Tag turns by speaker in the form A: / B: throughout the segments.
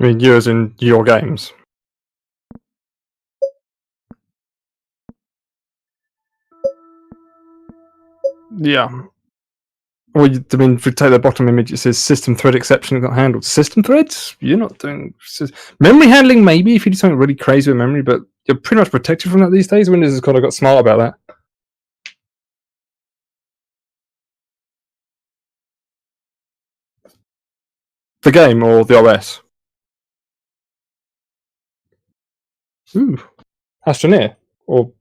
A: I mean, yours in your games. Yeah. Well, I mean, if we take the bottom image, it says system thread exception got handled. System threads? You're not doing memory handling, maybe if you do something really crazy with memory, but you're pretty much protected from that these days. Windows has kind of got smart about that. The game or the OS? Ooh, Astroneer or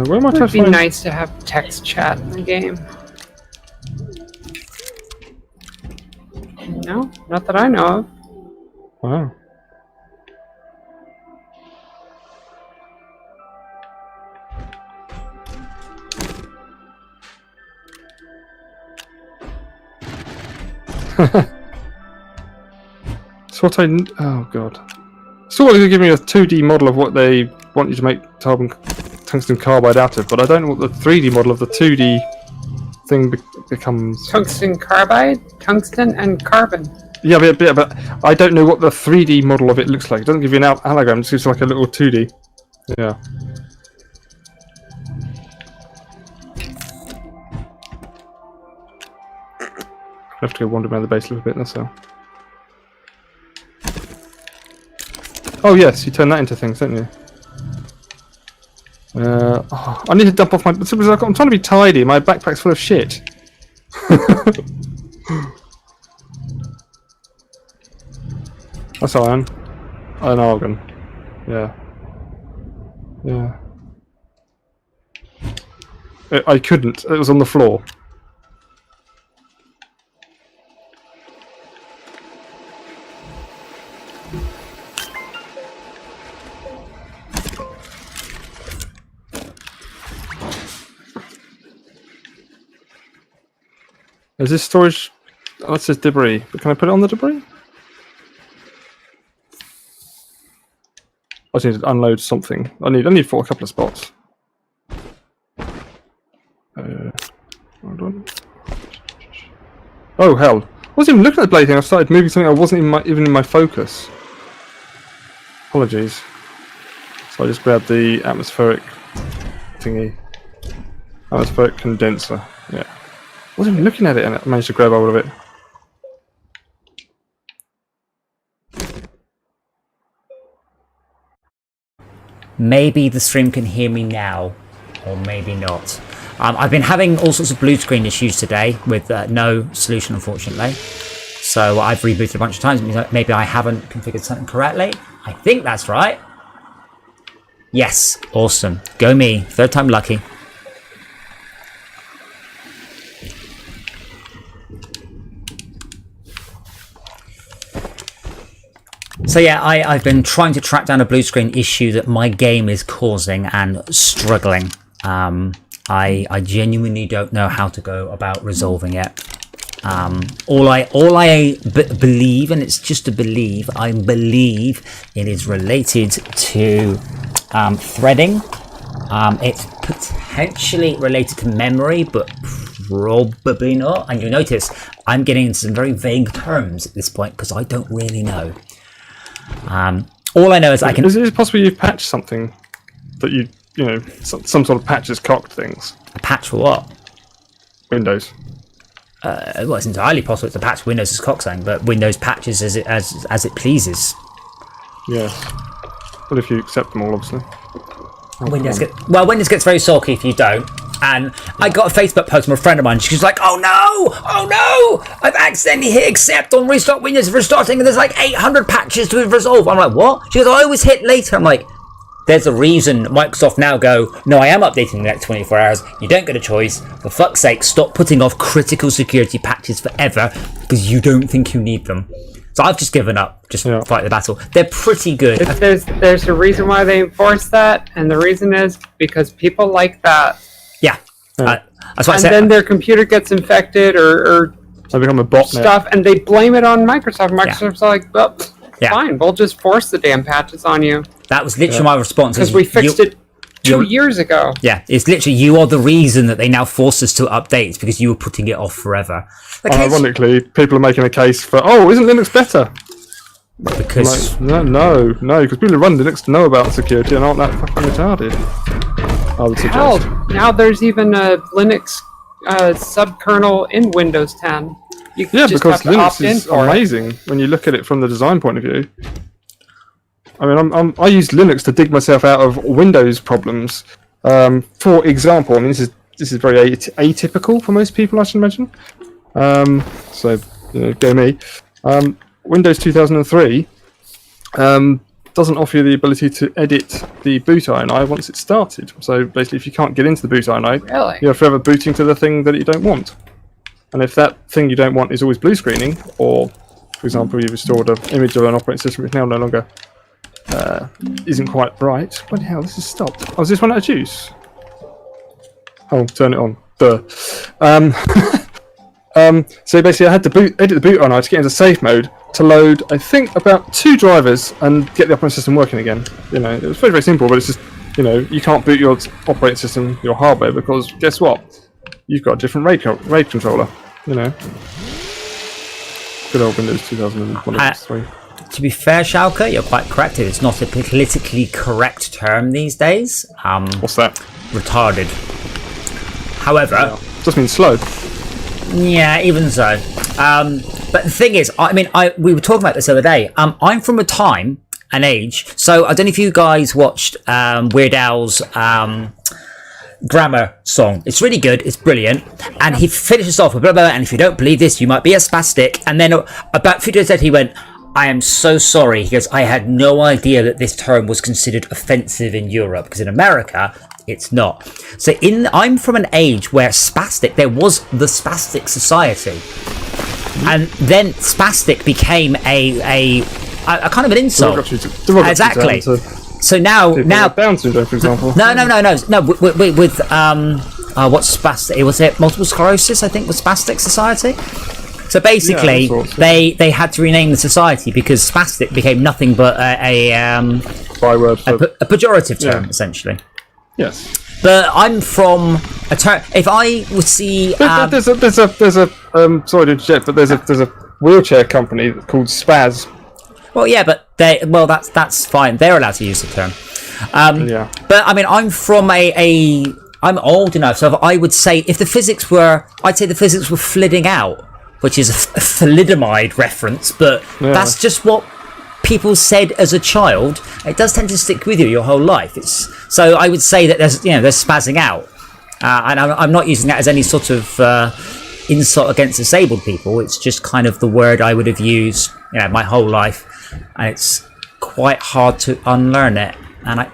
A: Where am I?
B: It would be nice to have text chat in the game. No, not that I know of.
A: Wow. So what oh god. So what, they're giving me a 2D model of what they want you to make tungsten carbide out of, but I don't know what the 3D model of the 2D thing becomes.
B: Tungsten carbide, tungsten and carbon.
A: Yeah, but I don't know what the 3D model of it looks like. It doesn't give you an hologram, it just gives like a little 2D. Yeah. I have to go wander around the base a little bit, that's all. Oh yes, you turn that into things, don't you? Oh, I need to dump off my... I'm trying to be tidy, my backpack's full of shit. That's iron. An argon. Yeah. Yeah. I couldn't, it was on the floor. Is this storage? Oh, it says debris. But can I put it on the debris? I just need to unload something. I need for a couple of spots. Hold on. Oh hell! I wasn't even looking at the blade thing. I started moving something. I wasn't even in my focus. Apologies. So I just grabbed the atmospheric thingy. Atmospheric condenser. Yeah. I wasn't even looking at it and I managed to grab hold of it.
C: Maybe the stream can hear me now, or maybe not. I've been having all sorts of blue screen issues today with no solution, unfortunately. So I've rebooted a bunch of times. Maybe I haven't configured something correctly. I think that's right. Yes, awesome. Go me. Third time lucky. So yeah, I've been trying to track down a blue screen issue that my game is causing and struggling. I genuinely don't know how to go about resolving it. All I believe, and it's just a believe, I believe it is related to threading. It's potentially related to memory, but probably not. And you'll notice I'm getting into some very vague terms at this point because I don't really know. All I know is I can...
A: Is it possible you've patched something that you know, some sort of patch has cocked things?
C: A patch for what?
A: Windows.
C: Well, it's entirely possible to patch Windows as coxsang, but Windows patches as it pleases.
A: Yes. Well, if you accept them all, obviously.
C: Windows gets very sulky if you don't. And I got a Facebook post from a friend of mine. She's like, "Oh no! I've accidentally hit accept on restart Windows for restarting, and there's like 800 patches to resolve." I'm like, "What?" She goes, "I always hit later." I'm like, "There's a reason Microsoft now go, no, I am updating in the next 24 hours. You don't get a choice. For fuck's sake, stop putting off critical security patches forever because you don't think you need them." So I've just given up. Just fight the battle. They're pretty good.
B: There's a reason why they enforce that, and the reason is because people like that.
C: Yeah. That's why I
B: and
C: said,
B: then their computer gets infected or
A: they become a botnet
B: stuff, and they blame it on Microsoft. Microsoft's like, well, fine, we'll just force the damn patches on you.
C: That was literally my response.
B: Because we fixed it 2 years ago.
C: Yeah, it's literally, you are the reason that they now force us to update because you were putting it off forever.
A: Ironically, people are making a case for, isn't Linux better?
C: Because
A: no, because people who run Linux know about security and aren't that fucking retarded. I would suggest.
B: Hell, now there's even a Linux subkernel in Windows 10. You just
A: because
B: have to opt
A: Linux
B: in
A: is
B: for it.
A: amazing when you look at it from the design point of view. I mean, I use Linux to dig myself out of Windows problems. For example, I mean, this is very atypical for most people, I should imagine. So, go me. Windows 2003 doesn't offer you the ability to edit the boot INI once it's started. So basically, if you can't get into the boot INI,
B: Really?
A: you're forever booting to the thing that you don't want. And if that thing you don't want is always blue screening, or, for example, you've stored an image of an operating system which now no longer isn't quite bright. Bloody hell, this has stopped. Oh, is this one out of juice? Oh, turn it on. Duh. So basically I had to edit the boot INI to get into safe mode to load, I think, about 2 drivers and get the operating system working again. It was very, very simple, but it's just, you can't boot your operating system, your hardware, because guess what? You've got a different RAID controller, Good old Windows 2003.
C: To be fair, Schalke, you're quite correct. It's not a politically correct term these days.
A: What's that?
C: Retarded. However,
A: just means slow.
C: Yeah, even so. But the thing is, we were talking about this the other day. I'm from a time, an age. So I don't know if you guys watched Weird Al's Grammar song. It's really good. It's brilliant. And he finishes off with blah, blah, blah, and if you don't believe this, you might be a spastic. And then about a few days later, he went, I am so sorry. He goes, I had no idea that this term was considered offensive in Europe, because in America, it's not. So I'm from an age where there was the Spastic Society. And then spastic became a kind of an insult. Exactly. So now
A: Down syndrome, for example.
C: No. With what's spastic? Was it multiple sclerosis? I think was Spastic Society. So basically, they had to rename the society because spastic became nothing but a
A: byword,
C: a pejorative term, essentially.
A: Yes.
C: But I'm from a term. If I would see,
A: there's a sorry to interject, but there's a wheelchair company called Spaz.
C: Well, yeah, but that's fine. They're allowed to use the term. But I mean, I'm from I'm old enough, so I would say if the physics were flitting out, which is a thalidomide reference, but that's just what people said as a child. It does tend to stick with you your whole life. So I would say that there's spazzing out, and I'm not using that as any sort of insult against disabled people. It's just kind of the word I would have used my whole life, and it's quite hard to unlearn it, and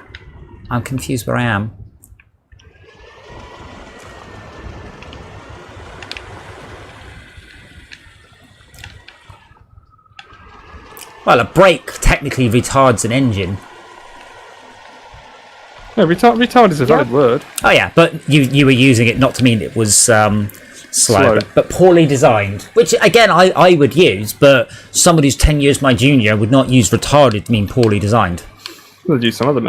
C: I'm confused where I am. Well, a brake technically retards an engine.
A: No, retard is a valid word.
C: Oh yeah, but you were using it not to mean it was slow. But poorly designed. Which again I would use, but somebody who's 10 years my junior would not use retarded to mean poorly designed.
A: They'd use some other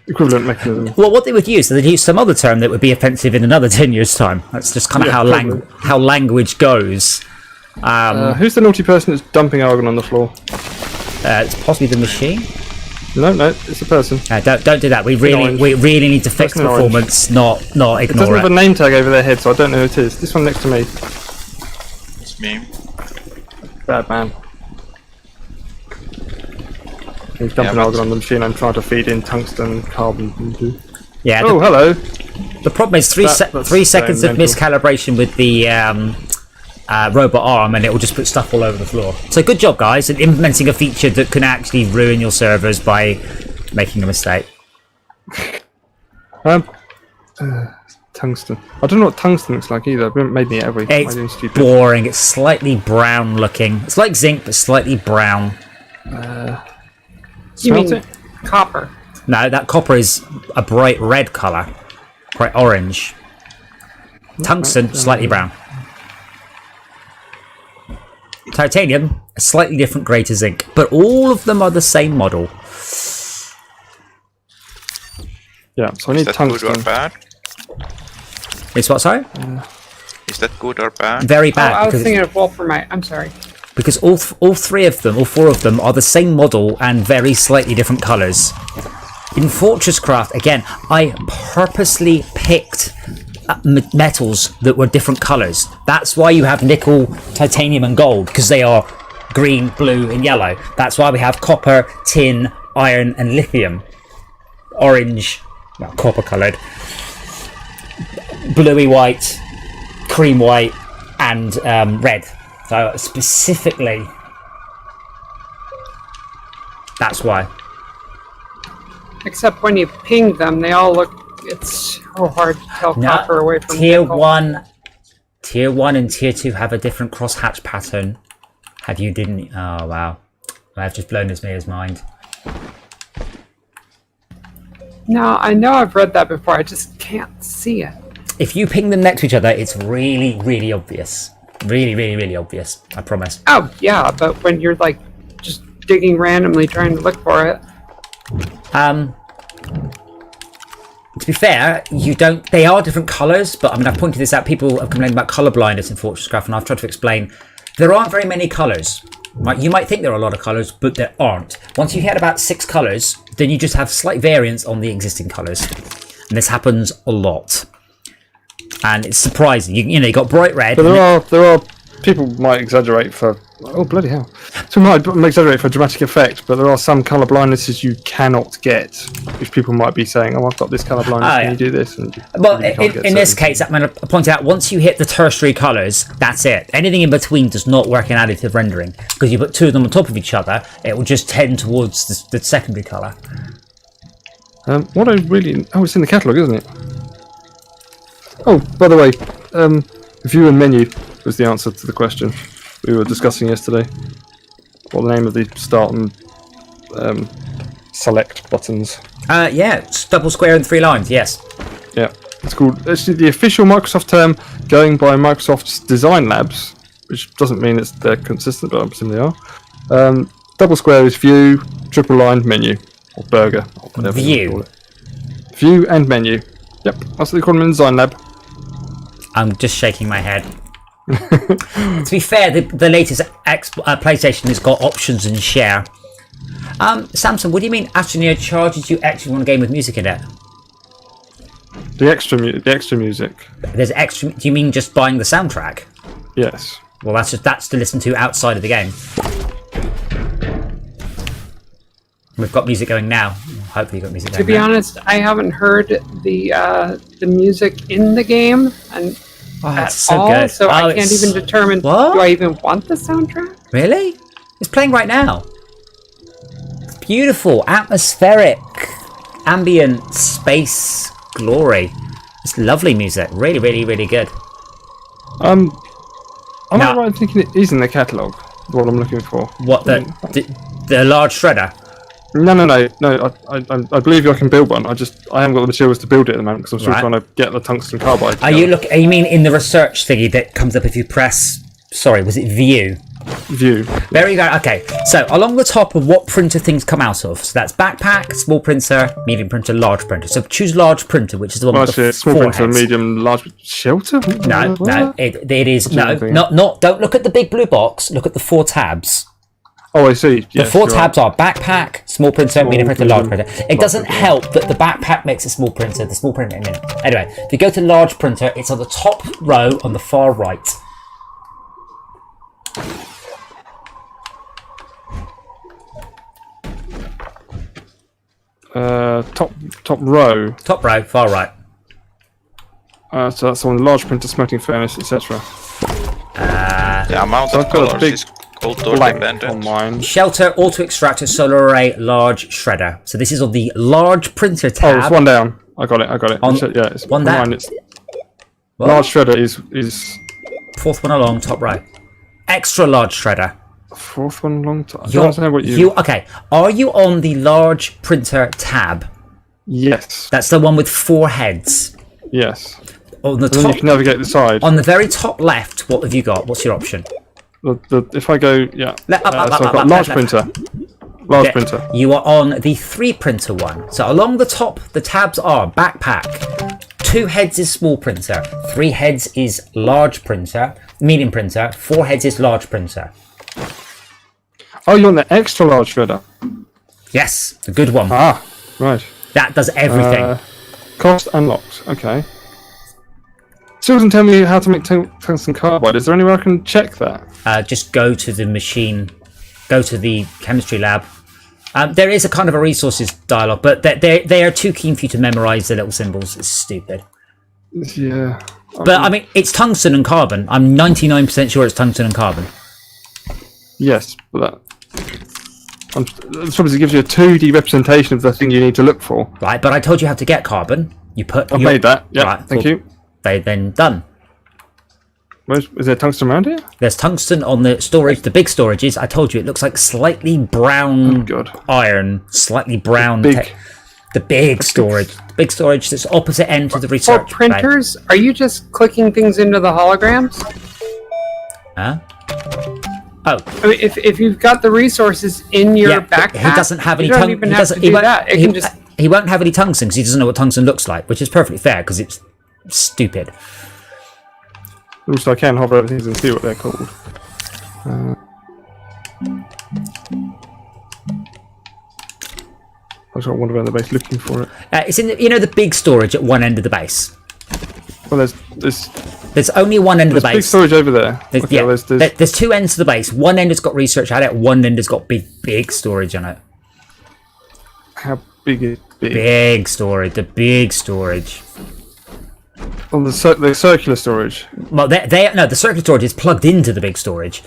A: equivalent mechanism.
C: Well, what they would use, they'd use some other term that would be offensive in another 10 years' time. That's just kind of how language goes.
A: Who's the naughty person that's dumping argon on the floor?
C: It's possibly the machine.
A: No, it's a person.
C: Don't do that. We really need to fix performance, not ignore it.
A: It doesn't have a name tag over their head, so I don't know who it is. This one next to me.
D: It's me.
A: Bad man. He's dumping argon on the machine. I'm trying to feed in tungsten carbon into.
C: Yeah.
A: Oh, hello.
C: The problem is 3 seconds of miscalibration with the robot arm, and it will just put stuff all over the floor. So good job, guys, at implementing a feature that can actually ruin your servers by making a mistake.
A: Tungsten. I don't know what tungsten looks like either. It made me every.
C: It's boring. It's slightly brown looking. It's like zinc, but slightly brown.
B: You mean copper?
C: No, that copper is a bright red colour. Bright orange. Tungsten, slightly brown. Titanium, a slightly different grade to zinc, but all of them are the same model.
A: Yeah, so I need tungsten.
D: Good or bad?
C: It's what, sorry?
D: Is that good or bad?
C: Very bad.
B: I was thinking of Wolframite. I'm sorry.
C: because all four of them are the same model and very slightly different colours. In Fortress Craft, again, I purposely picked metals that were different colours. That's why you have nickel, titanium and gold, because they are green, blue and yellow. That's why we have copper, tin, iron and lithium. Orange, well, copper coloured, bluey white, cream white and red. So specifically, that's why.
B: Except when you ping them, they all look. It's so hard to tell copper away from
C: tier
B: nickel.
C: 1. Tier 1 and Tier 2 have a different crosshatch pattern. Have you didn't? Oh wow, I've just blown this mayor's mind.
B: No, I know I've read that before. I just can't see it.
C: If you ping them next to each other, it's really, really obvious. Really, really, really obvious. I promise.
B: Oh yeah, but when you're like just digging randomly trying to look for it.
C: To be fair, you don't. They are different colours, but I mean, I've pointed this out. People have complained about colour blindness in Fortress Craft, and I've tried to explain there aren't very many colours. Right? You might think there are a lot of colours, but there aren't. Once you hit about 6 colours, then you just have slight variance on the existing colours, and this happens a lot. And it's surprising. You know, you got bright red.
A: But there are people might exaggerate for bloody hell. So might exaggerate for dramatic effect, but there are some colour blindnesses you cannot get, which people might be saying, "Oh, I've got this colour blindness. Can you do this?" And
C: well, in this case, I mean, I pointed out once you hit the tertiary colours, that's it. Anything in between does not work in additive rendering because you put 2 of them on top of each other, it will just tend towards the secondary colour.
A: What I really it's in the catalogue, isn't it? Oh, by the way, view and menu was the answer to the question we were discussing yesterday. What the name of the start and select buttons?
C: Yeah, it's double square and 3 lines. Yes.
A: Yeah, it's called. It's the official Microsoft term, going by Microsoft's Design Labs, which doesn't mean they're consistent, but I presume they are. Double square is view, triple line menu, or burger, or whatever you call it. View and menu. Yep, that's what they call them in Design Lab.
C: I'm just shaking my head. To be fair, the latest PlayStation has got options and share. Samson, what do you mean Astroneer charges you extra on a game with music in it?
A: The extra music.
C: There's extra. Do you mean just buying the soundtrack?
A: Yes.
C: Well, that's to listen to outside of the game. We've got music going now. Hopefully, you've got music going.
B: To be honest, I haven't heard the music in the game and at
C: so
B: all,
C: good.
B: so I can't even determine.
C: What?
B: Do I even want the soundtrack?
C: Really? It's playing right now. It's beautiful, atmospheric, ambient, space, glory. It's lovely music. Really, really, really good.
A: I'm not right in thinking it is in the catalogue. What I'm looking for.
C: What the large shredder?
A: No. I believe I can build one. I haven't got the materials to build it at the moment because I'm still trying to get the tungsten carbide.
C: Are you mean in the research thingy that comes up if you press? Sorry, was it view?
A: View.
C: There you go. Okay, so along the top of what printer things come out of. So that's backpack, small printer, medium printer, large printer. So choose large printer, which is the one with the
A: small
C: 4
A: printer,
C: heads.
A: medium, large shelter.
C: No, it is no. Don't look at the big blue box. Look at the 4 tabs.
A: Oh, I see.
C: The
A: Yes,
C: 4 tabs are backpack, small printer, medium printer, large printer. It doesn't help that the backpack makes a small printer, the small printer. Anyway, if you go to large printer, it's on the top row on the far right.
A: Top row.
C: Top row, far right.
A: So that's on large printer, smelting furnace, etc.
D: The amount of colors is culture dependent.
A: On mine.
C: Shelter, auto extractor, solar array, large shredder. So this is on the large printer tab.
A: Oh, it's one down. I got it. It's
C: one down.
A: Mine, it's large shredder is
C: 4th one along, top row. Extra large shredder.
A: 4th one along. I don't understand what you.
C: Okay. Are you on the large printer tab?
A: Yes.
C: That's the one with 4 heads.
A: Yes.
C: On the
A: Then
C: top.
A: you can navigate the side.
C: On the very top left, what have you got? What's your option?
A: If I go, yeah.
C: Up,
A: so I've got large printer. Large printer.
C: You are on the 3 printer one. So along the top, the tabs are backpack. 2 heads is small printer. 3 heads is large printer. Medium printer. 4 heads is large printer.
A: Oh, you want the extra large shredder?
C: Yes, the good one.
A: Ah, right.
C: That does everything.
A: Cost unlocked. Okay. Still doesn't tell me how to make tungsten carbide. Is there anywhere I can check that?
C: Just go to the machine, go to the chemistry lab. There is a kind of a resources dialogue, but they are too keen for you to memorize the little symbols. It's stupid.
A: Yeah.
C: But I mean, it's tungsten and carbon. I'm 99% sure it's tungsten and carbon.
A: Yes, but that gives you a 2D representation of the thing you need to look for.
C: Right, but I told you how to get carbon. You put.
A: I've made that. Yeah.
C: Right,
A: Thank you.
C: They then done.
A: Is there tungsten around here?
C: There's tungsten on the storage, the big storages. I told you it looks like slightly brown iron, slightly brown. The big storage. The big storage that's opposite end to the research.
B: For printers, are you just clicking things into the holograms?
C: Huh? Oh.
B: I mean, if you've got the resources in your backpack,
C: he doesn't have any
B: tungsten. He doesn't even have to do that.
C: He won't have any tungsten because he doesn't know what tungsten looks like, which is perfectly fair because it's stupid.
A: Also, I can hover over things and see what they're called. I just got to wander around the base looking for it.
C: It's in the big storage at one end of the base.
A: Well,
C: there's only one end of the base.
A: Big storage over there.
C: There's two ends to the base. One end has got research at it. One end has got big storage on it.
A: How big is big?
C: Big storage. The big storage.
A: On the circular storage.
C: Well, the circular storage is plugged into the big storage.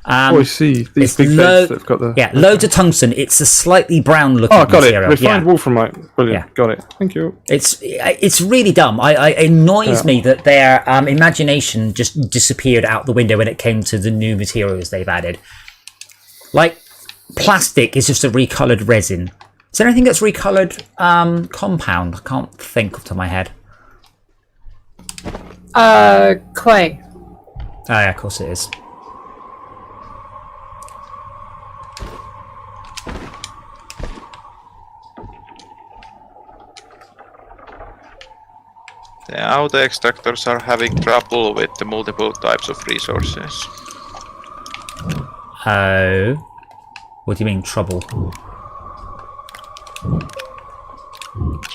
A: I see. These big beds that've got the...
C: loads of tungsten. It's a slightly brown looking
A: got
C: material.
A: it. Refined wolframite. Brilliant. Got it. Thank you.
C: It's really dumb. It annoys me that their imagination just disappeared out the window when it came to the new materials they've added. Like, plastic is just a recolored resin. Is there anything that's recolored compound? I can't think off the top of my head.
B: Clay.
C: Oh yeah, of course it is.
D: The auto extractors are having trouble with the multiple types of resources.
C: Oh. What do you mean, trouble?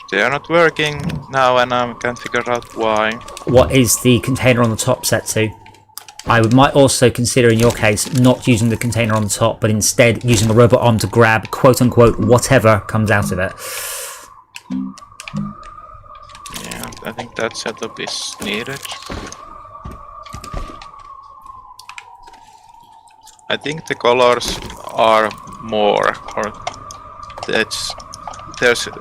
D: They are not working now and I can't figure out why.
C: What is the container on the top set to? I might also consider, in your case, not using the container on the top, but instead using a robot arm to grab, quote-unquote, whatever comes out of it.
D: Yeah, I think that setup is needed. I think the colors are more, or there's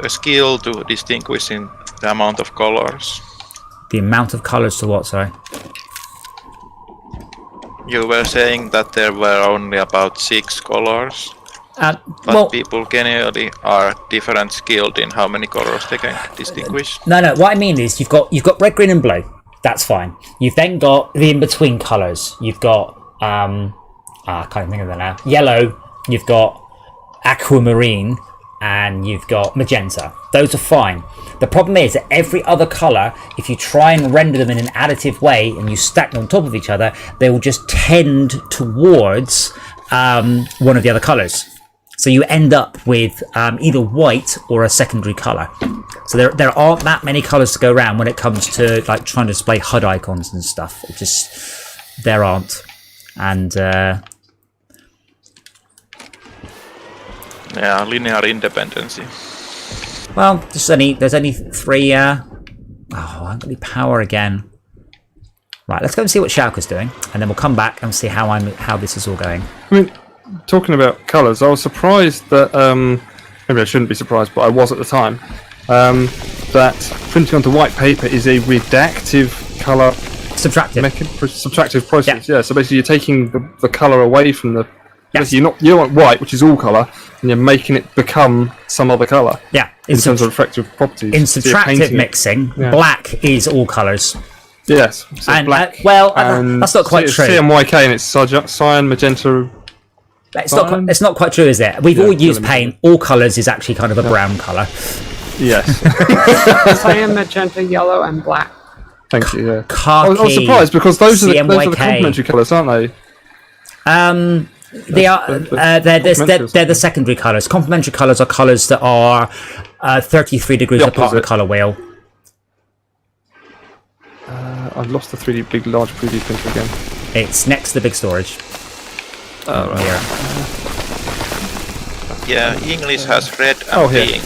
D: a skill to distinguishing the amount of colors.
C: The amount of colors to what, sorry?
D: You were saying that there were only about 6 colors.
C: But
D: people generally are different skilled in how many colors they can distinguish.
C: No. What I mean is you've got red, green, and blue. That's fine. You've then got the in-between colours. You've got I can't think of that now. Yellow. You've got aquamarine, and you've got magenta. Those are fine. The problem is that every other colour, if you try and render them in an additive way and you stack them on top of each other, they will just tend towards one of the other colours. So you end up with either white or a secondary colour. So there aren't that many colours to go around when it comes to like trying to display HUD icons and stuff. It just there aren't, and
D: yeah, linear independency.
C: well, there's only 3. I haven't got any power again. Right, let's go and see what Shauka's doing, and then we'll come back and see how this is all going.
A: I mean, talking about colours, I was surprised that maybe I shouldn't be surprised, but I was at the time. That printing onto white paper is a reductive colour subtractive process. Yeah. So basically, you're taking the colour away from the. Yes. You don't want white, which is all colour, and you're making it become some other colour.
C: Yeah.
A: In terms of refractive properties.
C: In subtractive mixing, black is all colours.
A: Yes. So
C: and
A: black.
C: That's not quite true.
A: CMYK and it's cyan, magenta.
C: It's not quite true, is it? We've all used paint. All colours is actually kind of a brown colour.
A: Yes.
B: Cyan, magenta, yellow, and black.
A: Thank you. Yeah.
C: Khaki,
A: I was surprised because those are the
C: CMYK.
A: complementary colours, aren't they?
C: They are. They're the secondary colours. Complementary colours are colours that are 33 degrees apart from the colour wheel.
A: I've lost the 3D big large 3D printer again.
C: It's next to the big storage.
A: Oh, right.
C: Here.
D: Yeah, English has red and pink.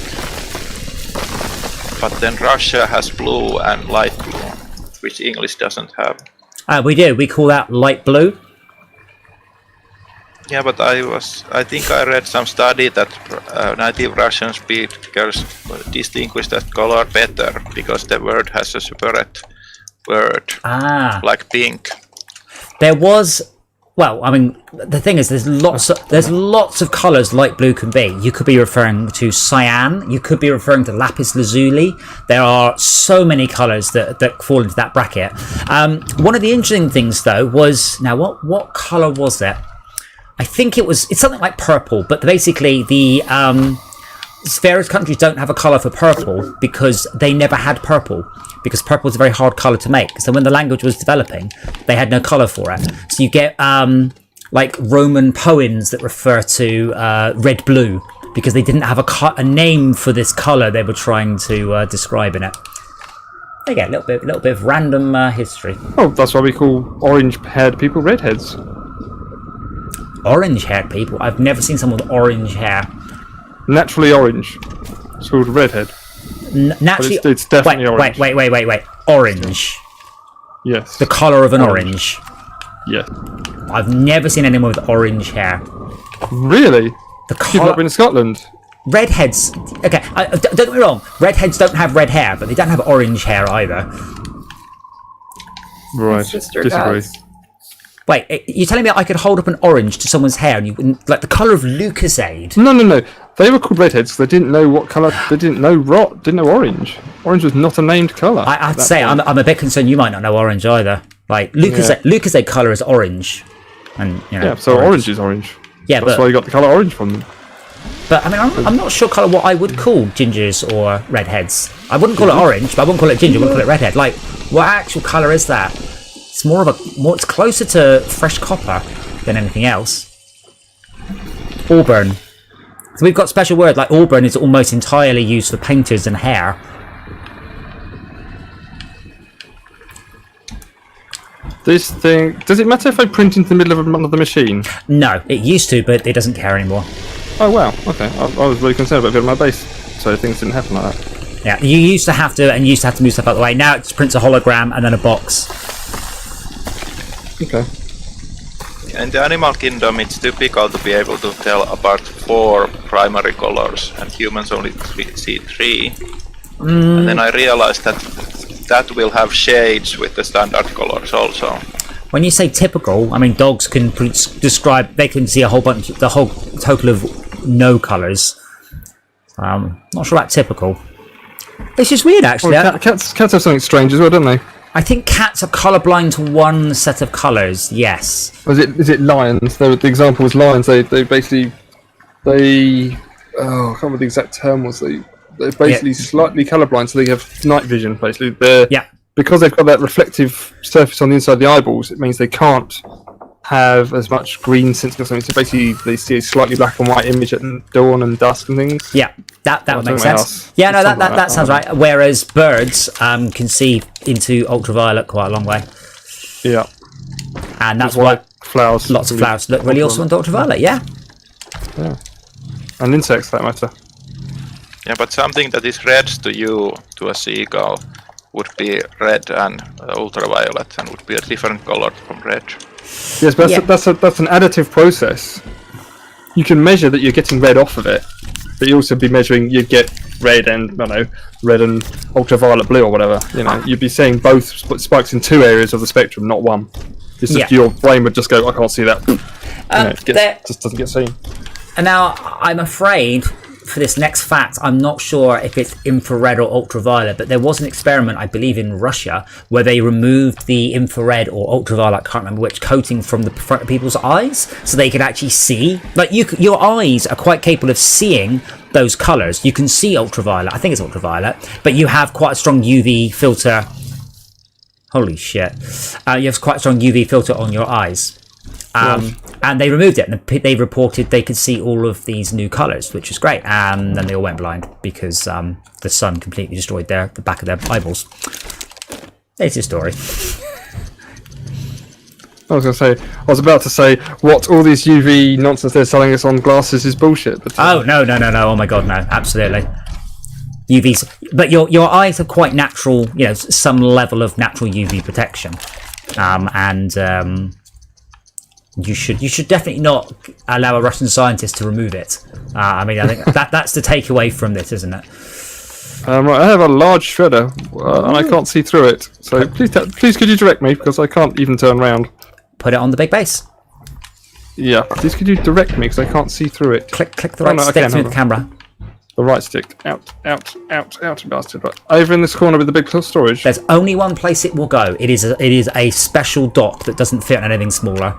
D: But then Russia has blue and light blue, which English doesn't have.
C: We do. We call that light blue.
D: Yeah, but I think I read some study that native Russian speakers distinguish that color better because the word has a separate word, like pink.
C: There was, well, I mean, the thing is, there's lots of colours light blue can be. You could be referring to cyan. You could be referring to lapis lazuli. There are so many colours that fall into that bracket. One of the interesting things, though, was now what colour was it? I think it's something like purple, but basically the various countries don't have a colour for purple because they never had purple, because purple is a very hard colour to make. So when the language was developing, they had no colour for it. So you get like Roman poems that refer to red blue because they didn't have a name for this colour they were trying to describe in it. There you go, a little bit of random history.
A: Oh, that's why we call orange-haired people redheads.
C: Orange-haired people? I've never seen someone with orange hair.
A: Naturally orange. It's called a redhead.
C: Naturally,
A: it's definitely orange.
C: Wait. Orange.
A: Yes.
C: The colour of an orange.
A: Yes.
C: I've never seen anyone with orange hair.
A: Really?
C: The
A: You've not been to Scotland?
C: Redheads. Okay, don't get me wrong. Redheads don't have red hair, but they don't have orange hair either.
A: Right.
B: Sister
A: Disagree.
B: does.
C: Wait, you're telling me I could hold up an orange to someone's hair and you wouldn't, like the colour of Lucasade?
A: No. They were called redheads because they didn't know what colour. They didn't know orange. Orange was not a named colour.
C: I have to say, I'm a bit concerned you might not know orange either. Like Lucasade colour is orange, and you know.
A: Yeah, so orange is orange.
C: Yeah,
A: that's why you got the colour orange from them.
C: But I mean, I'm not sure colour what I would call gingers or redheads. I wouldn't call it orange, but I wouldn't call it ginger. I wouldn't call it redhead. Like, what actual colour is that? It's it's closer to fresh copper than anything else. Auburn. So we've got special word like auburn is almost entirely used for painters and hair.
A: This thing, does it matter if I print into the middle of the machine?
C: No, it used to, but it doesn't care anymore.
A: Oh wow, okay. I was really concerned about it on my base, so things didn't happen like that.
C: Yeah, you used to have to move stuff out of the way. Now it just prints a hologram and then a box.
A: Okay.
D: In the animal kingdom, it's typical to be able to tell apart 4 primary colors, and humans only see 3. And then I realized that will have shades with the standard colors also.
C: When you say typical, I mean dogs can describe. They can see the whole total of no colours. Not sure about typical. It's just weird, actually.
A: Well, cats have something strange as well, don't they?
C: I think cats are colourblind to one set of colours. Yes.
A: Is it lions? The example was lions. They basically I can't remember the exact term was. They're basically slightly colourblind, so they have night vision. Basically, because they've got that reflective surface on the inside of the eyeballs. It means they can't have as much green sense or something. So basically, they see a slightly black and white image at dawn and dusk and things.
C: Yeah, that would make sense. Yeah, no, that sounds right. Whereas birds can see into ultraviolet quite a long way.
A: Yeah,
C: and that's why
A: flowers.
C: Lots of flowers look really awesome into ultraviolet. Yeah,
A: and insects for that matter.
D: Yeah, but something that is red to you, to a seagull, would be red and ultraviolet, and would be a different color from red.
A: Yes, but that's an additive process. You can measure that you're getting red off of it, but you also be measuring you get red and red and ultraviolet blue or whatever. You'd be seeing both spikes in 2 areas of the spectrum, not one. It's just your brain would just go, I can't see that. It just doesn't get seen.
C: And now I'm afraid for this next fact, I'm not sure if it's infrared or ultraviolet, but there was an experiment, I believe, in Russia where they removed the infrared or ultraviolet, I can't remember which, coating from the front of people's eyes so they could actually see. Like, your eyes are quite capable of seeing those colours. You can see ultraviolet, I think it's ultraviolet, but you have quite a strong UV filter. Holy shit. You have quite a strong UV filter on your eyes. And And they removed it, and they reported they could see all of these new colours, which was great. And then they all went blind because the sun completely destroyed the back of their eyeballs. It's a story.
A: I was about to say what all these UV nonsense they're selling us on glasses is bullshit. But,
C: Oh no! Oh my god, no! Absolutely. UVs, but your eyes are quite natural. You know, some level of natural UV protection, and you should definitely not allow a Russian scientist to remove it. I mean, I think that's the takeaway from this, isn't it?
A: Right, I have a large shredder and I can't see through it. So please could you direct me because I can't even turn around.
C: Put it on the big base.
A: Yeah, please could you direct me because I can't see through it.
C: Click the right stick to the camera.
A: The right stick. Out, bastard. Right. Over in this corner with the big storage.
C: There's only one place it will go. It is a special dock that doesn't fit on anything smaller.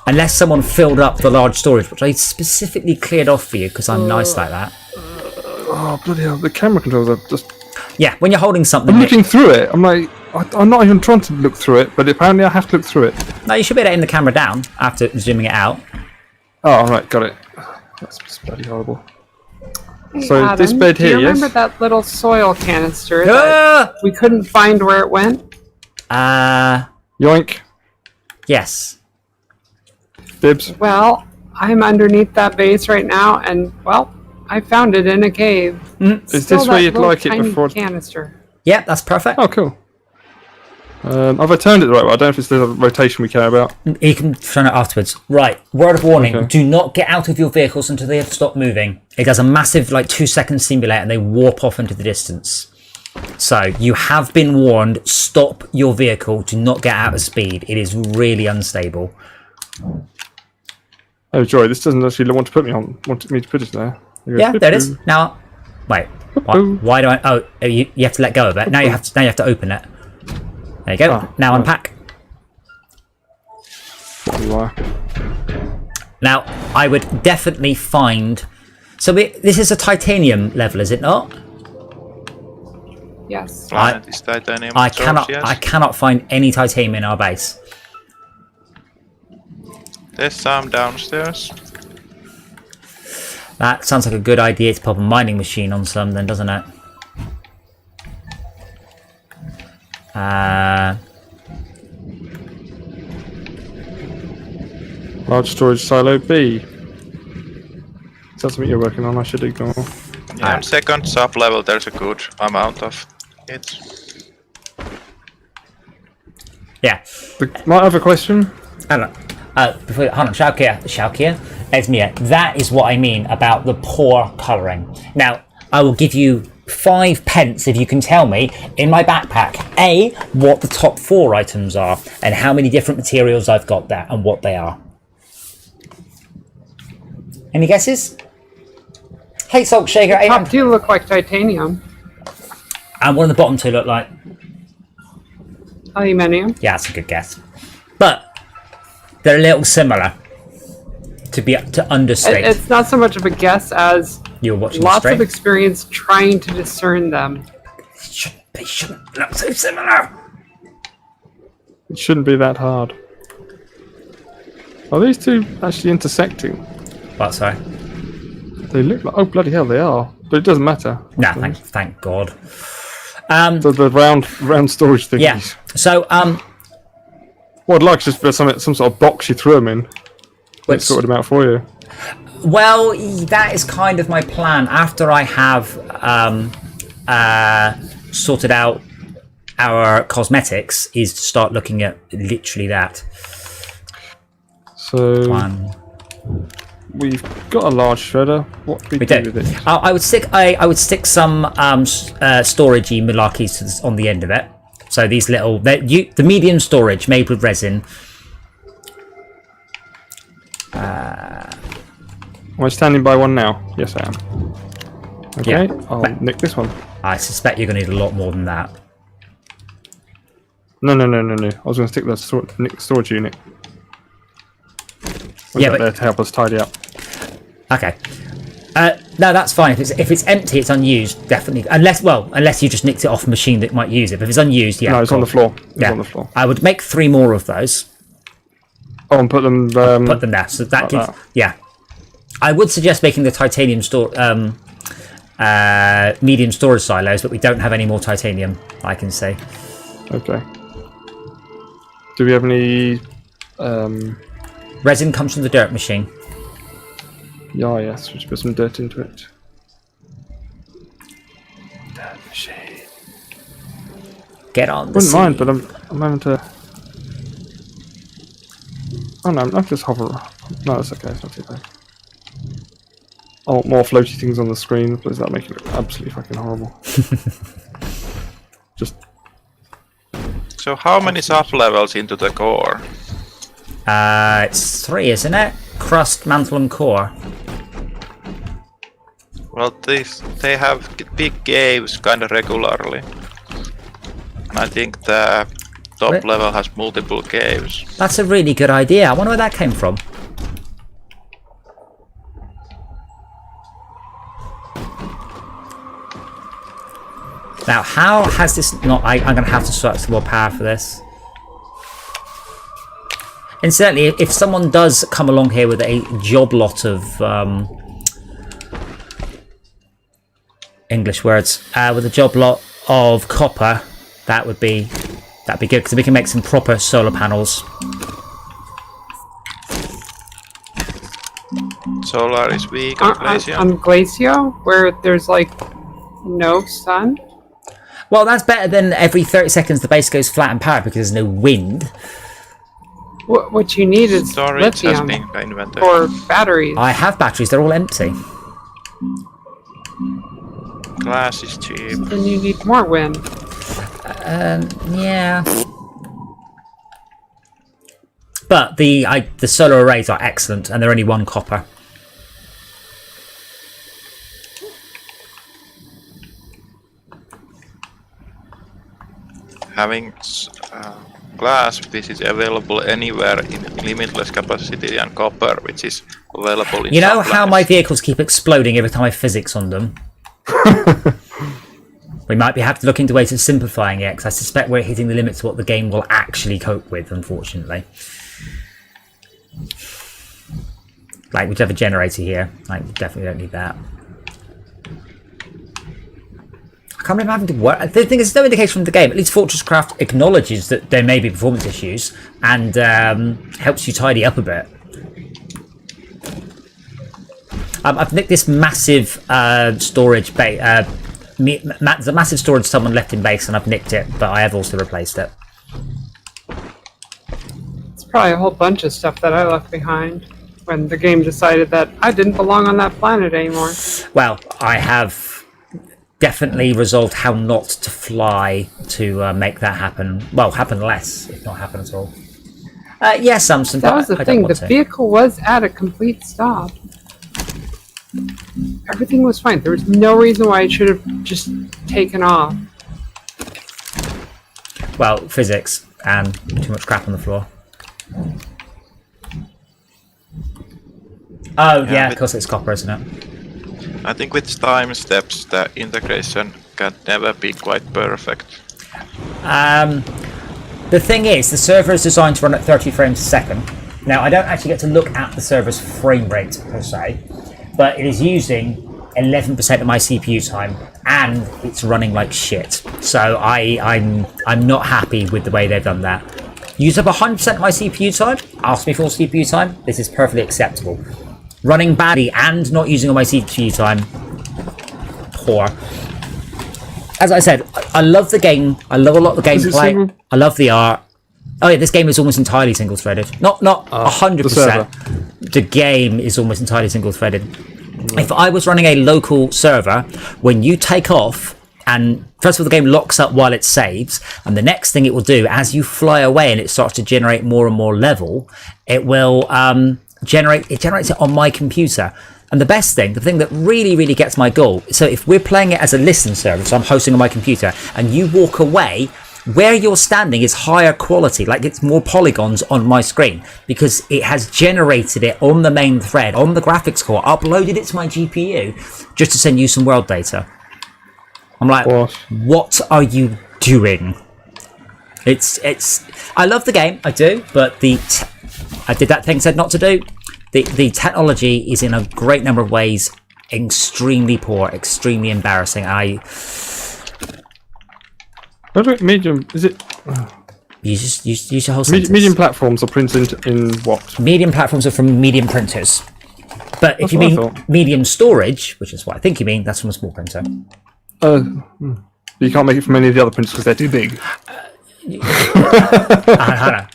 C: Unless someone filled up the large storage, which I specifically cleared off for you because I'm nice like that.
A: Oh bloody hell! The camera controls are just.
C: Yeah, when you're holding something.
A: I'm looking through it. I'm like, I'm not even trying to look through it, but apparently I have to look through it.
C: No, you should be able to aim the camera down after zooming it out.
A: Oh right, got it. That's just bloody horrible.
B: Hey,
A: So
B: Adam,
A: this bed
B: do you
A: here,
B: remember
A: yes?
B: that little soil canister that we couldn't find where it went?
A: Yoink.
C: Yes.
A: Dibs.
B: Well, I'm underneath that base right now, and well, I found it in a cave.
A: Is this where you'd like it before?
B: Canister.
C: Yep, that's perfect.
A: Oh, cool. Have I turned it the right way? I don't know if it's the rotation we care about.
C: You can turn it afterwards. Right, word of warning,
A: Okay.
C: do not get out of your vehicles until they have stopped moving. It does a massive 2-second simulate and they warp off into the distance. So, you have been warned, stop your vehicle, do not get out of speed. It is really unstable.
A: Oh, joy! This doesn't actually want me to put it there.
C: Yeah, there it is. Now, wait, why do I... Oh, you have to let go of it. Now you have to open it. There you go.
A: Oh,
C: now
A: right.
C: unpack.
A: You are.
C: Now, I would definitely find... So this is a titanium level, is it not?
B: Yes.
D: Planet is titanium.
C: I
D: source, yes.
C: cannot find any titanium in our base.
D: There's some downstairs.
C: That sounds like a good idea to pop a mining machine on some then, doesn't it?
A: Large storage silo B. Is that something you're working on? I should ignore.
D: Yeah, on second sub level there's a good amount of it.
C: Yeah.
A: Might have a question.
C: Hold on. Hold on, Shalkia, Esmir, that is what I mean about the poor colouring. Now, I will give you 5 pence if you can tell me in my backpack, A, what the top 4 items are, and how many different materials I've got there, and what they are. Any guesses? Hey, Salt Shaker,
B: Top 2 look like titanium.
C: and what do the bottom 2 look like?
B: Aluminium.
C: Yeah, that's a good guess. But they're a little similar. To understate.
B: It's not so much of a guess as
C: You're watching
B: lots
C: straight.
B: of experience trying to discern them.
C: They shouldn't look so similar.
A: It shouldn't be that hard. Are these two actually intersecting?
C: What, sorry?
A: They look like... Oh, bloody hell, they are. But it doesn't matter.
C: Nah, thank God.
A: The round storage thingies.
C: Yeah. So,
A: What I'd like is just for some sort of box you throw them in. They
C: which,
A: sorted them out for you.
C: well, that is kind of my plan. After I have sorted out our cosmetics, is to start looking at literally that.
A: So
C: One.
A: we've got a large shredder. What do we do
C: do.
A: with it?
C: I would stick some storagey malarkeys on the end of it. So these little, the medium storage made with resin.
A: Am I standing by one now? Yes, I am. Okay,
C: Yeah.
A: I'll nick this one.
C: I suspect you're going to need a lot more than that.
A: No. I was going to stick the storage unit.
C: Yeah, but
A: there to help us tidy up.
C: okay. No, that's fine. If it's empty, it's unused. Definitely, unless you just nicked it off a machine that might use it. But if it's unused, yeah.
A: No, it's on the floor. It's
C: Yeah,
A: on the floor.
C: I would make 3 more of those.
A: Oh, and put them.
C: Put them there. So that gives. Yeah. I would suggest making the titanium medium storage silos, but we don't have any more titanium, I can say.
A: Okay. Do we have any?
C: Resin comes from the dirt machine.
A: Yeah, yes. We should put some dirt into it. Dirt machine.
C: Get on.
A: Wouldn't mind, but I'm having to. Oh no, I can just hover. No, it's okay. It's not too bad. I want more floaty things on the screen. Does that make it look absolutely fucking horrible? Just.
D: So how many sub-levels into the core?
C: It's 3, isn't it? Crust, mantle, and core.
D: Well, they have big caves kind of regularly. And I think the top level has multiple caves.
C: That's a really good idea. I wonder where that came from. Now, how has this not... I'm going to have to search some more power for this. Incidentally, if someone does come along here with a job lot of... English words. With a job lot of copper, that'd be good, because we can make some proper solar panels.
D: Solar is weak on Glacio.
B: On Glacio, where there's like no sun.
C: Well, that's better than every 30 seconds the base goes flat and powered because there's no wind.
B: What you need is
D: storage has
B: lithium
D: been invented.
B: or batteries.
C: I have batteries, they're all empty.
D: Glass is cheap.
B: Then you need more wind.
C: Yeah. But the solar arrays are excellent, and they're only 1 copper.
D: Having glass, this is available anywhere in limitless capacity, and copper, which is available in
C: You know how
D: supplies.
C: my vehicles keep exploding every time I physics on them? We might have to look into ways of simplifying it, because I suspect we're hitting the limits of what the game will actually cope with, unfortunately. Like, we have a generator here. Like, we definitely don't need that. I can't remember having to work. The thing is, there's no indication from the game. At least Fortress Craft acknowledges that there may be performance issues and helps you tidy up a bit. I've nicked this massive storage base. There's a massive storage someone left in base, and I've nicked it, but I have also replaced it.
B: It's probably a whole bunch of stuff that I left behind when the game decided that I didn't belong on that planet anymore.
C: Well, I have definitely resolved how not to fly to make that happen. Well, happen less, if not happen at all. Yes, Samson,
B: That was the
C: I
B: thing.
C: don't
B: The
C: want to.
B: vehicle was at a complete stop. Everything was fine. There was no reason why it should have just taken off.
C: Well, physics and too much crap on the floor. Oh, yeah, of course it's copper, isn't it?
D: I think with time steps, the integration can never be quite perfect.
C: The thing is, the server is designed to run at 30 frames a second. Now, I don't actually get to look at the server's frame rate, per se, but it is using 11% of my CPU time, and it's running like shit. So I'm not happy with the way they've done that. Use up 100% of my CPU time, ask me for CPU time, this is perfectly acceptable. Running badly and not using all my CPU time, poor. As I said, I love the game. I love a lot of the gameplay. I love the art. Oh yeah, this game is almost entirely single-threaded. Not 100%. The game is almost entirely single-threaded. If I was running a local server, when you take off, and first of all the game locks up while it saves, and the next thing it will do, as you fly away and it starts to generate more and more level, it will generates it on my computer. And the best thing, the thing that really gets my goal, so if we're playing it as a listen server, so I'm hosting on my computer, and you walk away, where you're standing is higher quality, like it's more polygons on my screen, because it has generated it on the main thread, on the graphics core, uploaded it to my GPU, just to send you some world data. I'm like, what are you doing? It's I love the game, I do, but I did that thing said not to do. The technology is in a great number of ways extremely poor, extremely embarrassing.
A: Medium, is it?
C: You just use your whole sentence.
A: Medium platforms are printed in what?
C: Medium platforms are from medium printers. But if you
A: what I
C: mean
A: thought.
C: medium storage, which is what I think you mean, that's from a small printer.
A: You can't make it from any of the other printers because they're too big.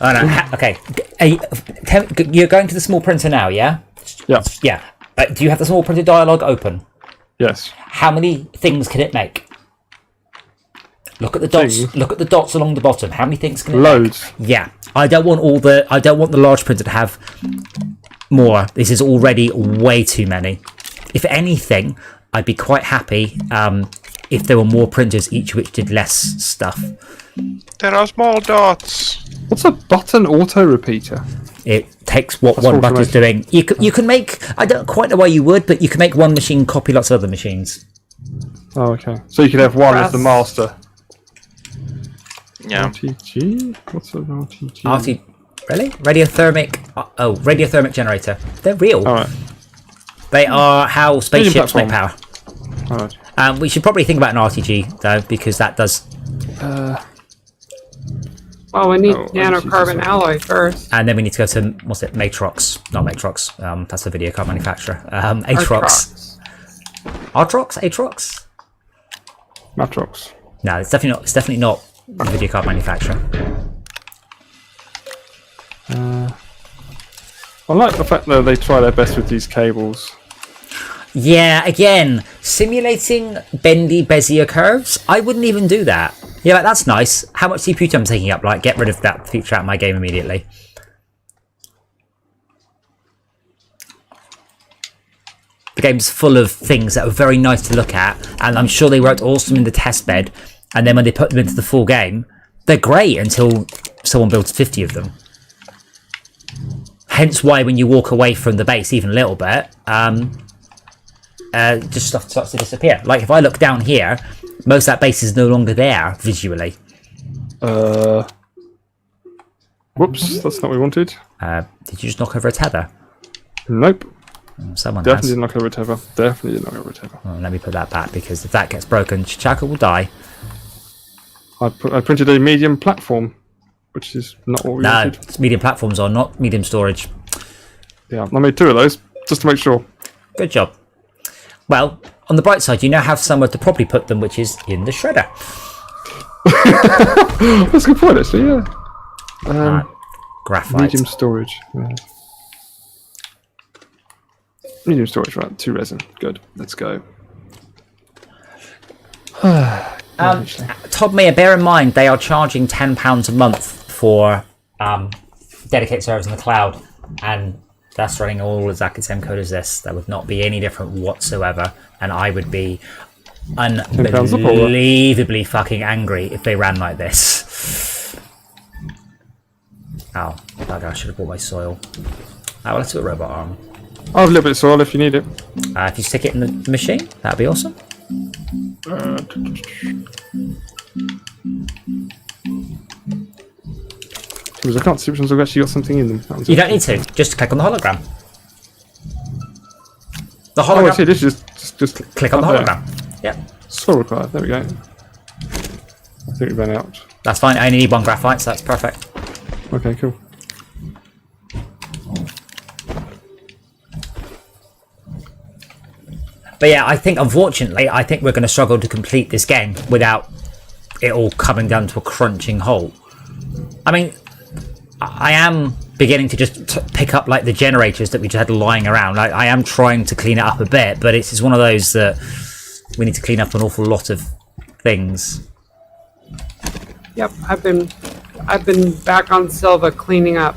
C: Hold on. Okay. You're going to the small printer now, yeah?
A: Yeah.
C: Yeah. Do you have the small printer dialog open?
A: Yes.
C: How many things can it make? Look at the dots.
A: Things?
C: Look at the dots along the bottom. How many things can it
A: Loads.
C: make? Yeah. I don't want the large printer to have more. This is already way too many. If anything, I'd be quite happy if there were more printers, each which did less stuff.
D: There are small dots.
A: What's a button auto repeater?
C: It takes what
A: That's
C: one button is doing.
A: automation.
C: You can make. I don't quite know why you would, but you can make one machine copy lots of other machines.
A: Oh, okay. So you could have one as the master.
D: Yeah.
A: RTG? What's an RTG?
C: Really? Radiothermic generator. They're real.
A: Alright.
C: They are how spaceships make power.
A: Alright.
C: We should probably think about an RTG though, because that does.
B: Well, we need
A: Oh,
B: nanocarbon
A: Jesus.
B: alloy first.
C: And then we need to go to what's it? Matrox, not Matrox. That's a video card manufacturer. Atrox. Artrox? Atrox?
A: Matrox.
C: No, it's definitely not. It's definitely not a video card manufacturer.
A: I like the fact that they try their best with these cables.
C: Yeah, again, simulating bendy Bezier curves. I wouldn't even do that. Yeah, like, that's nice. How much CPU time I'm taking up? Like, get rid of that feature out of my game immediately. The game's full of things that are very nice to look at, and I'm sure they worked awesome in the test bed, and then when they put them into the full game, they're great until someone builds 50 of them. Hence why when you walk away from the base even a little bit, just stuff starts to disappear. Like if I look down here, most of that base is no longer there visually.
A: Whoops, that's not what we wanted.
C: Did you just knock over a tether?
A: Nope.
C: Someone
A: Definitely
C: has.
A: did knock over a tether. Definitely did knock over a tether.
C: Well, let me put that back, because if that gets broken, Chaka will die.
A: I printed a medium platform, which is not what we
C: No,
A: wanted.
C: it's medium platforms are not medium storage.
A: Yeah, I made 2 of those, just to make sure.
C: Good job. Well, on the bright side, you now have somewhere to properly put them, which is in the shredder.
A: That's a good point, actually, yeah.
C: Graphite.
A: Medium storage. Yeah. Medium storage, right. 2 resin. Good. Let's go.
C: Todd Mayer, bear in mind they are charging £10 a month for dedicated servers in the cloud, and that's running all exactly the same code as this. That would not be any different whatsoever, and I would be unbelievably fucking angry if they ran like this. Oh, bugger, I should have bought my soil. Oh, well, let's do a robot arm.
A: I have a little bit of soil if you need it.
C: If you stick it in the machine, that'd be awesome.
A: Because I can't see which ones have actually got something in them.
C: You don't need to. Just click on the hologram. The
A: Oh,
C: hologram.
A: I see. This is just
C: Click on the
A: up there.
C: hologram. Yeah,
A: Soil required. There we go. I think we ran out.
C: that's fine. I only need 1 graphite, so that's perfect.
A: Okay, cool.
C: But yeah, I think unfortunately, we're going to struggle to complete this game without it all coming down to a crunching halt. I mean, I am beginning to just pick up like the generators that we just had lying around. I am trying to clean it up a bit, but it's one of those that we need to clean up an awful lot of things.
B: Yep, I've been back on Silva cleaning up.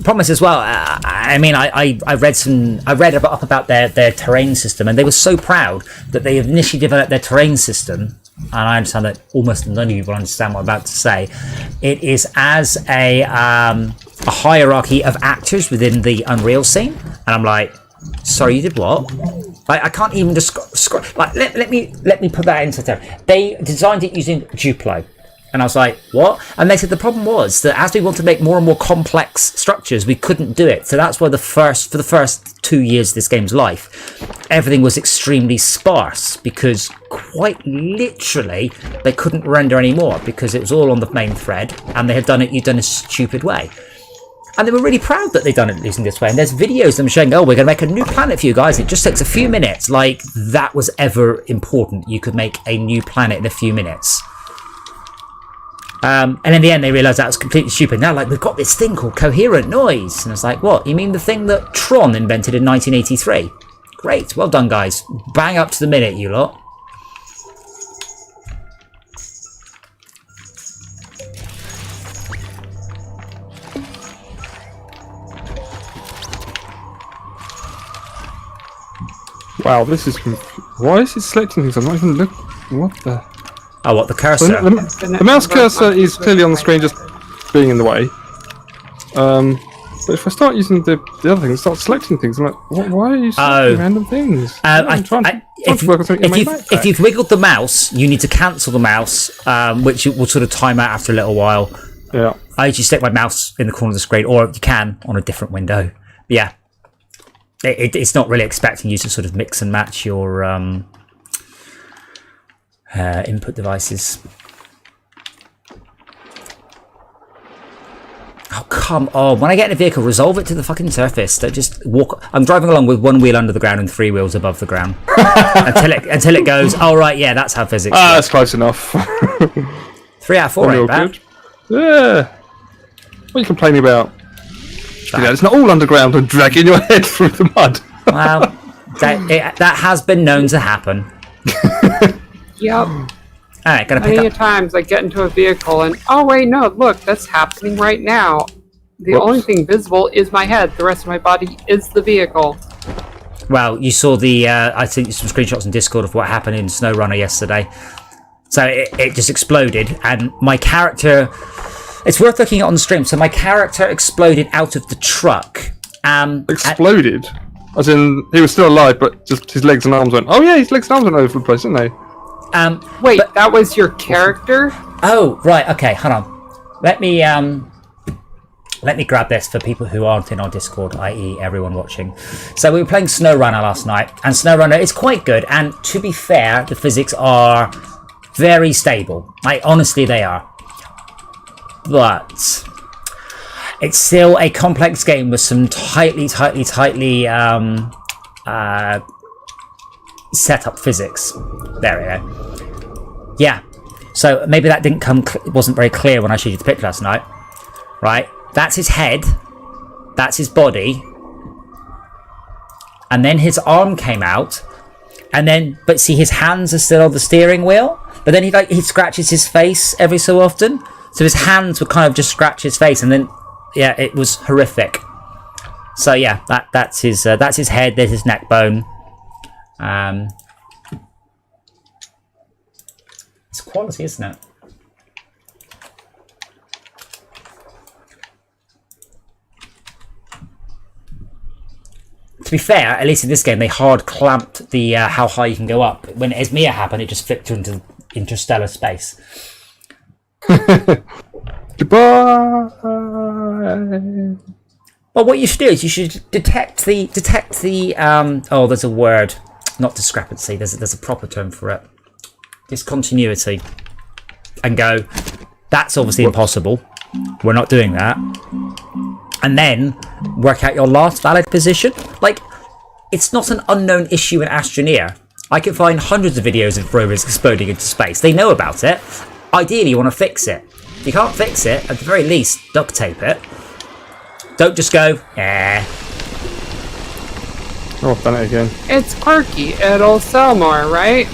C: Problem is as well, I mean, I read about their terrain system, and they were so proud that they initially developed their terrain system, and I understand that almost none of you will understand what I'm about to say. It is as a hierarchy of actors within the Unreal scene, and I'm like, sorry, you did what? Like, I can't even describe. Like, let me put that into terms. They designed it using Duplo. And I was like, what? And they said the problem was that as we want to make more and more complex structures, we couldn't do it. So that's why for the first 2 years of this game's life, everything was extremely sparse because quite literally they couldn't render anymore because it was all on the main thread and they had done it a stupid way. And they were really proud that they'd done it using this way. And there's videos of them showing, oh, we're going to make a new planet for you guys. It just takes a few minutes. Like that was ever important. You could make a new planet in a few minutes. And in the end, they realised that was completely stupid. Now, like, we've got this thing called coherent noise. And it's like, what? You mean the thing that Tron invented in 1983? Great. Well done, guys. Bang up to the minute, you lot.
A: Wow, this is... Why is it selecting things? I'm not even looking... What the...
C: Oh, what, the cursor?
A: The mouse cursor is clearly on the screen just being in the way. But if I start using the other thing, start selecting things, I'm like, why are you selecting random things?
C: If you've wiggled the mouse, you need to cancel the mouse, which will sort of time out after a little while.
A: Yeah.
C: I usually stick my mouse in the corner of the screen, or you can on a different window. But yeah. It's not really expecting you to sort of mix and match your... input devices. Oh, come on. When I get in a vehicle, resolve it to the fucking surface. Don't just walk. I'm driving along with one wheel under the ground and 3 wheels above the ground. until it goes, oh, right, yeah, that's how physics works.
A: That's close enough.
C: 3 out of 4 ain't bad.
A: Yeah. What are you complaining about? You know, it's not all underground and dragging your head through the mud.
C: Well, that has been known to happen.
B: Yep.
C: Alright, gotta pick
B: Many
C: up.
B: times I get into a vehicle and, oh wait, no, look, that's happening right now. The
A: Whoops.
B: only thing visible is my head. The rest of my body is the vehicle.
C: Well, you saw the, I think some screenshots in Discord of what happened in SnowRunner yesterday. So it just exploded, and my character... It's worth looking at on the stream. So my character exploded out of the truck.
A: Exploded? As in, he was still alive, but just his legs and arms went... Oh yeah, his legs and arms went over the place, didn't they?
B: Wait, that was your character?
C: Oh, right, okay, hold on. Let me grab this for people who aren't in our Discord, i.e. everyone watching. So we were playing SnowRunner last night, and SnowRunner is quite good, and to be fair, the physics are very stable. Like, honestly, they are. But it's still a complex game with some tightly set up physics. There we go. Yeah. So maybe that wasn't very clear when I showed you the picture last night. Right? That's his head. That's his body. And then his arm came out. And then, but see, his hands are still on the steering wheel. But then he scratches his face every so often. So his hands would kind of just scratch his face, and then, yeah, it was horrific. So yeah, that's his head. There's his neck bone. It's quality, isn't it? To be fair, at least in this game, they hard clamped the how high you can go up. When Esmia happened, it just flipped you into interstellar space.
A: Goodbye.
C: Well, what you should do is you should detect the oh, there's a word, not discrepancy. There's a proper term for it. Discontinuity, and go. That's obviously impossible. We're not doing that. And then work out your last valid position. Like, it's not an unknown issue in Astroneer. I can find hundreds of videos of rovers exploding into space. They know about it. Ideally, you want to fix it. If you can't fix it, at the very least, duct tape it. Don't just go, eh.
A: Oh, I've done it again.
B: It's quirky. It'll sell more, right?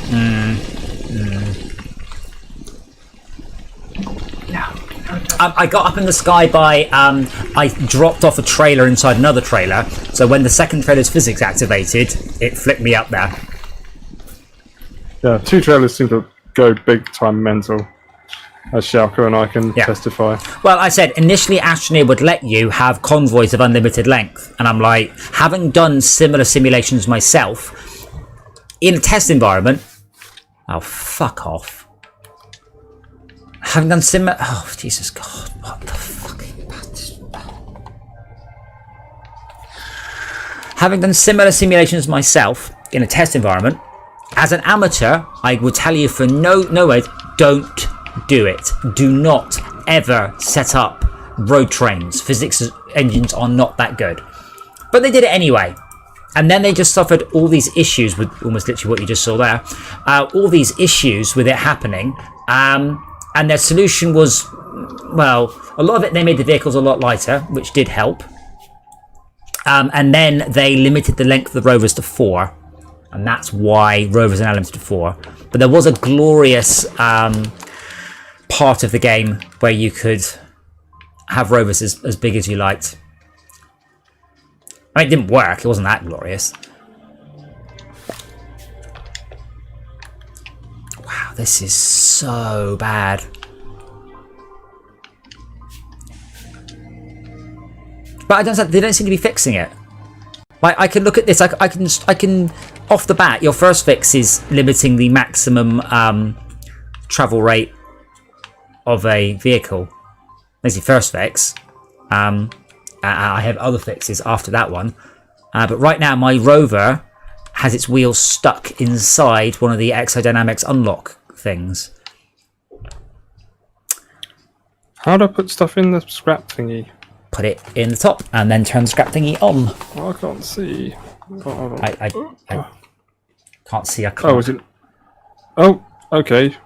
C: I got up in the sky by, I dropped off a trailer inside another trailer. So when the second trailer's physics activated, it flicked me up there.
A: Yeah, 2 trailers seem to go big time mental. As Shalka and I can testify.
C: Well, I said initially Astroneer would let you have convoys of unlimited length, and I'm like, having done similar simulations myself in a test environment. Oh, fuck off! Having done similar... Oh, Jesus God. What the fucking... Having done similar simulations myself in a test environment, as an amateur, I would tell you for no way, don't do it. Do not ever set up road trains. Physics engines are not that good. But they did it anyway. And then they just suffered all these issues with almost literally what you just saw there. All these issues with it happening. And their solution was, well, a lot of it, they made the vehicles a lot lighter, which did help. And then they limited the length of the rovers to 4. And that's why rovers are now limited to 4. But there was a glorious part of the game where you could have rovers as big as you liked. I mean, it didn't work. It wasn't that glorious. Wow, this is so bad. But I don't. They don't seem to be fixing it. Like, I can look at this. I can off the bat. Your first fix is limiting the maximum travel rate of a vehicle. There's your first fix. I have other fixes after that one. But right now, my rover has its wheels stuck inside one of the exodynamics unlock things.
A: How do I put stuff in the scrap thingy?
C: Put it in the top and then turn the scrap thingy on.
A: Oh, I can't see. Oh, hold on.
C: I can't see. I can't.
A: Oh, is it? Oh, okay.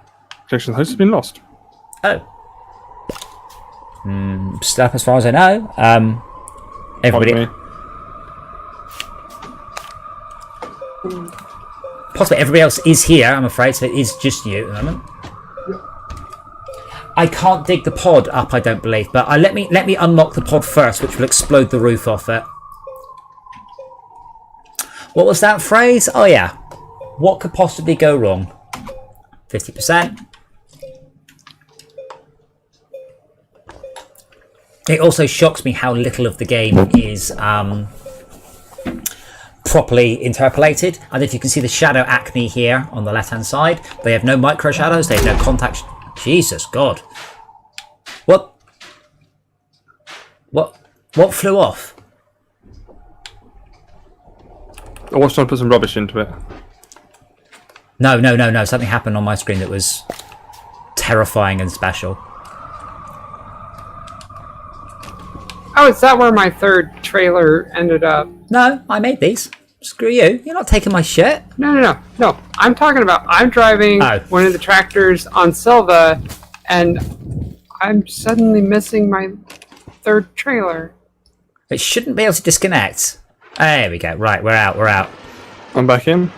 A: Connection host has been lost.
C: Oh. Stuff as far as I know. Everybody. Possibly everybody else is here, I'm afraid, so it is just you at the moment. I can't dig the pod up, I don't believe, but let me unlock the pod first, which will explode the roof off it. What was that phrase? Oh yeah. What could possibly go wrong? 50%. It also shocks me how little of the game is properly interpolated. I don't know if you can see the shadow acme here on the left hand side. They have no micro shadows, they have no contact. Jesus God. What flew off?
A: I was trying to put some rubbish into it.
C: No. Something happened on my screen that was terrifying and special.
B: Oh, is that where my third trailer ended up?
C: No, I made these. Screw you. You're not taking my shit.
B: No. I'm talking about, I'm driving one of the tractors on Silva, and I'm suddenly missing my third trailer.
C: It shouldn't be able to disconnect. There we go. Right, we're out.
A: I'm back in.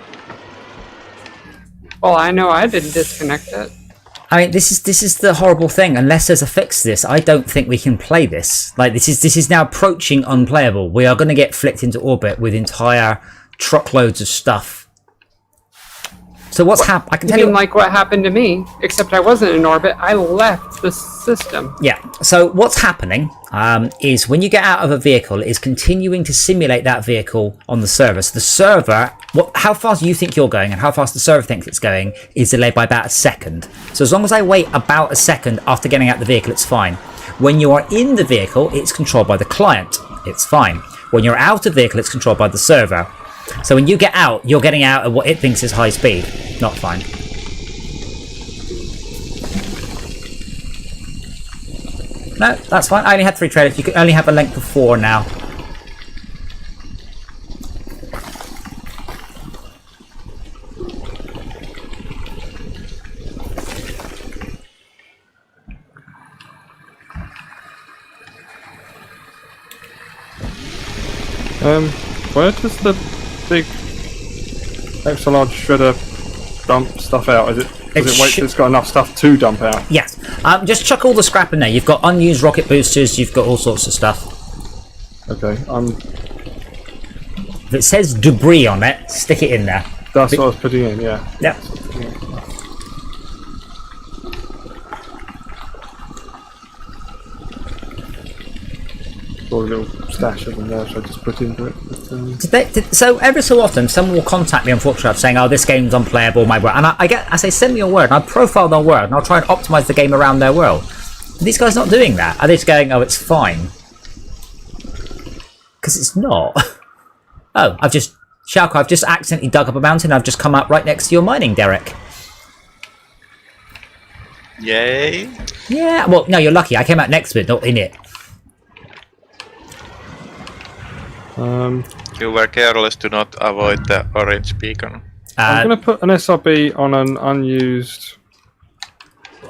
B: Well, I know I didn't disconnect it.
C: I mean, this is the horrible thing. Unless there's a fix to this, I don't think we can play this. Like, this is now approaching unplayable. We are going to get flicked into orbit with entire truckloads of stuff. So what's happened? I can tell you.
B: Like what happened to me, except I wasn't in orbit. I left the system.
C: Yeah. So what's happening is when you get out of a vehicle, it is continuing to simulate that vehicle on the server. So the server, how fast you think you're going and how fast the server thinks it's going is delayed by about a second. So as long as I wait about a second after getting out the vehicle, it's fine. When you are in the vehicle, it's controlled by the client. It's fine. When you're out of the vehicle, it's controlled by the server. So when you get out, you're getting out at what it thinks is high speed. Not fine. No, that's fine. I only had 3 trailers. You can only have a length of 4 now.
A: Where does the big extra large shredder dump stuff out? Does it wait till it's got enough stuff to dump out?
C: Yes. Just chuck all the scrap in there. You've got unused rocket boosters. You've got all sorts of stuff.
A: Okay.
C: If it says debris on it, stick it in there.
A: That's what I was putting in. Yeah.
C: Yep.
A: Or a little stash of them there, so I just put into it. But,
C: So every so often, someone will contact me on Fortune saying, "Oh, this game's unplayable, my world." And I say, "Send me your word," and I profile their world, and I'll try and optimize the game around their world. But these guys not doing that. Are they just going, "Oh, it's fine"? Because it's not. Oh, I've just accidentally dug up a mountain. I've just come up right next to your mining, Derek.
D: Yay!
C: Yeah. Well, no, you're lucky. I came out next to it, not in it.
D: You were careless to not avoid the orange beacon.
A: I'm going to put an SRB on an unused...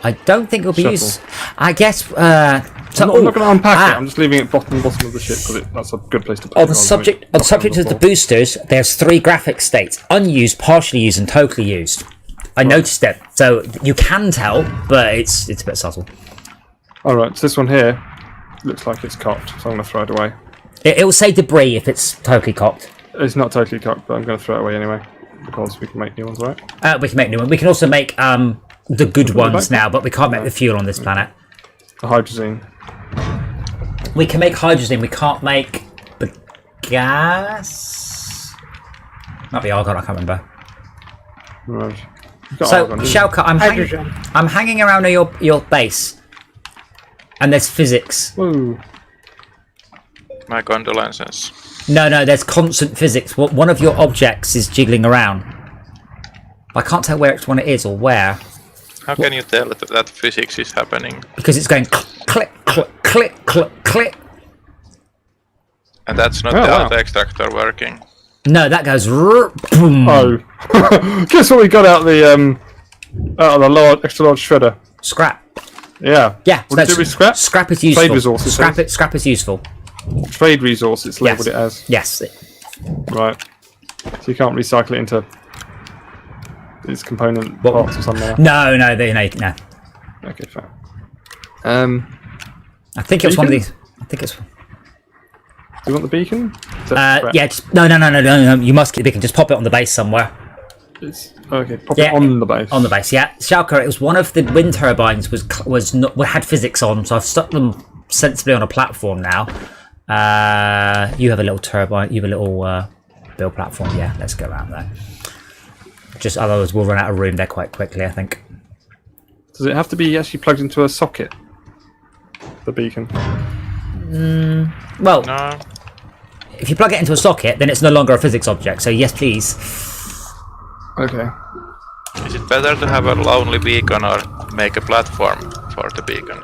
C: I don't think it'll be
A: Shuttle.
C: used. I guess.
A: I'm not going to unpack it. I'm just leaving it bottom of the ship because that's a good place to put it.
C: On the subject of the boosters, there's 3 graphic states: unused, partially used, and totally used. I noticed it, so you can tell, but it's a bit subtle.
A: All right, so this one here looks like it's cocked, so I'm going to throw it away.
C: It will say debris if it's totally cocked.
A: It's not totally cocked, but I'm going to throw it away anyway because we can make new ones, right?
C: We can make new ones. We can also make the good ones now, but we can't make the fuel on this planet.
A: The hydrazine.
C: We can make hydrogen. We can't make the gas. Might be argon. I can't remember.
A: Right.
C: So, Shalka, I'm hanging around your base, and there's physics.
A: Woo.
D: My condolences.
C: No, there's constant physics. One of your objects is jiggling around. I can't tell which one it is or where.
D: How can you tell that physics is happening?
C: Because it's going click, click, click, click, click.
D: And that's not the auto extractor working.
C: No, that goes. Boom.
A: Oh, guess what we got out of the extra large shredder?
C: Scrap.
A: Yeah.
C: Yeah.
A: What did you do with scrap?
C: Scrap is useful.
A: Trade resources.
C: Scrap is useful.
A: Trade resource. It's labelled it as.
C: Yes.
A: Right. So you can't recycle it into its component parts or something.
C: No.
A: Okay, fine.
C: I think it's one of these. I think it's.
A: Do you want the beacon?
C: Yeah. No. You must keep the beacon. Just pop it on the base somewhere.
A: Okay. Pop it on the base.
C: On the base. Yeah. Shalka, it was one of the wind turbines had physics on, so I've stuck them sensibly on a platform now. You have a little turbine. You have a little build platform. Yeah. Let's go around there. Just otherwise we'll run out of room there quite quickly, I think.
A: Does it have to be actually plugged into a socket? The beacon.
C: Well,
D: No.
C: if you plug it into a socket, then it's no longer a physics object. So yes, please.
A: Okay.
D: Is it better to have a lonely beacon or make a platform for the beacon?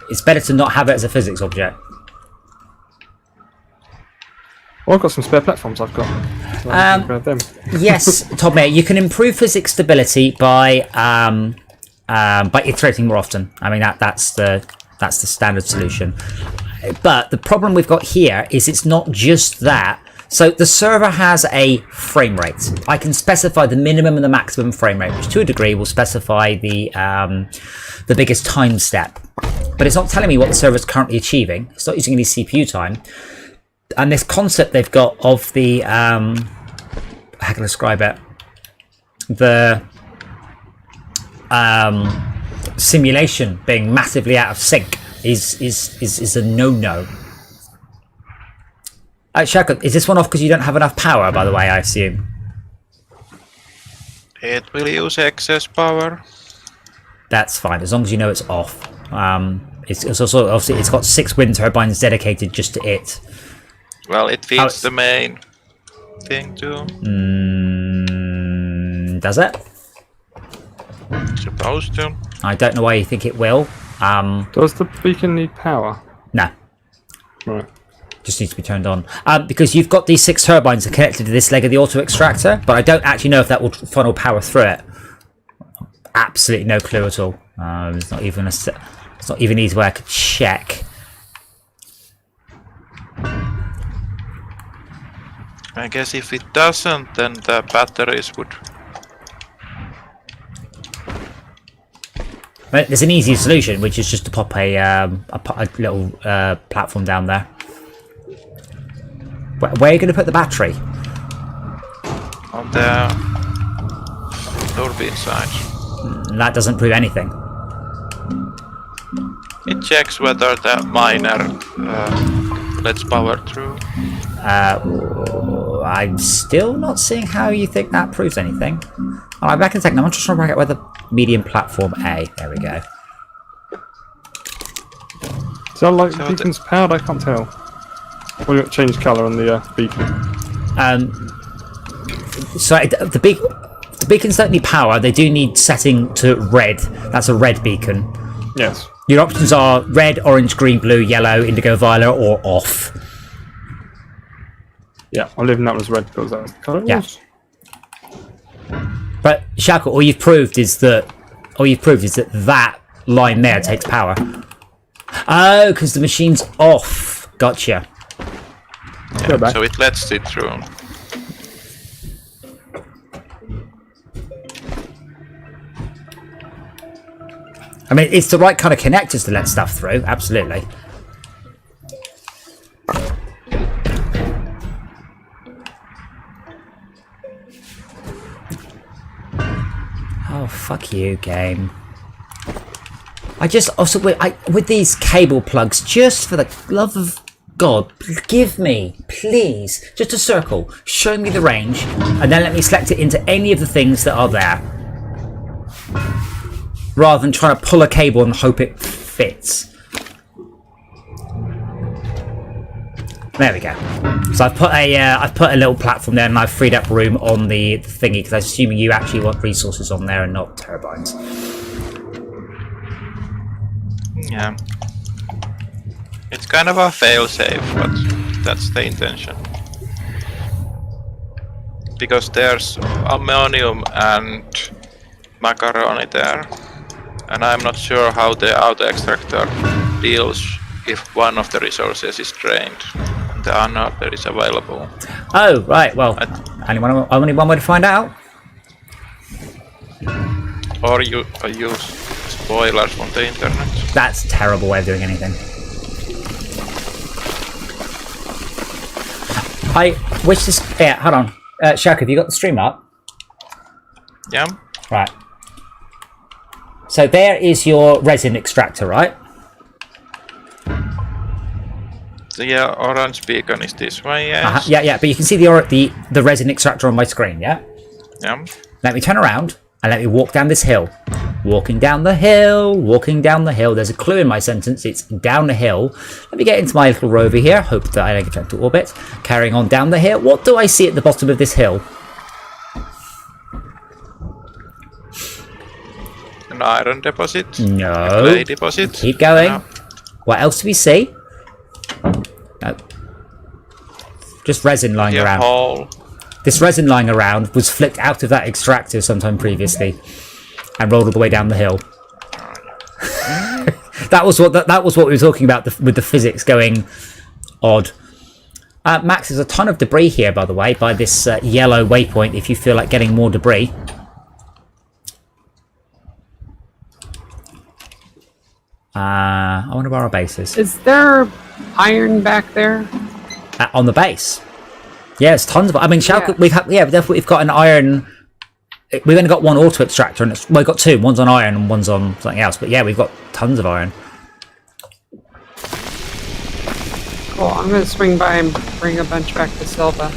C: It's better to not have it as a physics object.
A: Well, I've got some spare platforms I've got. So I can grab them.
C: Yes, Tommy, you can improve physics stability by iterating more often. I mean that's the standard solution. But the problem we've got here is it's not just that. So the server has a frame rate. I can specify the minimum and the maximum frame rate, which to a degree will specify the biggest time step. But it's not telling me what the server is currently achieving. It's not using any CPU time. And this concept they've got of the how can I describe it? The simulation being massively out of sync is a no-no. Shaka, is this one off because you don't have enough power, by the way, I assume?
D: It will use excess power.
C: That's fine, as long as you know it's off. It's also, obviously, it's got 6 wind turbines dedicated just to it.
D: Well, it feeds the main thing too.
C: Does it?
D: Supposed to.
C: I don't know why you think it will.
A: Does the beacon need power?
C: No.
A: Right.
C: Just needs to be turned on. Because you've got these 6 turbines connected to this leg of the auto extractor, but I don't actually know if that will funnel power through it. Absolutely no clue at all. It's not even it's not even easy way I could check.
D: I guess if it doesn't, then the batteries would.
C: But there's an easy solution, which is just to pop a little platform down there. Where are you going to put the battery?
D: On the turbine side.
C: That doesn't prove anything.
D: It checks whether the miner lets power through.
C: I'm still not seeing how you think that proves anything. Alright, back in a second. I'm just trying to work out whether medium platform A. There we go.
A: So like the beacon's powered, I can't tell. Well, you got changed colour on the beacon.
C: So the beacons don't need power. They do need setting to red. That's a red beacon.
A: Yes.
C: Your options are red, orange, green, blue, yellow, indigo, violet, or off.
A: Yeah, I'm leaving that one as red because that was the colour it
C: Yeah.
A: was.
C: But Shaka, all you've proved is that that line there takes power. Oh, because the machine's off. Gotcha.
A: Go back.
D: So it lets it through.
C: I mean, it's the right kind of connectors to let stuff through. Absolutely. Oh, fuck you, game. I just also with these cable plugs, just for the love of God, give me, please, just a circle. Show me the range, and then let me select it into any of the things that are there, rather than trying to pull a cable and hope it fits. There we go. So I've put a little platform there, and I've freed up room on the thingy because I'm assuming you actually want resources on there and not turbines.
D: Yeah. It's kind of a fail-safe, but that's the intention. Because there's ammonium and macaroni there. And I'm not sure how the auto extractor deals if one of the resources is drained and the another is available.
C: Oh, right, well, only one way to find out.
D: Or you use spoilers from the internet.
C: That's a terrible way of doing anything. I wish this... Yeah, hold on. Shaka, have you got the stream up?
D: Yeah.
C: Right. So there is your resin extractor, right?
D: The orange beacon is this way, yes.
C: Yeah, but you can see the resin extractor on my screen, yeah?
D: Yeah.
C: Let me turn around and let me walk down this hill. Walking down the hill, walking down the hill. There's a clue in my sentence. It's down the hill. Let me get into my little rover here. Hope that I don't get to orbit. Carrying on down the hill. What do I see at the bottom of this hill?
D: An iron deposit.
C: No.
D: A clay deposit.
C: Keep going.
D: No.
C: What else do we see? No. Just resin lying
D: Your
C: around.
D: hole.
C: This resin lying around was flicked out of that extractor sometime previously and rolled all the way down the hill. That was what we were talking about with the physics going odd. Max, there's a ton of debris here, by the way, by this yellow waypoint. If you feel like getting more debris. I wonder where our base is.
B: Is there iron back there?
C: On the base. Yeah, there's tons of. I mean,
B: Yeah.
C: we've got an iron. We've only got one auto extractor, and we've got two. One's on iron and one's on something else. But yeah, we've got tons of iron.
B: Cool. I'm gonna swing by and bring a bunch back to Silva.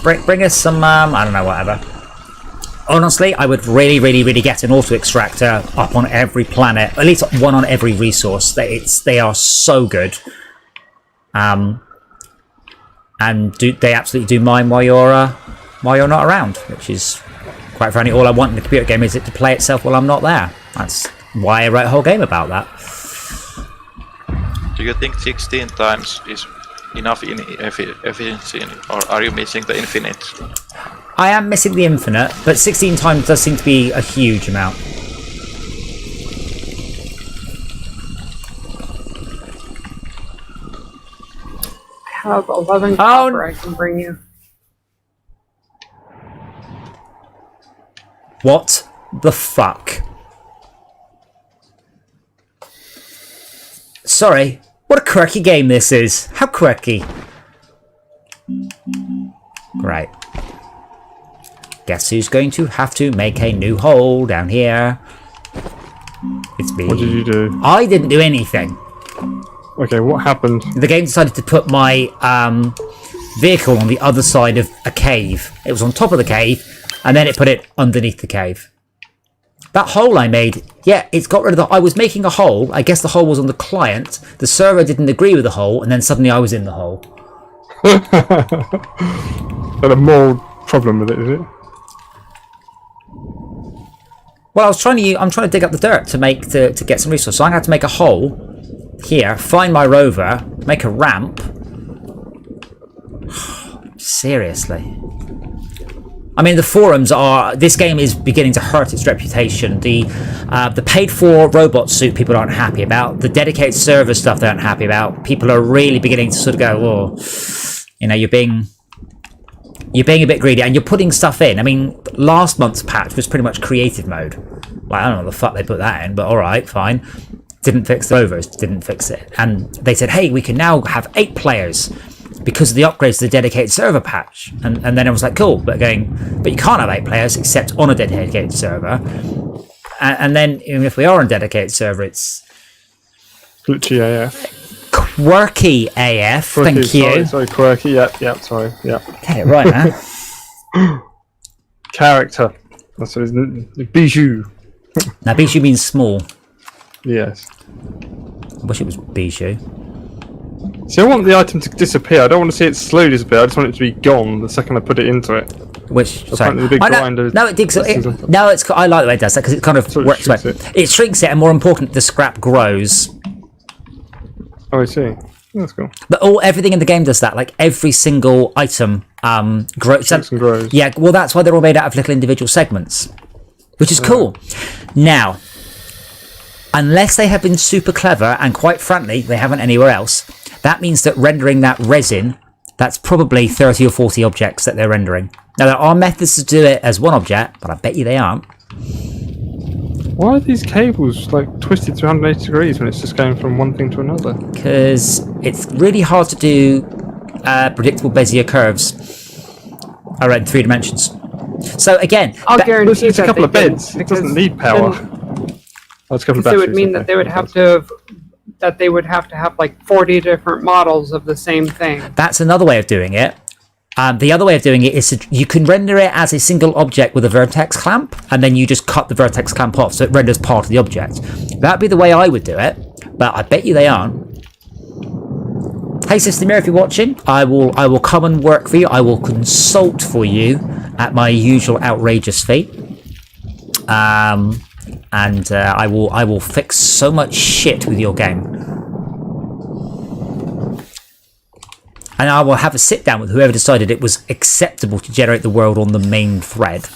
C: Bring us some. I don't know, whatever. Honestly, I would really get an auto extractor up on every planet, at least one on every resource. They are so good. And they absolutely do mine while you're not around, which is quite frankly all I want in the computer game is it to play itself while I'm not there. That's why I wrote a whole game about that.
D: Do you think 16 times is enough in efficiency, or are you missing the infinite?
C: I am missing the infinite, but 16 times does seem to be a huge amount.
B: I have 11 copper I can bring you.
C: What the fuck? Sorry, what a quirky game this is. How quirky. Right. Guess who's going to have to make a new hole down here? It's me.
A: What did you do?
C: I didn't do anything.
A: Okay, what happened?
C: The game decided to put my vehicle on the other side of a cave. It was on top of the cave, and then it put it underneath the cave. That hole I made, yeah, it's got rid of the... I was making a hole. I guess the hole was on the client. The server didn't agree with the hole, and then suddenly I was in the hole.
A: But a more problem with it, is it?
C: Well, I'm trying to dig up the dirt to get some resources. So I had to make a hole here, find my rover, make a ramp. Seriously. I mean, the forums are... This game is beginning to hurt its reputation. The paid-for robot suit people aren't happy about. The dedicated server stuff they aren't happy about. People are really beginning to sort of go, oh, you know, you're being a bit greedy, and you're putting stuff in. I mean, last month's patch was pretty much creative mode. Like, I don't know the fuck they put that in, but all right, fine. Didn't fix the rovers, didn't fix it. And they said, hey, we can now have 8 players because of the upgrades to the dedicated server patch. And then I was like, cool, but you can't have 8 players except on a dedicated server. And then even if we are on a dedicated server, it's
A: Glitchy AF.
C: quirky AF.
A: Quirky,
C: Thank you.
A: Sorry, quirky. Yep, sorry. Yep.
C: Get it right, man.
A: Character. That's what it is. Bijou.
C: Now, Bijou means small.
A: Yes.
C: I wish it was Bijou.
A: See, I want the item to disappear. I don't want to see it slowly disappear. I just want it to be gone the second I put it into it.
C: Which, sorry.
A: Apparently the big grinder.
C: No, it digs it. No, it's. I like the way it does that because it kind of
A: So it
C: works.
A: shrinks
C: It shrinks it, and more important, the scrap grows.
A: Oh, I see. That's cool.
C: But everything in the game does that. Like every single item grows.
A: Shrinks and grows.
C: Yeah, well, that's why they're all made out of little individual segments, which is cool. Now, unless they have been super clever, and quite frankly, they haven't anywhere else, that means that rendering that resin, that's probably 30 or 40 objects that they're rendering. Now, there are methods to do it as one object, but I bet you they aren't.
A: Why are these cables like twisted 380 degrees when it's just going from one thing to another?
C: Because it's really hard to do predictable Bezier curves in 3 dimensions. So again,
B: I'll guarantee
A: it's a
B: that
A: couple
B: they
A: of beds.
B: didn't,
A: It doesn't need power. Oh, it's a couple of
B: Because it would
A: batteries,
B: mean
A: okay.
B: that they would have to have like 40 different models of the same thing.
C: that's another way of doing it. The other way of doing it is you can render it as a single object with a vertex clamp, and then you just cut the vertex clamp off so it renders part of the object. That'd be the way I would do it, but I bet you they aren't. Hey Astroneer, if you're watching, I will come and work for you. I will consult for you at my usual outrageous fee. And I will fix so much shit with your game. And I will have a sit down with whoever decided it was acceptable to generate the world on the main thread.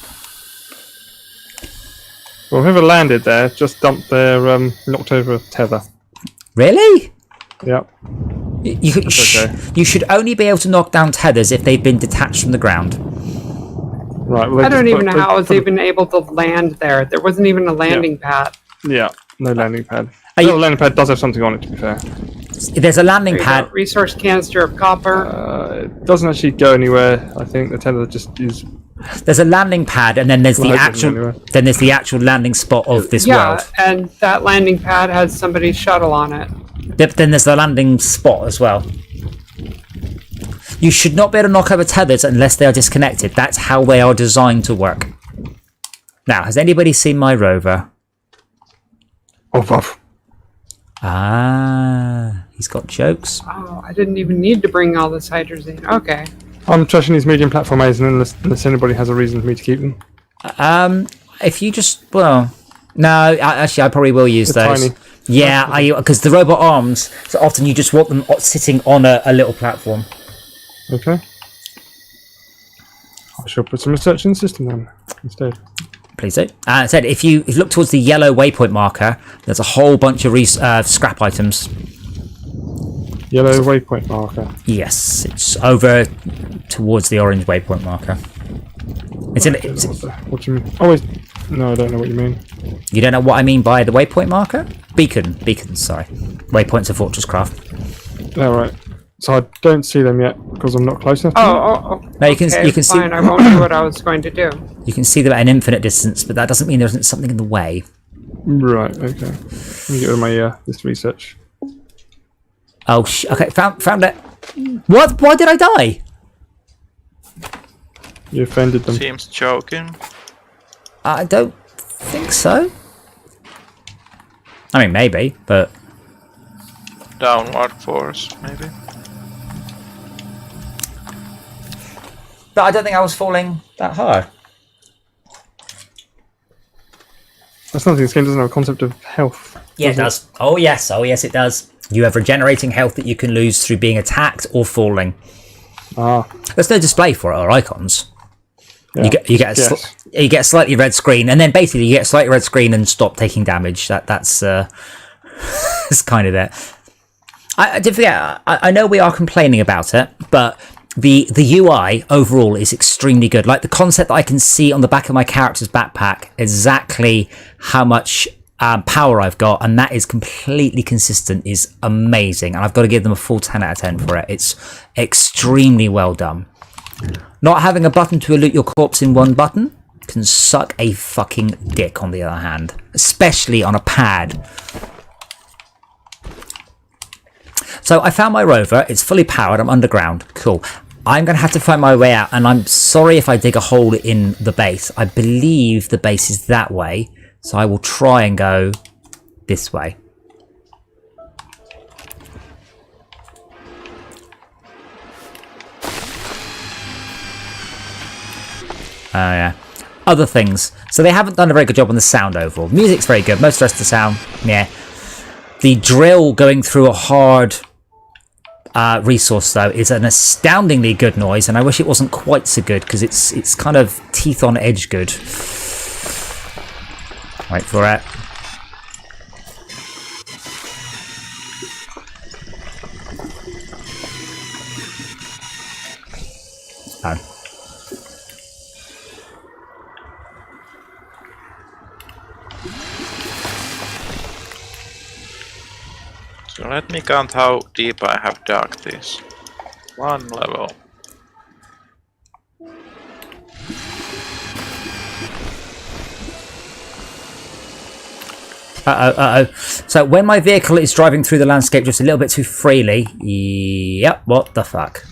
A: Well, whoever landed there just dumped their knocked over tether.
C: Really?
A: Yep.
C: You should only be able to knock down tethers if they've been detached from the ground.
A: Right. Well,
B: I don't even know how I was even able to land there. There wasn't even a landing pad.
A: Yeah. No landing pad.
C: Are
A: The
C: you-
A: landing pad does have something on it, to be fair.
C: There's a landing
B: There you
C: pad.
B: go. Resource canister of copper.
A: It doesn't actually go anywhere. I think the tether just is.
C: There's a landing pad, and then there's
A: Well,
C: the
A: I didn't
C: actual.
A: anyway.
C: Then there's the actual landing spot of this
B: Yeah,
C: world.
B: and that landing pad has somebody's shuttle on it.
C: Then there's the landing spot as well. You should not be able to knock over tethers unless they are disconnected. That's how they are designed to work. Now, has anybody seen my rover?
A: Oh,
C: Ah, he's got jokes.
B: Oh, I didn't even need to bring all this hydrazine. Okay.
A: I'm trashing these medium platform A's unless anybody has a reason for me to keep them.
C: If you just actually, I probably will use
A: They're
C: those.
A: tiny.
C: Yeah, because the robot arms. So often you just want them sitting on a little platform.
A: Okay. I shall put some research in the system then instead.
C: Please do. I said if you look towards the yellow waypoint marker, there's a whole bunch of scrap items.
A: Yellow waypoint marker.
C: Yes, it's over towards the orange waypoint marker.
A: What do you mean? Oh, no, I don't know what you mean.
C: You don't know what I mean by the waypoint marker? Beacon, sorry. Waypoints of Fortress Craft.
A: Oh, right. So I don't see them yet because I'm not close enough to them.
B: Oh.
C: No, you can see-
B: fine. I won't do what I was going to do.
C: You can see them at an infinite distance, but that doesn't mean there isn't something in the way.
A: Right. Okay. Let me get rid of my this research.
C: Oh, okay. Found it. What? Why did I die?
A: You offended them.
D: Seems joking.
C: I don't think so. I mean, maybe, but
D: Downward force, maybe.
C: I don't think I was falling that hard.
A: That's nothing. This game doesn't have a concept of health.
C: Yeah, it does. Oh yes, it does. You have regenerating health that you can lose through being attacked or falling.
A: Ah.
C: There's no display for it or icons.
A: Yeah.
C: You get a slightly red screen, and then basically you get a slightly red screen and stop taking damage. That's that's kind of it. I did forget. I know we are complaining about it, but the UI overall is extremely good. Like the concept that I can see on the back of my character's backpack exactly how much power I've got, and that is completely consistent, is amazing. And I've got to give them a full 10 out of 10 for it. It's extremely well done. Not having a button to loot your corpse in one button can suck a fucking dick, on the other hand. Especially on a pad. So I found my rover. It's fully powered. I'm underground. Cool. I'm going to have to find my way out. And I'm sorry if I dig a hole in the base. I believe the base is that way. So I will try and go this way. Oh, yeah. Other things. So they haven't done a very good job on the sound overall. Music's very good. Most of the rest of the sound, yeah. The drill going through a hard resource, though, is an astoundingly good noise, and I wish it wasn't quite so good, because it's kind of teeth on edge good. Wait for it. Oh.
D: So let me count how deep I have dug this. 1 level.
C: So when my vehicle is driving through the landscape just a little bit too freely, yep, what the fuck?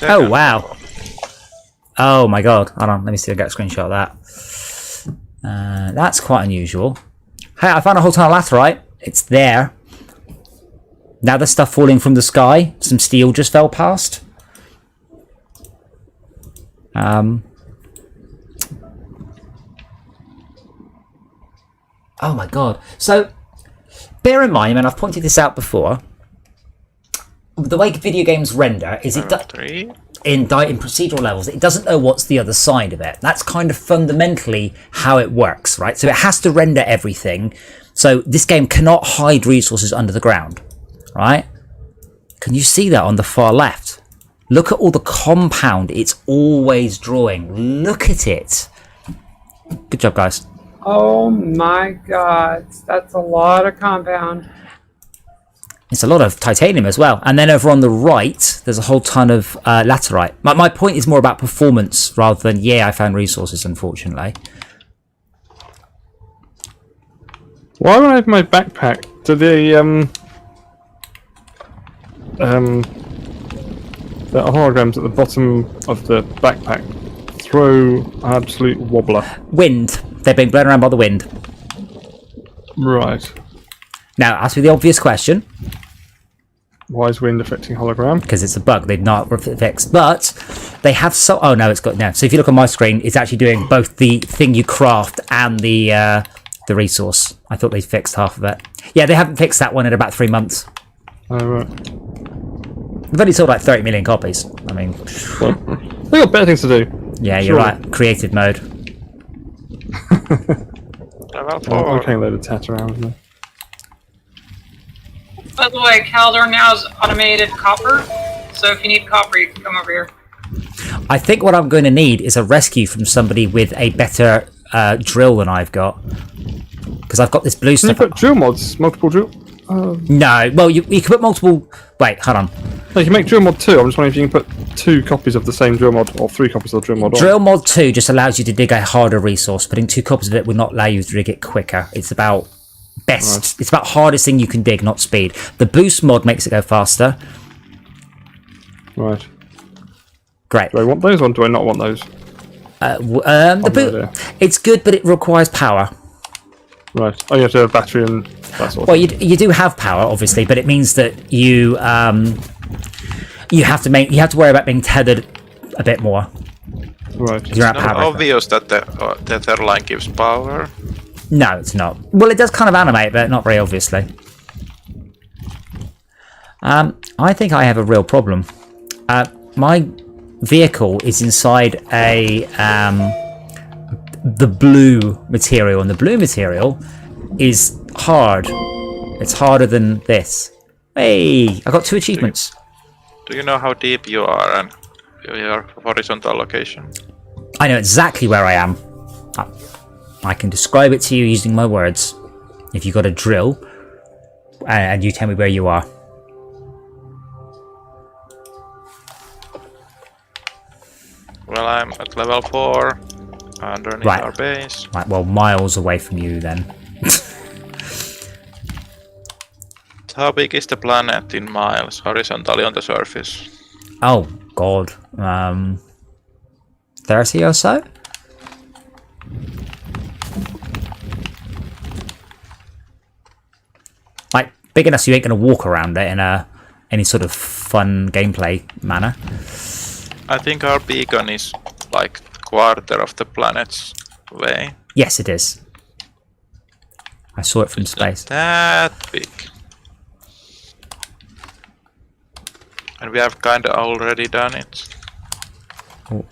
C: Oh, wow. Oh my god. Hold on, let me see if I get a screenshot of that. That's quite unusual. Hey, I found a whole ton of laterite. It's there. Now there's stuff falling from the sky. Some steel just fell past. Oh my god. So, bear in mind, and I've pointed this out before, the way video games render is in procedural levels, it doesn't know what's the other side of it. That's kind of fundamentally how it works, right? So it has to render everything. So this game cannot hide resources under the ground, right? Can you see that on the far left? Look at all the compound it's always drawing. Look at it. Good job, guys.
B: Oh my god, that's a lot of compound.
C: It's a lot of titanium as well. And then over on the right, there's a whole ton of laterite. My point is more about performance rather than, yeah, I found resources, unfortunately.
A: Why would I have my backpack? Do the holograms at the bottom of the backpack throw an absolute wobbler?
C: Wind. They've been blown around by the wind.
A: Right.
C: Now, ask me the obvious question.
A: Why is wind affecting hologram?
C: Because it's a bug they've not fixed. But they have so... Oh, no, it's got... No. So if you look on my screen, it's actually doing both the thing you craft and the resource. I thought they'd fixed half of it. Yeah, they haven't fixed that one in about 3 months.
A: Oh, right.
C: They've only sold like 30 million copies. I mean...
A: Well, they've got better things to do.
C: Yeah, you're right. Creative mode.
D: Level 4.
A: I'm carrying a load of tat around with me.
E: By the way, Caldor now is automated copper, so if you need copper, you can come over here.
C: I think what I'm going to need is a rescue from somebody with a better drill than I've got. Because I've got this blue
A: Can you
C: stuff.
A: put drill mods? Multiple drill?
C: No, well, you can put multiple... Wait, hold on.
A: No, you can make drill mod 2. I'm just wondering if you can put 2 copies of the same drill mod, or 3 copies of the drill mod.
C: Drill mod 2 just allows you to dig a harder resource. Putting 2 copies of it will not allow you to dig it quicker. It's about best.
A: Right.
C: It's about hardest thing you can dig, not speed. The boost mod makes it go faster.
A: Right.
C: Great.
A: Do I want those or do I not want those?
C: It's good, but it requires power.
A: Right. Oh, you have to have a battery and that sort of
C: Well, you do have power, obviously, but it means that you have to worry about being tethered a bit more.
A: Right.
C: You're
D: It's not obvious that the tether line gives power.
C: No, it's not. Well, it does kind of animate, but not very obviously. I think I have a real problem. My vehicle is inside the blue material, and the blue material is hard. It's harder than this. Hey, I got 2 achievements.
D: Do you know how deep you are and your horizontal location?
C: I know exactly where I am. I can describe it to you using my words. If you got a drill, and you tell me where you are.
D: Well, I'm at level 4, underneath our base.
C: Right, well, miles away from you then.
D: How big is the planet in miles, horizontally on the surface?
C: Oh, God. 30 or so? Like, big enough so you ain't going to walk around it in any sort of fun gameplay manner.
D: I think our beacon is like a quarter of the planet's way.
C: Yes, it is. I saw it from space.
D: That big. And we have kinda already done it.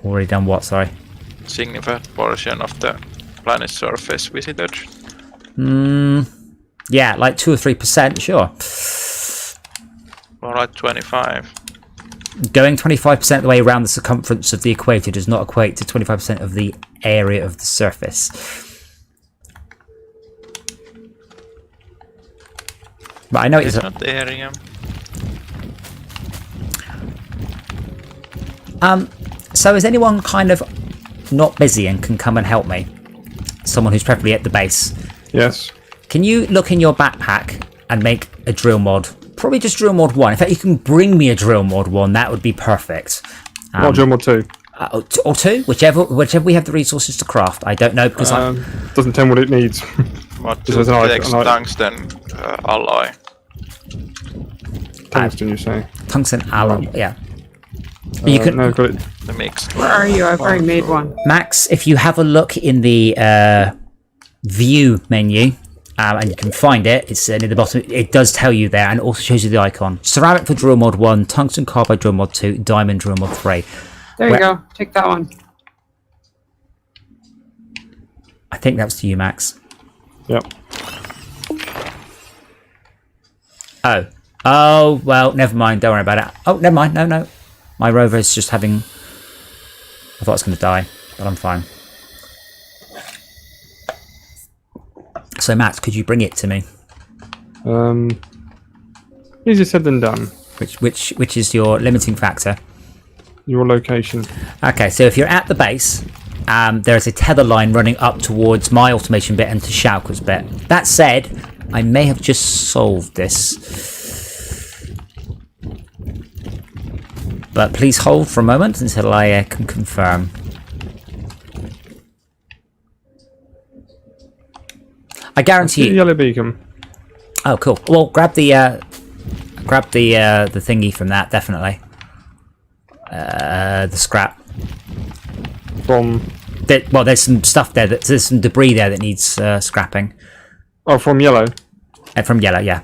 C: Already done what, sorry?
D: Significant portion of the planet's surface visited.
C: Yeah, like 2 or 3%, sure.
D: More like 25.
C: Going 25% of the way around the circumference of the equator does not equate to 25% of the area of the surface. But I know it's
D: not the area.
C: So is anyone kind of not busy and can come and help me? Someone who's preferably at the base.
A: Yes.
C: Can you look in your backpack and make a drill mod? Probably just drill mod 1. In fact, you can bring me a drill mod 1. That would be perfect.
A: What drill mod 2?
C: Or 2, whichever we have the resources to craft. I don't know because
A: doesn't tell me what it needs.
D: Mod 2 takes tungsten alloy.
A: Tungsten, you say?
C: Tungsten alloy, yeah. You can.
A: No, got it.
D: The mix.
B: Where are you? I've already made one.
C: Max, if you have a look in the view menu, and you can find it, it's near the bottom. It does tell you there, and it also shows you the icon. Ceramic for drill mod 1, tungsten carbide drill mod 2, diamond drill mod 3.
B: There you go. Take that one.
C: I think that's to you, Max.
A: Yep.
C: Oh, well, never mind. Don't worry about it. Oh, never mind. No. My rover is just having... I thought it was going to die, but I'm fine. So, Max, could you bring it to me?
A: Easier said than done.
C: Which is your limiting factor?
A: Your location.
C: Okay, so if you're at the base, there is a tether line running up towards my automation bit and to Shauka's bit. That said, I may have just solved this. But please hold for a moment until I can confirm. I guarantee you.
A: Yellow beacon.
C: Oh, cool. Well, grab the thingy from that, definitely. The scrap.
A: From.
C: Well, there's some stuff there. There's some debris there that needs scrapping.
A: Oh, from yellow.
C: From yellow, yeah.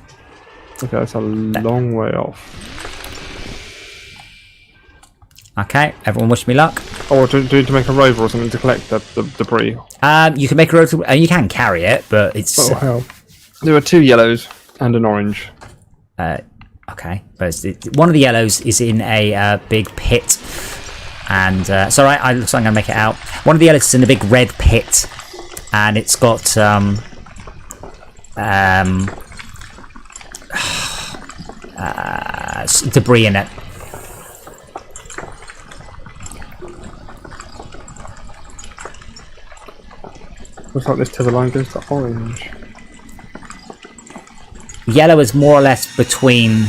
A: Okay, that's a long way off.
C: Okay, everyone wish me luck.
A: Oh, do you need to make a rover or something to collect the debris?
C: You can make a road. You can carry it, but it's.
A: Oh hell! There are 2 yellows and an orange.
C: Okay, but one of the yellows is in a big pit, and sorry, I looks like I'm gonna make it out. One of the yellows is in a big red pit, and it's got debris in it.
A: Looks like this tether line goes to orange.
C: Yellow is more or less between.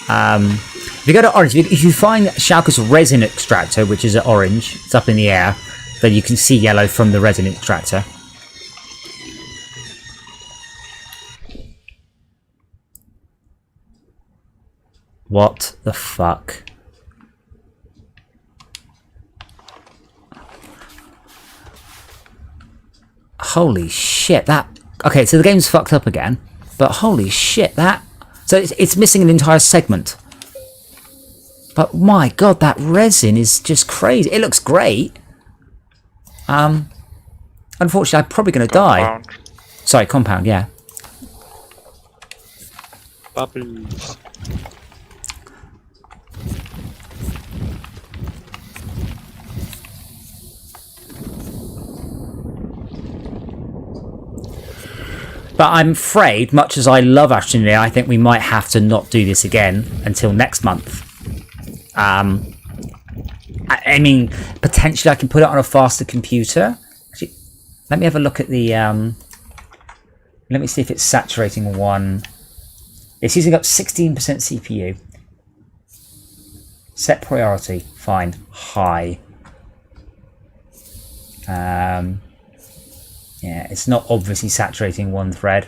C: If you go to orange, if you find Schalke's resin extractor, which is at orange, it's up in the air, then you can see yellow from the resin extractor. What the fuck? Holy shit, that... Okay, so the game's fucked up again, but holy shit, that... So it's missing an entire segment. But my god, that resin is just crazy. It looks great. Unfortunately, I'm probably going to die. Sorry, compound, yeah.
D: Bubbles.
C: But I'm afraid, much as I love Astroneer, I think we might have to not do this again until next month. I mean, potentially I can put it on a faster computer. Actually, let me have a look at the... let me see if it's saturating one. It's using up 16% CPU. Set priority. Fine. High. Yeah, it's not obviously saturating one thread.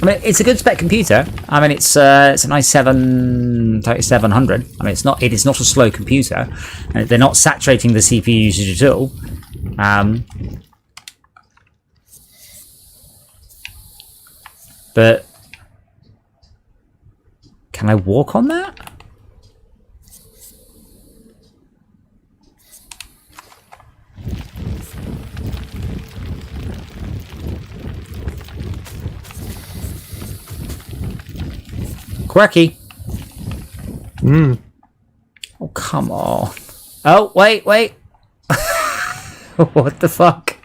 C: I mean, it's a good spec computer. I mean, it's an i7 3700. I mean, it is not a slow computer, and they're not saturating the CPU usage at all. But can I walk on that? Quirky. Oh, come on. Oh, wait. What the fuck?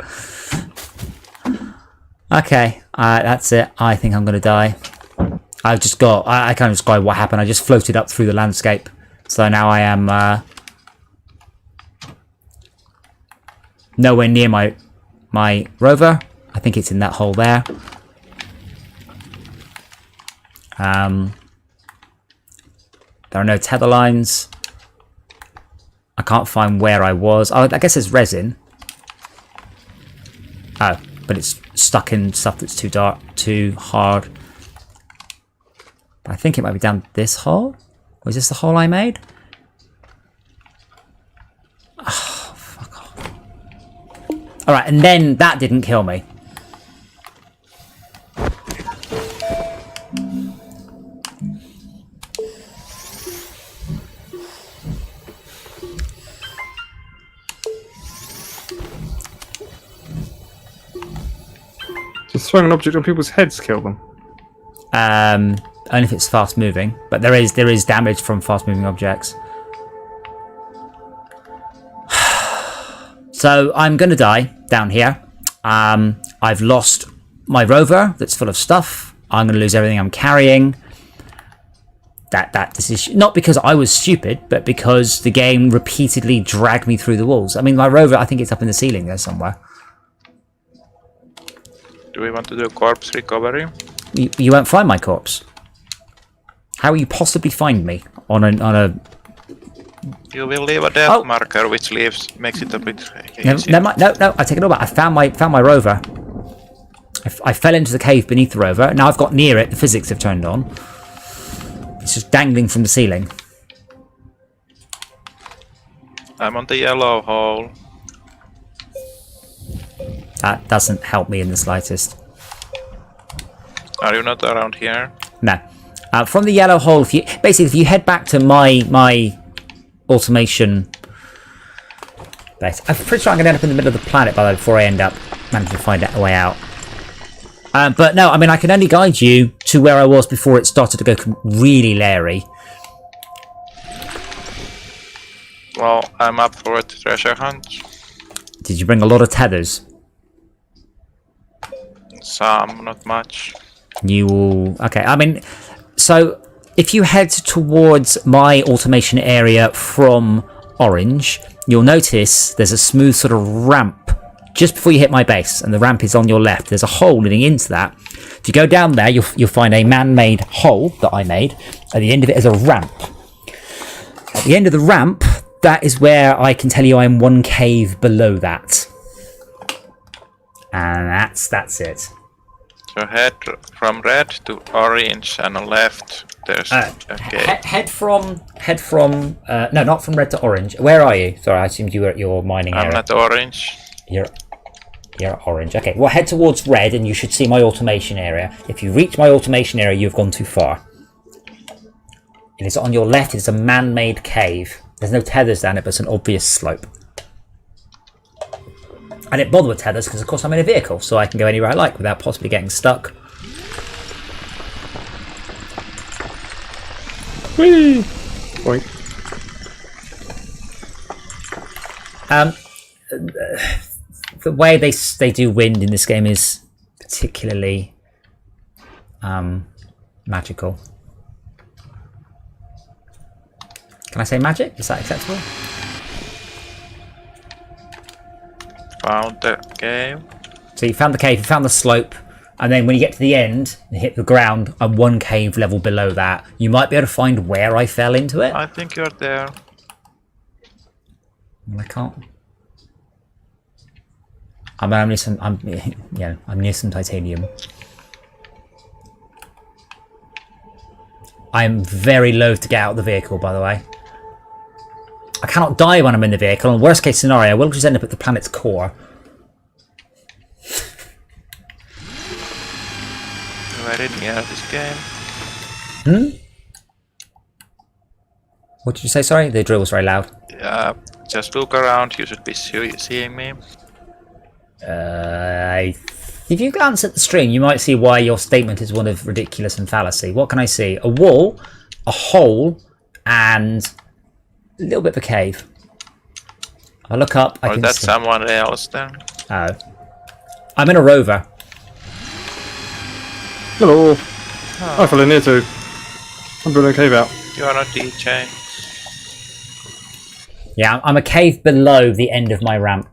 C: Okay, that's it. I think I'm going to die. I can't describe what happened. I just floated up through the landscape. So now I am nowhere near my rover. I think it's in that hole there. There are no tether lines. I can't find where I was. Oh, I guess it's resin. Oh, but it's stuck in stuff that's too dark, too hard. But I think it might be down this hole. Was this the hole I made? Oh, fuck off. Alright, and then that didn't kill me.
A: Just throwing an object on people's heads kill them.
C: Only if it's fast moving, but there is damage from fast moving objects. So I'm gonna die down here. I've lost my rover that's full of stuff. I'm gonna lose everything I'm carrying. That decision, not because I was stupid, but because the game repeatedly dragged me through the walls. I mean, my rover, I think it's up in the ceiling there somewhere.
D: Do we want to do corpse recovery?
C: You won't find my corpse. How will you possibly find me on a?
D: You will leave a death marker, which makes it a bit easy.
C: No, I take it all back. I found my rover. I fell into the cave beneath the rover. Now I've got near it. The physics have turned on. It's just dangling from the ceiling.
D: I'm on the yellow hole.
C: That doesn't help me in the slightest.
D: Are you not around here?
C: No. From the yellow hole, if you head back to my automation base, I'm pretty sure I'm going to end up in the middle of the planet by the way before I end up managing to find a way out. But no, I mean, I can only guide you to where I was before it started to go really leery.
D: Well, I'm up for a treasure hunt.
C: Did you bring a lot of tethers?
D: Some, not much.
C: You will... Okay, I mean... So, if you head towards my automation area from orange, you'll notice there's a smooth sort of ramp just before you hit my base, and the ramp is on your left. There's a hole leading into that. If you go down there, you'll find a man-made hole that I made. At the end of it is a ramp. At the end of the ramp, that is where I can tell you I'm one cave below that. And that's it.
D: So head from red to orange and on left there's a cave.
C: Head from no, not from red to orange. Where are you? Sorry, I assumed you were at your mining area.
D: I'm at orange.
C: You're orange. Okay, well head towards red and you should see my automation area. If you reach my automation area, you've gone too far. It is on your left. It's a man-made cave. There's no tethers down it, but it's an obvious slope. I didn't bother with tethers because, of course, I'm in a vehicle, so I can go anywhere I like without possibly getting stuck.
A: Whee! Boink.
C: The way they do wind in this game is particularly magical. Can I say magic? Is that acceptable?
D: Found the cave.
C: So you found the cave, you found the slope, and then when you get to the end and hit the ground, I'm one cave level below that. You might be able to find where I fell into it.
D: I think you're there.
C: Well, I can't. I'm near some titanium. I'm very loath to get out of the vehicle, by the way. I cannot die when I'm in the vehicle. In the worst case scenario, I will just end up at the planet's core.
D: Very near this game.
C: What did you say? Sorry, the drill was very loud.
D: Yeah, just look around. You should be seeing me.
C: If you glance at the stream, you might see why your statement is one of ridiculous and fallacy. What can I see? A wall, a hole, and a little bit of a cave. If I look up, I can
D: that's
C: see.
D: someone else then.
C: Oh. I'm in a rover.
A: Hello. I fell in here too. I'm building a cave out.
D: You are not DJ.
C: Yeah, I'm a cave below the end of my ramp.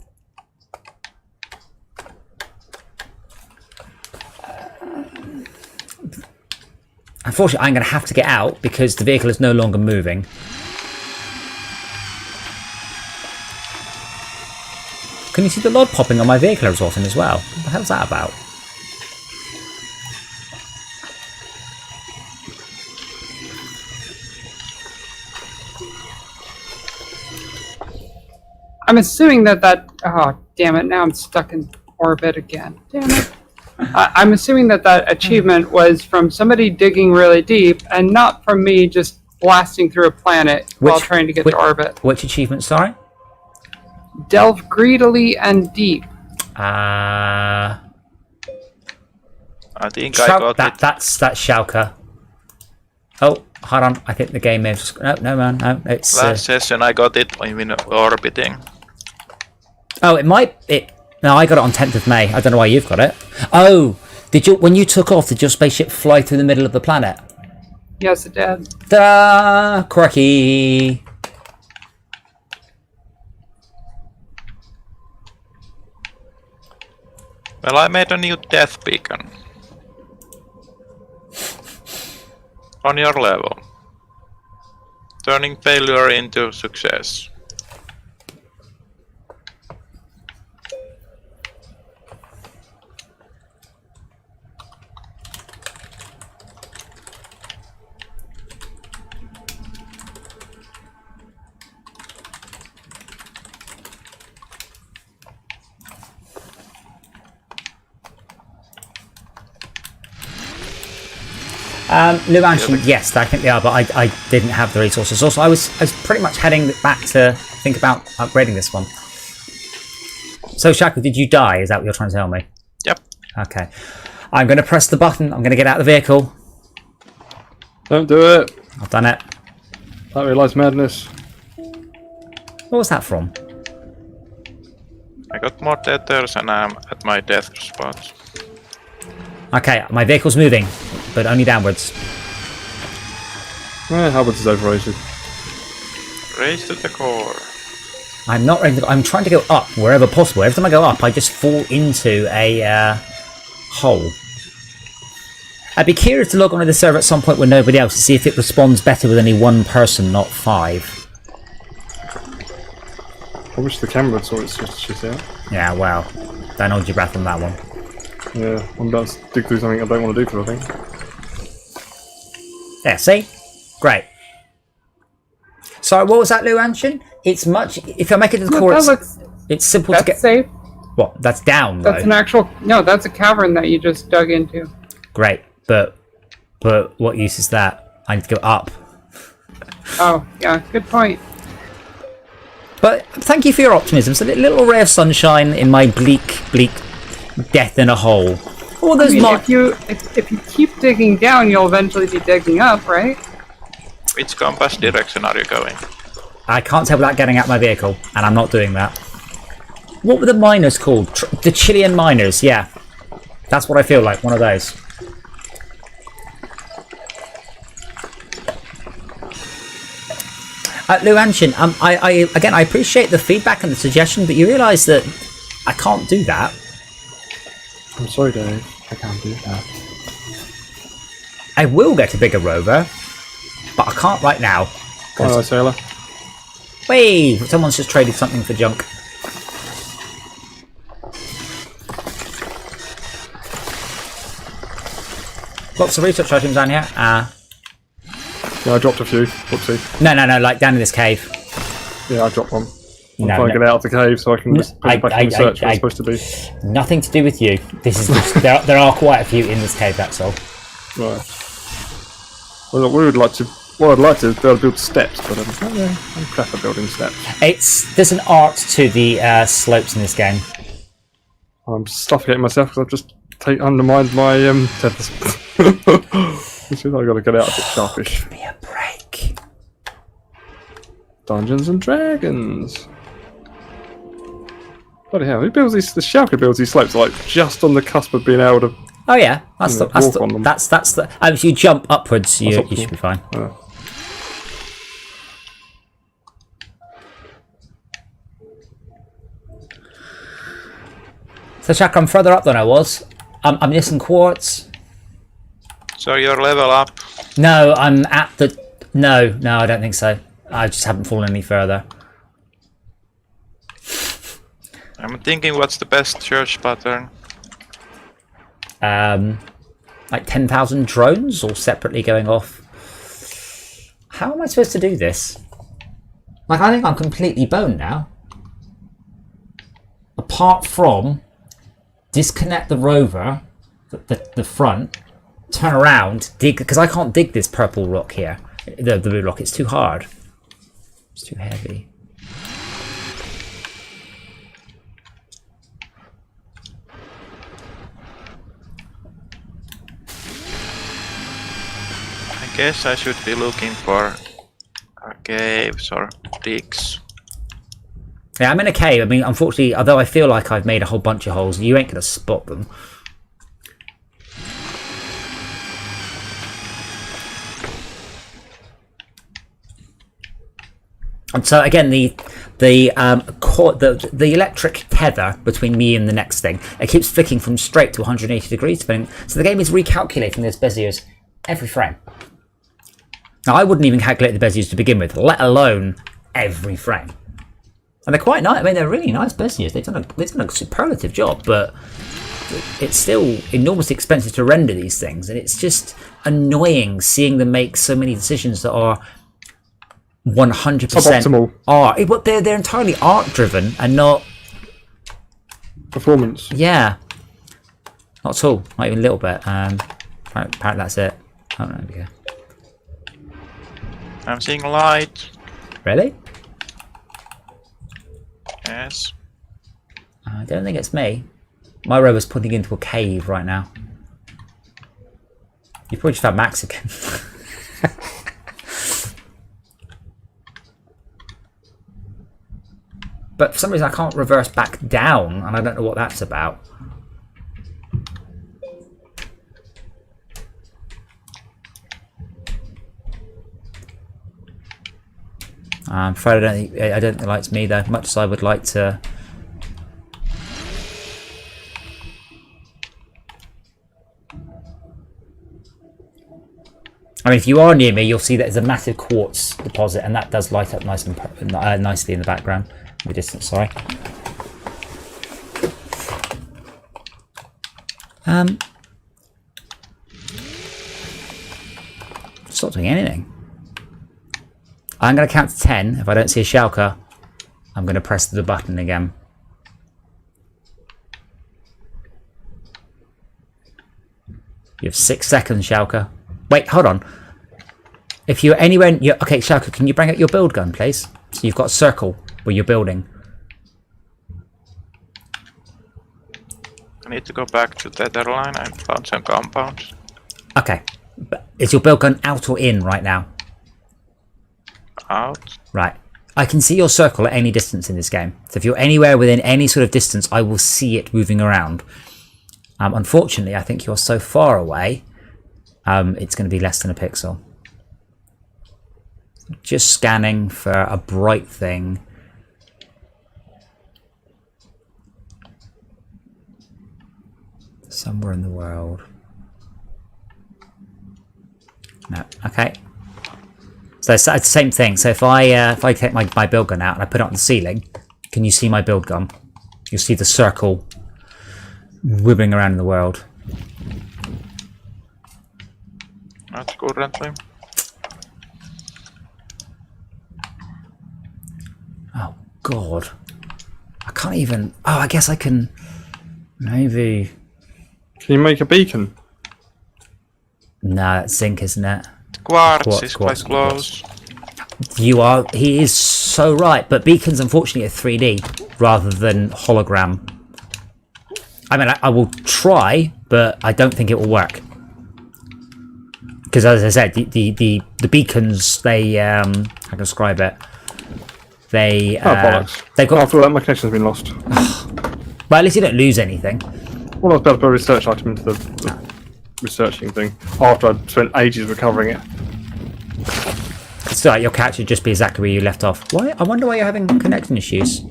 C: Unfortunately, I'm going to have to get out because the vehicle is no longer moving. Can you see the LOD popping on my vehicle resourcing as well? What the hell's that about?
B: I'm assuming that oh damn it, now I'm stuck in orbit again. Damn it. I'm assuming that achievement was from somebody digging really deep and not from me just blasting through a planet while trying to get to orbit.
C: Which achievement, sorry?
B: Delve greedily and deep.
D: I think I got it.
C: That's Schalke. Oh, hold on. I think the game may have just... No, man. No, it's...
D: Last session I got it when orbiting.
C: Oh, it might... No, I got it on 10th of May. I don't know why you've got it. Oh, when you took off, did your spaceship fly through the middle of the planet?
B: Yes, it did.
C: Ta-da! Quirky!
D: Well, I made a new death beacon. On your level. Turning failure into success.
C: Luantion, yes, I think they are, but I didn't have the resources. Also, I was pretty much heading back to think about upgrading this one. So, Shaku, did you die? Is that what you're trying to tell me?
D: Yep.
C: Okay. I'm going to press the button. I'm going to get out of the vehicle.
A: Don't do it.
C: I've done it.
A: That realised madness.
C: What was that from?
D: I got more tethers and I'm at my death spot.
C: Okay, my vehicle's moving, but only downwards.
A: Hubbard's is overrated.
D: Race to the core.
C: I'm not ready to, I'm trying to go up wherever possible. Every time I go up, I just fall into a hole. I'd be curious to log onto the server at some point with nobody else to see if it responds better with only one person, not 5.
A: I wish the camera would sort its shit out.
C: Yeah, well, don't hold your breath on that one.
A: Yeah, I'm about to dig through something I don't want to do for, I think.
C: There, see? Great. Sorry, what was that, Lou Anshin? It's much... If I make it to the core, it's simple to
B: That's
C: get...
B: safe.
C: What? That's down, though.
B: That's an actual... No, that's a cavern that you just dug into.
C: Great, but what use is that? I need to go up.
B: Oh, yeah, good point.
C: But thank you for your optimism. It's a little ray of sunshine in my bleak death in a hole. All those
B: if you keep digging down, you'll eventually be digging up, right?
D: Which compass direction are you going?
C: I can't tell without getting out my vehicle, and I'm not doing that. What were the miners called? The Chilean miners, yeah. That's what I feel like, one of those. Lou Anshin, I appreciate the feedback and the suggestion, but you realise that I can't do that.
A: I'm sorry, Dave. I can't do that.
C: I will get a bigger rover, but I can't right now.
A: Hello, sailor.
C: Wait, someone's just traded something for junk. Lots of research items down here.
A: Yeah, I dropped a few. Whoopsie.
C: No, like down in this cave.
A: Yeah, I dropped one. I'm
C: No,
A: trying to get out of the cave so I can just put it back in research where it's supposed to be.
C: Nothing to do with you. This is just, there are quite a few in this cave. That's all.
A: Right. Well, we would like to. Well, I'd like to be able to build steps, but I'm crap at building steps.
C: There's an art to the slopes in this game.
A: I'm suffocating myself because I've just undermined my tethers. I've got to get out a bit sharpish.
C: Give me a break.
A: Dungeons and Dragons. Bloody hell! Who builds these? The Schalke builds these slopes like just on the cusp of being able to.
C: Oh yeah, that's
A: walk on them.
C: that's the. If you jump upwards, you should be fine. So, Chuck, I'm further up than I was. I'm missing quartz.
D: So you're level up.
C: No, I'm at the... No, I don't think so. I just haven't fallen any further.
D: I'm thinking what's the best church pattern?
C: Like 10,000 drones all separately going off. How am I supposed to do this? Like, I think I'm completely boned now. Apart from disconnect the rover, the front, turn around, dig, because I can't dig this purple rock here. The blue rock, it's too hard. It's too heavy.
D: I guess I should be looking for caves or digs.
C: Yeah, I'm in a cave. I mean, unfortunately, although I feel like I've made a whole bunch of holes, you ain't gonna spot them. And so again, the electric tether between me and the next thing, it keeps flicking from straight to 180 degrees, depending. So the game is recalculating those Beziers every frame. Now, I wouldn't even calculate the Beziers to begin with, let alone every frame. And they're quite nice. I mean, they're really nice Beziers. They've done a superlative job, but it's still enormously expensive to render these things, and it's just annoying seeing them make so many decisions that are 100%
A: Suboptimal.
C: art. But they're entirely art driven and not
A: Performance.
C: Yeah, not at all. Not even a little bit. Apparently that's it. Oh no, okay.
D: I'm seeing light.
C: Really?
D: Yes.
C: I don't think it's me. My rover's putting into a cave right now. You probably just found Max again. But for some reason I can't reverse back down, and I don't know what that's about. I'm afraid I don't think it likes me though, much as I would like to. I mean, if you are near me, you'll see that there's a massive quartz deposit, and that does light up nice and nicely in the background, in the distance. Sorry. It's not doing anything. I'm going to count to 10. If I don't see a shulker, I'm going to press the button again. You have 6 seconds, shulker. Wait, hold on. If you're anywhere... okay, shulker, can you bring out your build gun, please? So you've got a circle where you're building.
D: I need to go back to tether line. I found some compounds.
C: Okay. But is your build gun out or in right now?
D: Out.
C: Right. I can see your circle at any distance in this game. So if you're anywhere within any sort of distance, I will see it moving around. Unfortunately, I think you're so far away, it's going to be less than a pixel. Just scanning for a bright thing. Somewhere in the world. No. Okay. So it's the same thing. So if I take my build gun out and I put it on the ceiling, can you see my build gun? You'll see the circle wibbling around in the world.
D: Not currently.
C: Oh God. I can't even... Oh, I guess I can... Maybe...
A: Can you make a beacon?
C: No, that's zinc, isn't it?
D: Quartz is quite close.
C: You are... He is so right, but beacons unfortunately are 3D rather than hologram. I mean, I will try, but I don't think it will work. Because as I said, the beacons, they... how can I describe it? They...
A: bollocks.
C: They've got...
A: After all that, my connection's been lost.
C: Well, at least you don't lose anything.
A: Well, I was about to put a research item into the researching thing after I'd spent ages recovering it.
C: It's alright, your catch should just be exactly where you left off. Why? I wonder why you're having connection issues.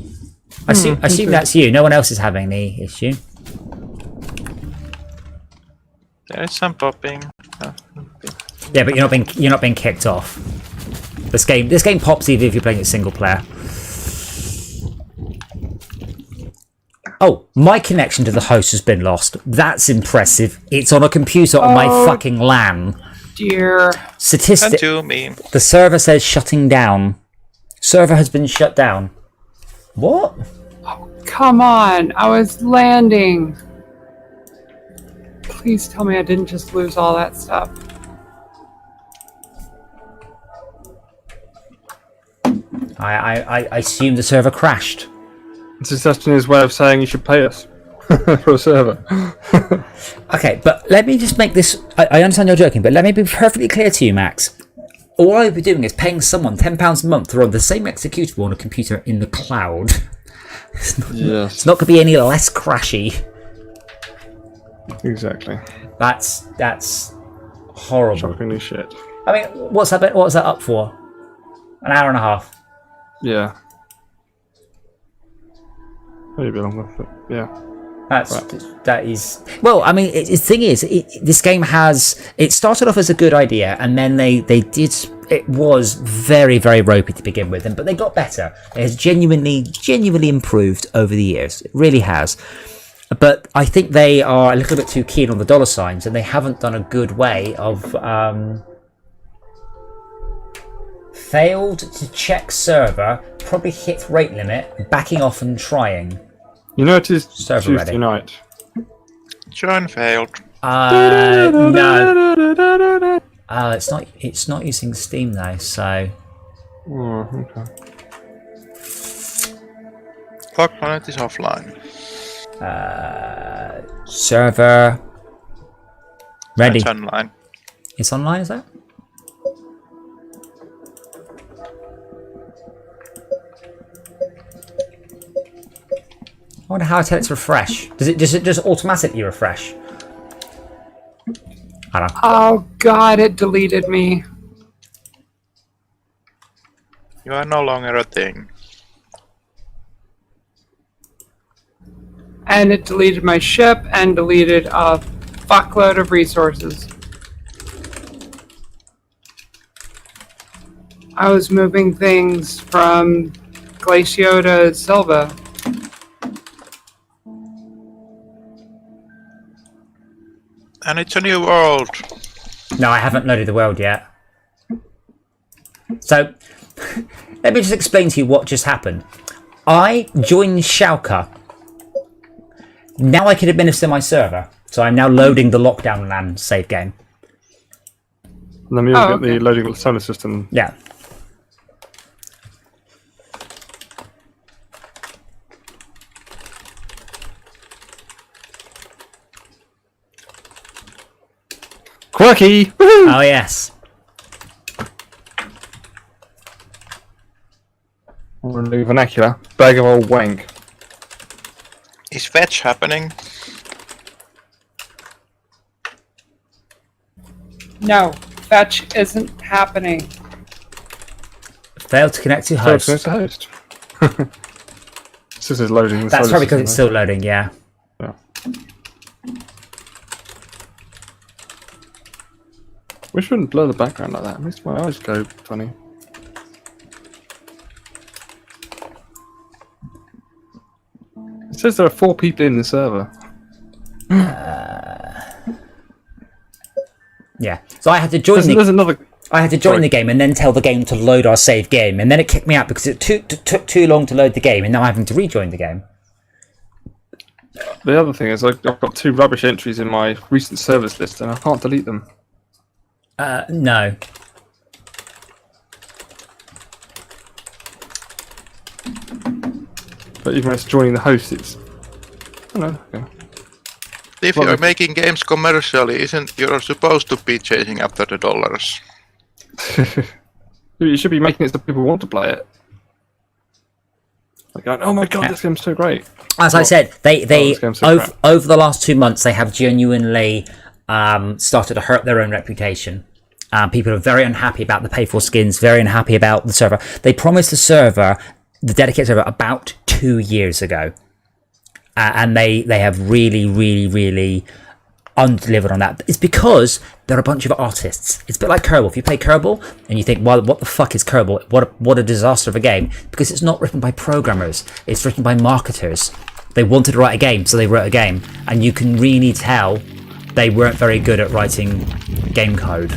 C: I assume that's you. No one else is having the issue.
D: There is some popping.
C: Yeah, but you're not being kicked off. This game pops even if you're playing it single player. Oh, my connection to the host has been lost. That's impressive. It's on a computer on my fucking LAN.
B: Dear.
C: Statistic.
D: And to me.
C: The server says shutting down. Server has been shut down. What?
B: Oh, come on. I was landing. Please tell me I didn't just lose all that stuff.
C: I assume the server crashed.
A: This is Astroneer's way of saying you should pay us for a server.
C: Okay, but let me just make this... I understand you're joking, but let me be perfectly clear to you, Max. All I'll be doing is paying someone £10 a month to run the same executable on a computer in the cloud. It's not going to be any less crashy.
A: Exactly.
C: That's horrible.
A: Shockingly shit.
C: I mean, what's that up for? An hour and a half.
A: Yeah. Maybe longer, but yeah.
C: That is... Well, I mean, the thing is, this game has... It started off as a good idea, and then they did... It was very, very ropey to begin with, but they got better. It has genuinely improved over the years. It really has. But I think they are a little bit too keen on the dollar signs, and they haven't done a good way of... failed to check server, probably hit rate limit, backing off and trying.
A: You know it is
C: Server
A: Tuesday
C: ready.
A: night.
D: Join failed.
C: No. It's not using Steam though, so...
A: Oh, okay.
D: Clock planet is offline.
C: Server... Ready.
D: It's online.
C: It's online, is that? I wonder how I tell it to refresh. Does it just automatically refresh? I don't know.
B: Oh god, it deleted me.
D: You are no longer a thing.
B: And it deleted my ship and deleted a fuckload of resources. I was moving things from Glacio to Silva.
D: And it's a new world.
C: No, I haven't loaded the world yet. So, let me just explain to you what just happened. I joined Schalke. Now I can administer my server. So I'm now loading the LockDown LAN save game.
A: And then we
B: Oh,
A: all get
B: okay.
A: the loading of the solar system.
C: Yeah.
A: Quirky! Woohoo!
C: Oh, yes.
A: Or in the vernacular, bag of old wank.
D: Is fetch happening?
B: No, fetch isn't happening.
C: Failed to connect to
A: So
C: host.
A: it's the host. This is loading the
C: That's
A: solar
C: probably because
A: system,
C: it's still loading, yeah.
A: though. Yeah. We shouldn't blur the background like that. It makes my eyes go funny. It says there are 4 people in the server.
C: Yeah. So I had to join
A: There's another.
C: I had to join
A: Sorry.
C: the game and then tell the game to load our save game, and then it kicked me out because it took too long to load the game, and now I'm having to rejoin the game.
A: The other thing is I've got 2 rubbish entries in my recent service list, and I can't delete them.
C: No.
A: But even when it's joining the host, it's. I don't know. Okay.
D: If
A: Well,
D: you're
A: the-
D: making games commercially, isn't you're supposed to be chasing after the dollars?
A: You should be making it so people want to play it. Like, going, oh my god, this game's so great.
C: As I said, they
A: this game's so crap.
C: over the last 2 months they have genuinely started to hurt their own reputation. People are very unhappy about the pay for skins, very unhappy about the server. They promised the server, the dedicated server, about 2 years ago, and they have really undelivered on that. It's because they're a bunch of artists. It's a bit like Kerbal. If you play Kerbal and you think, well, what the fuck is Kerbal? What a disaster of a game. Because it's not written by programmers. It's written by marketers. They wanted to write a game, so they wrote a game. And you can really tell they weren't very good at writing game code.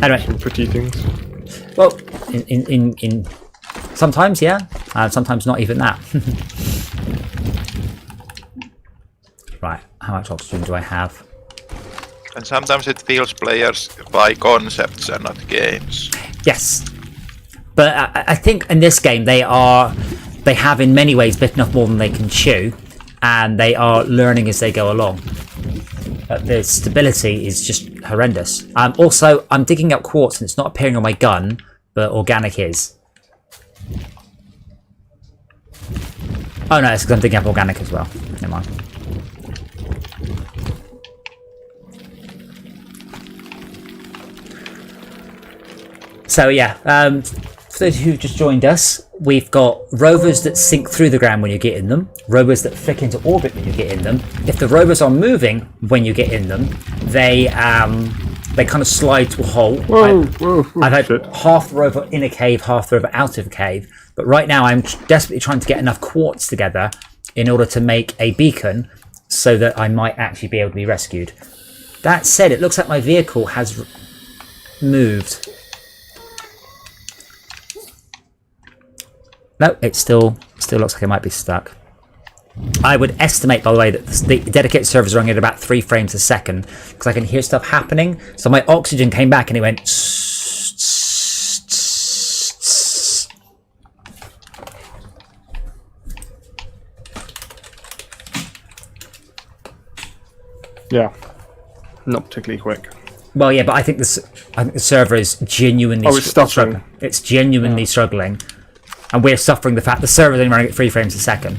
C: Anyway.
A: Some pretty things.
C: Well, in sometimes, yeah. Sometimes not even that. Right, how much oxygen do I have?
D: And sometimes it feels players buy concepts and not games.
C: Yes, but I think in this game they have in many ways bitten off more than they can chew, and they are learning as they go along. But the stability is just horrendous. Also, I'm digging up quartz and it's not appearing on my gun, but organic is. Oh no, it's because I'm digging up organic as well. Never mind. So yeah, for those who just joined us, we've got rovers that sink through the ground when you get in them, rovers that flick into orbit when you get in them. If the rovers are moving when you get in them, they kind of slide to a hole.
A: Whoa,
C: I've had
A: shit.
C: half the rover in a cave, half the rover out of a cave. But right now I'm desperately trying to get enough quartz together in order to make a beacon so that I might actually be able to be rescued. That said, it looks like my vehicle has moved. No, it still looks like it might be stuck. I would estimate, by the way, that the dedicated servers are running at about 3 frames a second because I can hear stuff happening. So my oxygen came back and it went.
A: Yeah. Not particularly quick.
C: Well, yeah, but I think the server is genuinely.
A: Oh, it's stuttering.
C: It's genuinely struggling, and we're suffering the fact the server's only running at 3 frames a second.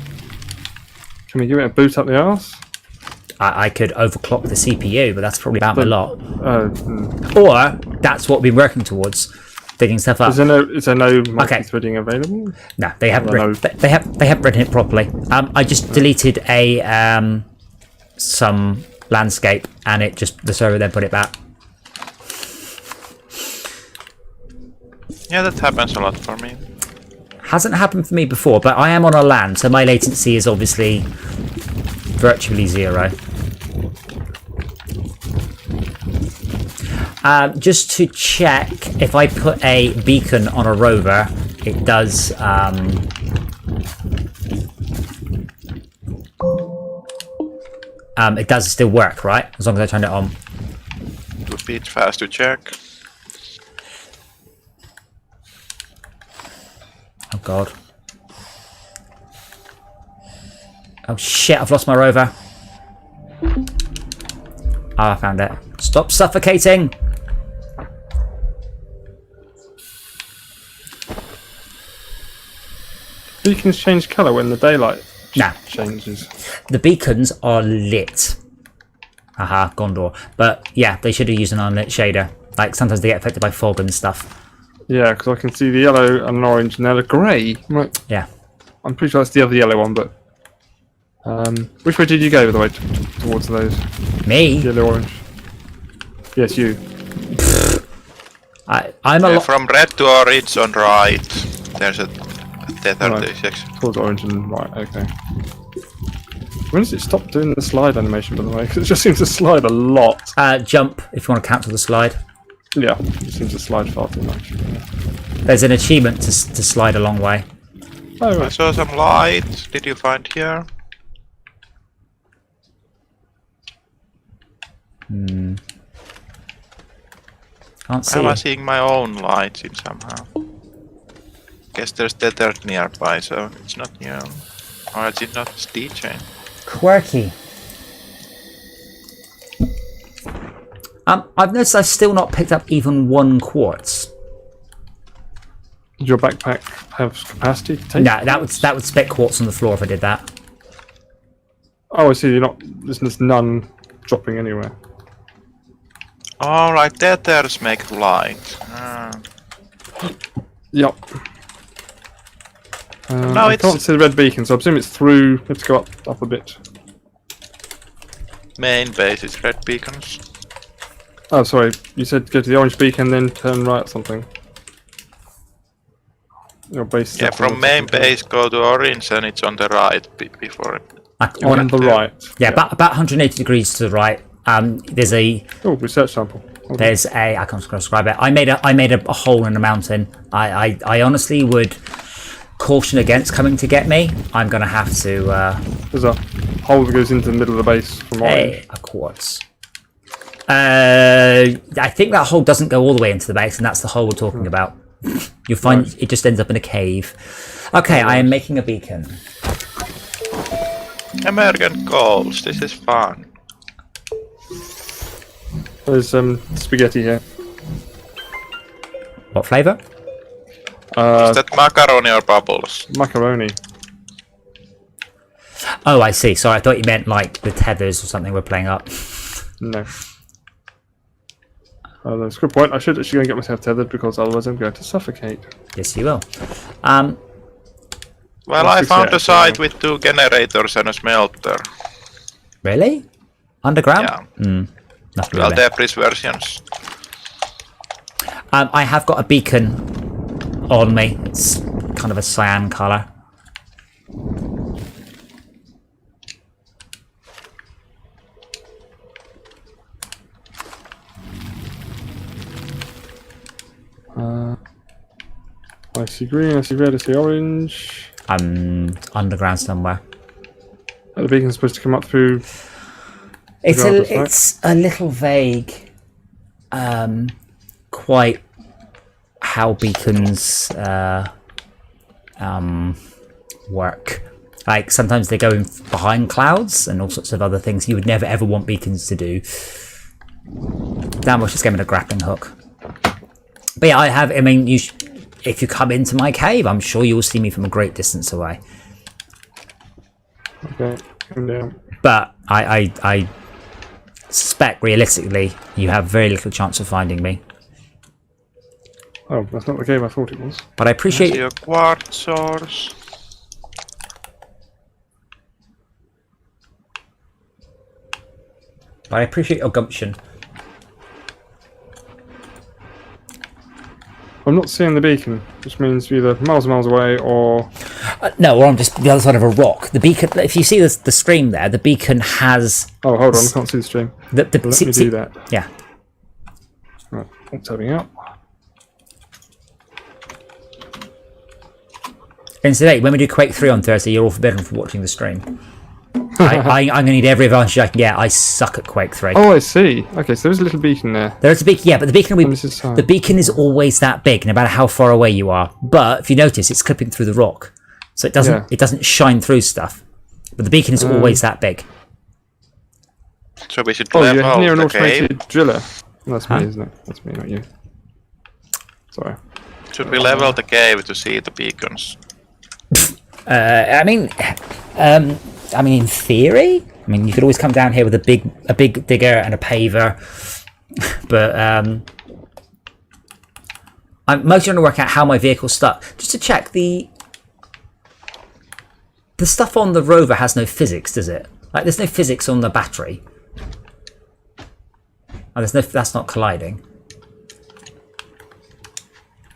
A: Can we give it a boot up the arse?
C: I could overclock the CPU, but that's probably about my lot.
A: Hmm.
C: Or that's what we're working towards. digging stuff up.
A: Is there no multi-threading available?
C: No, they haven't.
A: Well,
C: They haven't written it properly. I just deleted some landscape, and the server then put it back.
D: Yeah, that happens a lot for me.
C: Hasn't happened for me before, but I am on a LAN, so my latency is obviously virtually 0. Just to check, if I put a beacon on a rover, it does. It does still work, right? As long as I turn it on.
D: It would be fast to check.
C: Oh god. Oh shit, I've lost my rover. Oh, I found it. Stop suffocating!
A: Beacons change colour when the daylight
C: Nah.
A: changes.
C: The beacons are lit. Haha, Gondor. But yeah, they should have used an unlit shader. Like sometimes they get affected by fog and stuff.
A: Yeah, because I can see the yellow and an orange and now the grey. Right.
C: Yeah.
A: I'm pretty sure that's the other yellow one, but... which way did you go, by the way, towards those?
C: Me?
A: Yellow, orange. Yes, you.
C: I'm a lot.
D: From red to orange on right. There's a tether
A: Right.
D: 36.
A: Towards orange and right, okay. When does it stop doing the slide animation, by the way? Because it just seems to slide a lot.
C: Jump if you want to cancel the slide.
A: Yeah, it seems to slide far too much. Yeah.
C: There's an achievement to slide a long way.
A: Oh,
D: I
A: right.
D: saw some light. Did you find here?
C: Can't see.
D: Am I
C: it.
D: seeing my own lights in somehow? Guess there's tether nearby, so it's not new. Or it's not DJ.
C: Quirky. I've noticed I've still not picked up even 1 quartz.
A: Does your backpack have capacity to take?
C: No, that would spit quartz on the floor if I did that.
A: Oh, I see. There's none dropping anywhere.
D: Alright, tethers make light.
A: Yep.
D: No,
A: I
D: it's-
A: can't see the red beacon, so I presume it's through. Let's go up a bit.
D: Main base is red beacons.
A: Oh, sorry. You said go to the orange beacon, then turn right or something. Your base. is
D: Yeah,
A: up
D: from
A: on
D: main
A: something.
D: base go to orange and it's on the right before it.
A: On the right.
C: Yeah, about 180 degrees to the right. There's a
A: Oh, research sample. Okay.
C: I can't describe it. I made a hole in the mountain. I honestly would caution against coming to get me. I'm gonna have to.
A: There's a hole that goes into the middle of the base from orange.
C: Hey, a quartz. I think that hole doesn't go all the way into the base, and that's the hole we're talking about. You'll find it just ends up in a cave. Okay, I am making a beacon.
D: American goals, this is fun.
A: There's spaghetti here.
C: What flavour?
D: Is that macaroni or bubbles?
A: Macaroni.
C: Oh, I see. Sorry, I thought you meant like the tethers or something we're playing up.
A: No. That's a good point. I should actually go and get myself tethered because otherwise I'm going to suffocate.
C: Yes, you will.
D: Well,
A: Let's
D: I
A: fix
D: found
A: that,
D: a site with 2 generators and a smelter.
C: Really? Underground?
D: Yeah.
C: Nothing
D: Well,
C: really.
D: Debris versions.
C: I have got a beacon on me. It's kind of a cyan colour.
A: I see green, I see red, I see orange.
C: I'm underground somewhere.
A: The beacon's supposed to come up through.
C: It's
A: Regardless, right?
C: it's a little vague. Quite how beacons work. Like sometimes they go in behind clouds and all sorts of other things you would never ever want beacons to do. Damn, I was just getting a grappling hook. But yeah, I mean, if you come into my cave, I'm sure you will see me from a great distance away.
A: Okay, come down.
C: But I suspect realistically you have very little chance of finding me.
A: Oh, that's not the game I thought it was.
C: But I
D: I
C: appreciate
D: see a quartz source.
C: your gumption.
A: I'm not seeing the beacon, which means you're either miles and miles away or...
C: No, or I'm just the other side of a rock. The beacon. If you see the stream there, the beacon has.
A: Oh, hold on, I can't see the stream.
C: Let
A: me do that.
C: Yeah.
A: Right, what's happening up?
C: Incidentally, when we do Quake 3 on Thursday, you're all forbidden from watching the stream. I'm going to need every advantage I can get. I suck at Quake 3.
A: Oh, I see. Okay, so there's a little beacon there.
C: There is a beacon, yeah, but the beacon will be,
A: this is time.
C: the beacon is always that big, no matter how far away you are. But if you notice, it's clipping through the rock, so it doesn't shine through stuff. But the beacon is always that big.
D: So we should
A: Oh, you're
D: level
A: near an
D: the
A: automated
D: cave.
A: driller. That's me, isn't it? That's me, not you. Sorry.
D: Should we level the cave to see the beacons?
C: I mean, in theory, you could always come down here with a big digger and a paver, but I'm mostly trying to work out how my vehicle's stuck. Just to check, the stuff on the rover has no physics, does it? Like, there's no physics on the battery. Oh, that's not colliding.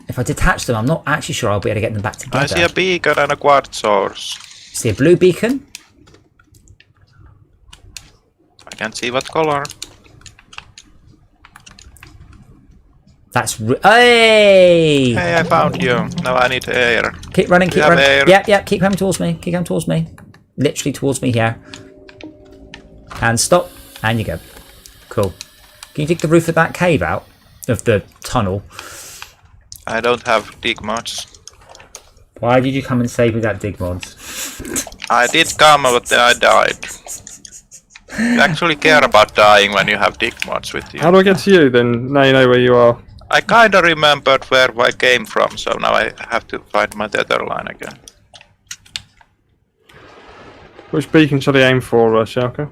C: If I detach them, I'm not actually sure I'll be able to get them back together.
D: I see a beacon and a quartz source.
C: See a blue beacon?
D: I can't see what color.
C: That's hey!
D: Hey, I found you. Now I need air.
C: Keep running, keep
D: have
C: running.
D: air.
C: Yep, keep coming towards me. Keep coming towards me. Literally towards me here. And stop. And you go. Cool. Can you dig the roof of that cave out? Of the tunnel?
D: I don't have dig mods.
C: Why did you come and save me that dig mods?
D: I did come, but then I died. You actually care about dying when you have dig mods with you.
A: How do I get to you then? Now you know where you are.
D: I kinda remembered where I came from, so now I have to find my tether line again.
A: Which beacon should I aim for, Shalka?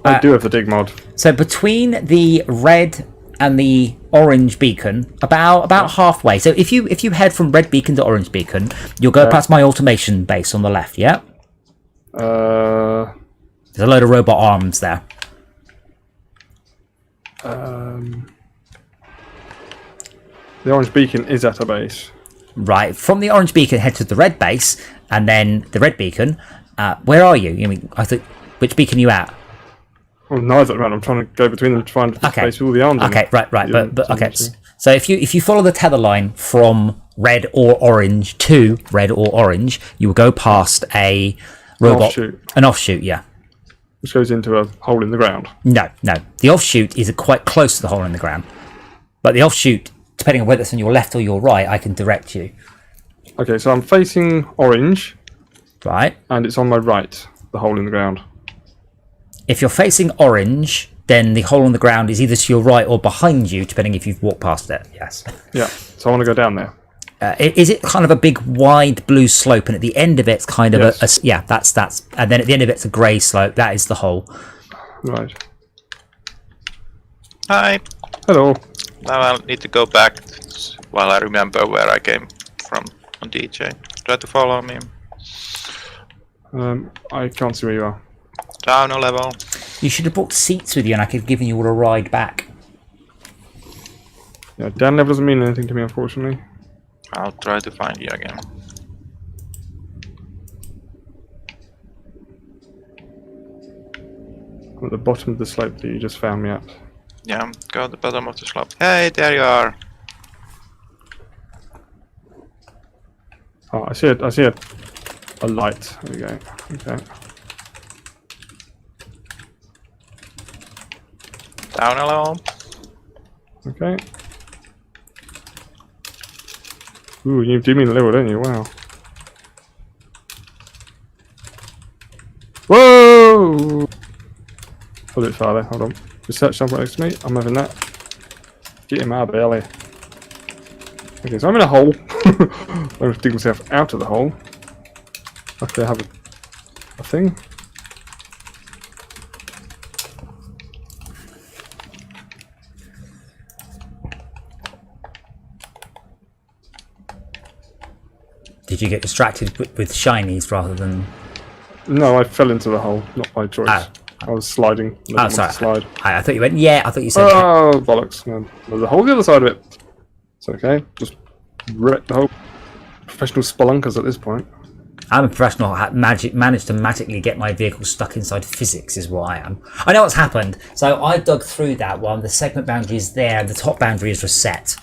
A: I do have the dig mod.
C: So between the red and the orange beacon, about halfway. So if you head from red beacon to orange beacon, you'll go past my automation base on the left. Yeah. There's a load of robot arms there.
A: The orange beacon is at a base.
C: Right. From the orange beacon, head to the red base, and then the red beacon. Where are you? I thought, which beacon are you at?
A: Well, neither, man. I'm trying to go between them to find the space with all the arms.
C: Okay, right. But okay. So if you follow the tether line from red or orange to red or orange, you will go past a robot, an offshoot, yeah.
A: Which goes into a hole in the ground.
C: No. The offshoot is quite close to the hole in the ground, but the offshoot, depending on whether it's on your left or your right, I can direct you.
A: Okay, so I'm facing orange.
C: Right.
A: And it's on my right, the hole in the ground.
C: If you're facing orange, then the hole on the ground is either to your right or behind you, depending if you've walked past it. Yes.
A: Yeah. So I want to go down there.
C: Is it kind of a big wide blue slope, and at the end of it's kind of that's, and then at the end of it's a grey slope. That is the hole.
A: Right.
D: Hi.
A: Hello.
D: Now I'll need to go back while I remember where I came from on DJ. Try to follow me.
A: I can't see where you are.
D: Down a level.
C: You should have brought seats with you, and I could have given you all a ride back.
A: Yeah, down level doesn't mean anything to me, unfortunately.
D: I'll try to find you again.
A: I'm at the bottom of the slope that you just found me at.
D: Yeah, go at the bottom of the slope. Hey, there you are.
A: Oh, I see a light. There we go. Okay.
D: Down a level.
A: Okay. Ooh, you do mean a level, don't you? Wow. Whoa! A bit farther, hold on. Research jump right next to me. I'm having that. Get him out of belly. Okay, so I'm in a hole. I'm going to dig myself out of the hole. Okay, I have a thing.
C: did you get distracted with shinies rather than?
A: No, I fell into the hole, not by choice.
C: Oh.
A: I was sliding. I didn't want to
C: Sorry.
A: slide.
C: I thought you went. Yeah, I thought you said.
A: Oh, bollocks. No. There's a hole the other side of it. It's okay. Just wreck the whole professional spelunkers at this point.
C: I'm a professional. Managed to magically get my vehicle stuck inside physics is what I am. I know what's happened. So I dug through that one. The segment boundary is there. The top boundary is reset.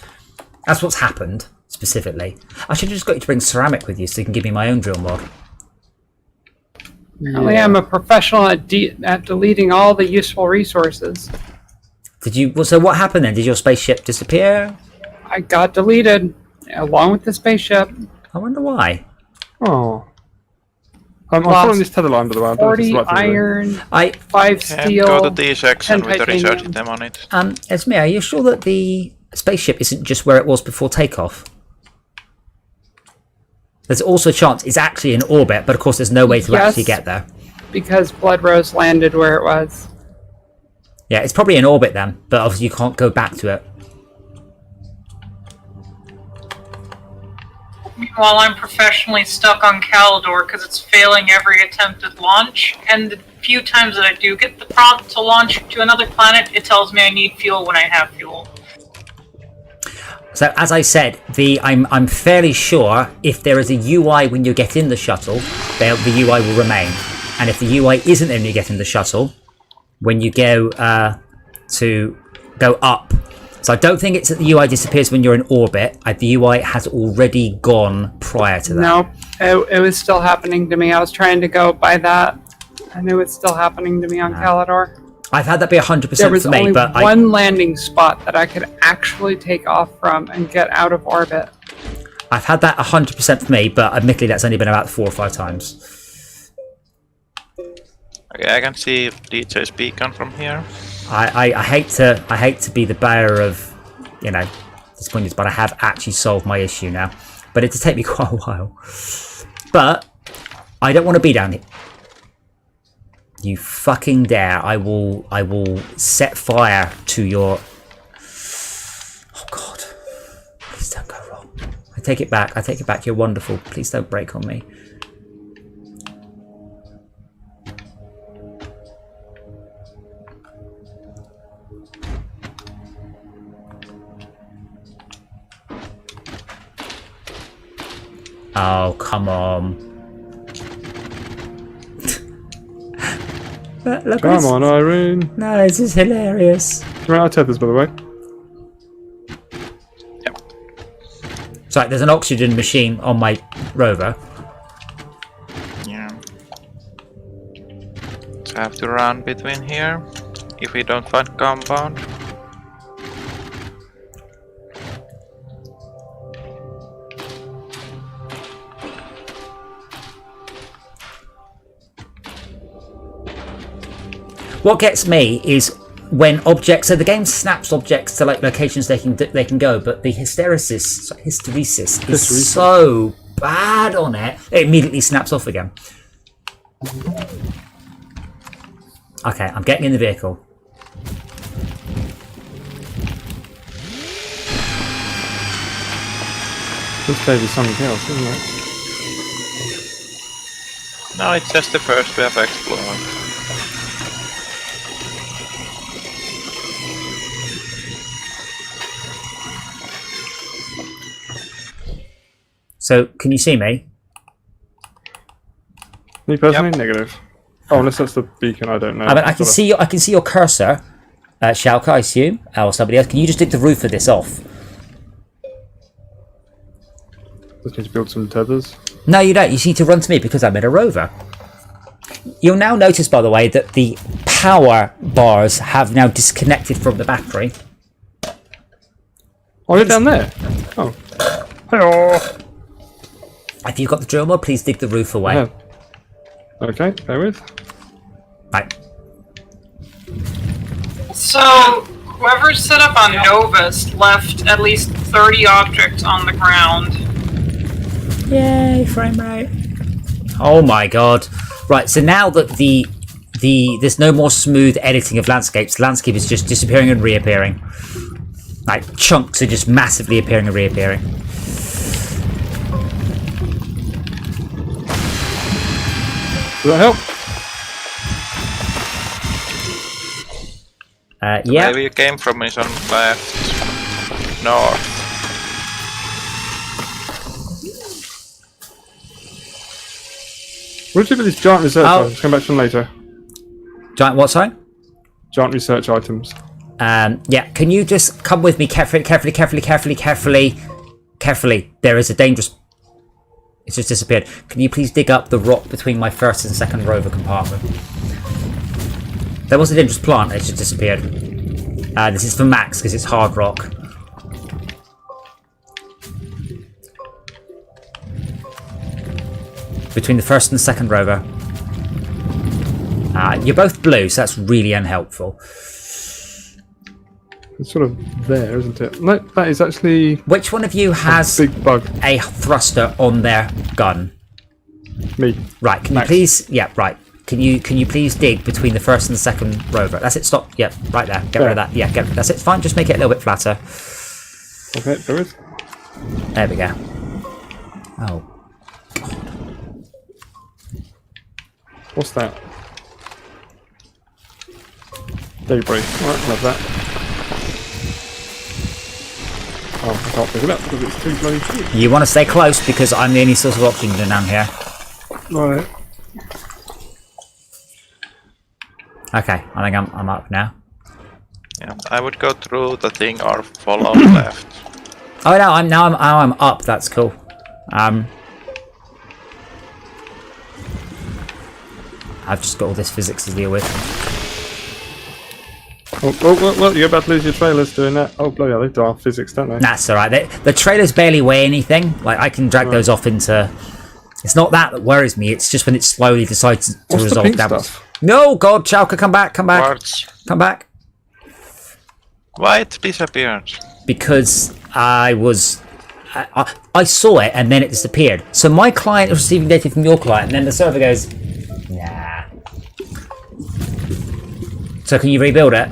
C: That's what's happened specifically. I should have just got you to bring ceramic with you so you can give me my own drill mod.
B: Apparently I'm a professional at deleting all the useful resources.
C: Did you? Well, so what happened then? Did your spaceship disappear?
B: I got deleted, along with the spaceship.
C: I wonder why.
A: Oh. I'm following this tether line, by the way. I don't know if it's
B: 40
A: the right thing to do.
B: iron, 5 steel,
D: Go to the section
B: 10
D: with the research
B: titanium.
D: item on it.
C: Esme, are you sure that the spaceship isn't just where it was before takeoff? There's also a chance it's actually in orbit, but of course there's no way to actually get there.
B: Because Blood Rose landed where it was.
C: Yeah, it's probably in orbit then, but obviously you can't go back to it.
E: Meanwhile, I'm professionally stuck on Calidor because it's failing every attempt at launch, and the few times that I do get the prompt to launch to another planet, it tells me I need fuel when I have fuel.
C: So as I said, I'm fairly sure if there is a UI when you get in the shuttle, the UI will remain. And if the UI isn't there when you get in the shuttle, when you go to go up. So I don't think it's that the UI disappears when you're in orbit. The UI has already gone prior to that.
B: No, it was still happening to me. I was trying to go by that. I knew it's still happening to me on Calidor.
C: I've had that be 100%
B: There was
C: for me,
B: only
C: but
B: one landing spot that I could actually take off from and get out of orbit.
C: I've had that 100% for me, but admittedly that's only been about 4 or 5 times.
D: Okay, I can see DJ's beacon from here.
C: I hate to be the bearer of, disappointments, but I have actually solved my issue now. But it did take me quite a while. But I don't want to be down here. You fucking dare! I will set fire to your. Oh God! Please don't go wrong. I take it back. I take it back. You're wonderful. Please don't break on me. Oh, come on. Look,
A: Come on, Irene.
C: No, this is hilarious.
A: We're out of tethers, by the way.
D: Yep.
C: Sorry, there's an oxygen machine on my rover.
D: Yeah. So I have to run between here if we don't find compound.
C: What gets me is when objects. So the game snaps objects to like locations they can go, but the hysteresis is so bad on it. It immediately snaps off again. Okay, I'm getting in the vehicle.
A: This baby's something else, isn't it?
D: No, it's just the first we have explored.
C: So, can you see me?
A: Me personally, negative. Oh, unless that's the beacon, I don't know.
C: I mean, I can see your cursor, Schalke, I assume, or somebody else. Can you just dig the roof of this off?
A: Just need to build some tethers.
C: No, you don't. You need to run to me because I'm in a rover. You'll now notice, by the way, that the power bars have now disconnected from the battery.
A: Oh, you're down there. Oh. Hello.
C: If you've got the drill mod, please dig the roof away.
A: Yeah. Okay, bear with.
C: Right.
E: So, whoever's set up on Novus left at least 30 objects on the ground.
C: Yay, frame rate. Oh my god. Right, so now that there's no more smooth editing of landscapes, the landscape is just disappearing and reappearing. Like, chunks are just massively appearing and reappearing.
A: Does that help?
C: Yeah.
D: Where you came from is on left, north.
A: What do you do with these giant research
C: Oh.
A: items? Come back to them later.
C: Giant what, sorry?
A: Giant research items.
C: Yeah, can you just come with me carefully? There is a dangerous... It's just disappeared. Can you please dig up the rock between my first and second rover compartment? There was a dangerous plant, it just disappeared. This is for Max, because it's hard rock. Between the first and the second rover. You're both blue, so that's really unhelpful.
A: It's sort of there, isn't it? No, that is actually
C: Which one of you has
A: big bug.
C: a thruster on their gun?
A: Me.
C: Right, can
A: Max.
C: you please... Yeah, right. Can you please dig between the first and the second rover? That's it, stop. Yep, right there. Get rid of that. Yeah, that's it, fine. Just make it a little bit flatter.
A: Okay, there is.
C: There we go. Oh.
A: What's that? Debris. Alright, love that. Oh, I can't pick it up because it's too bloody huge.
C: You want to stay close because I'm the only source of oxygen down here.
A: Right.
C: Okay, I think I'm up now.
D: Yeah, I would go through the thing or follow left.
C: Oh no, I'm up. That's cool. I've just got all this physics to deal with.
A: Well, you're about to lose your trailers doing that. Oh, bloody hell, they do our physics, don't they?
C: That's all right. The trailers barely weigh anything. Like I can drag those off into. It's not that worries me. It's just when it slowly decides to
A: What's the
C: resolve
A: pink
C: damage.
A: stuff?
C: No, God, Chalka, come back, come back,
D: Quartz.
C: come back.
D: Why it disappeared?
C: Because I saw it and then it disappeared. So my client is receiving data from your client, and then the server goes, nah. So can you rebuild it?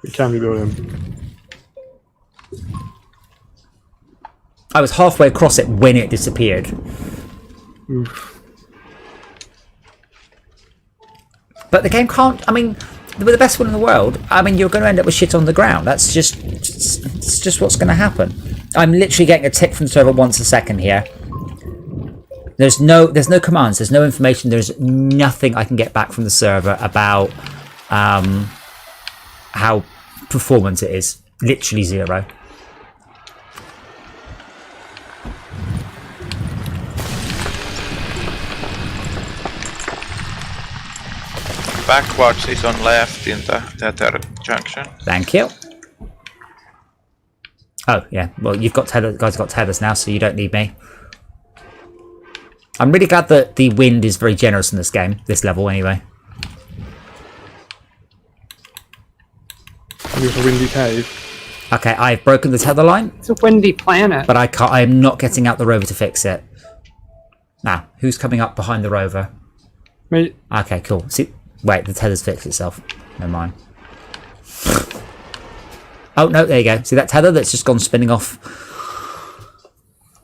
A: We can rebuild them.
C: I was halfway across it when it disappeared.
A: Oof.
C: But the game can't. I mean, with the best one in the world, I mean, you're going to end up with shit on the ground. That's just, it's just what's going to happen. I'm literally getting a tick from the server once a second here. There's no commands. There's no information. There's nothing I can get back from the server about how performance it is. Literally zero.
D: Backwards is on left in the tether junction.
C: Thank you. Oh yeah. Well, you've got tether. Guys, got tethers now, so you don't need me. I'm really glad that the wind is very generous in this game, this level anyway.
A: It's a windy cave.
C: Okay, I've broken the tether line,
B: It's a windy planet.
C: but I can't. I'm not getting out the rover to fix it. Now, who's coming up behind the rover?
A: Me.
C: Okay, cool. See, wait, the tether's fixed itself. Never mind. Oh no, there you go. See that tether that's just gone spinning off?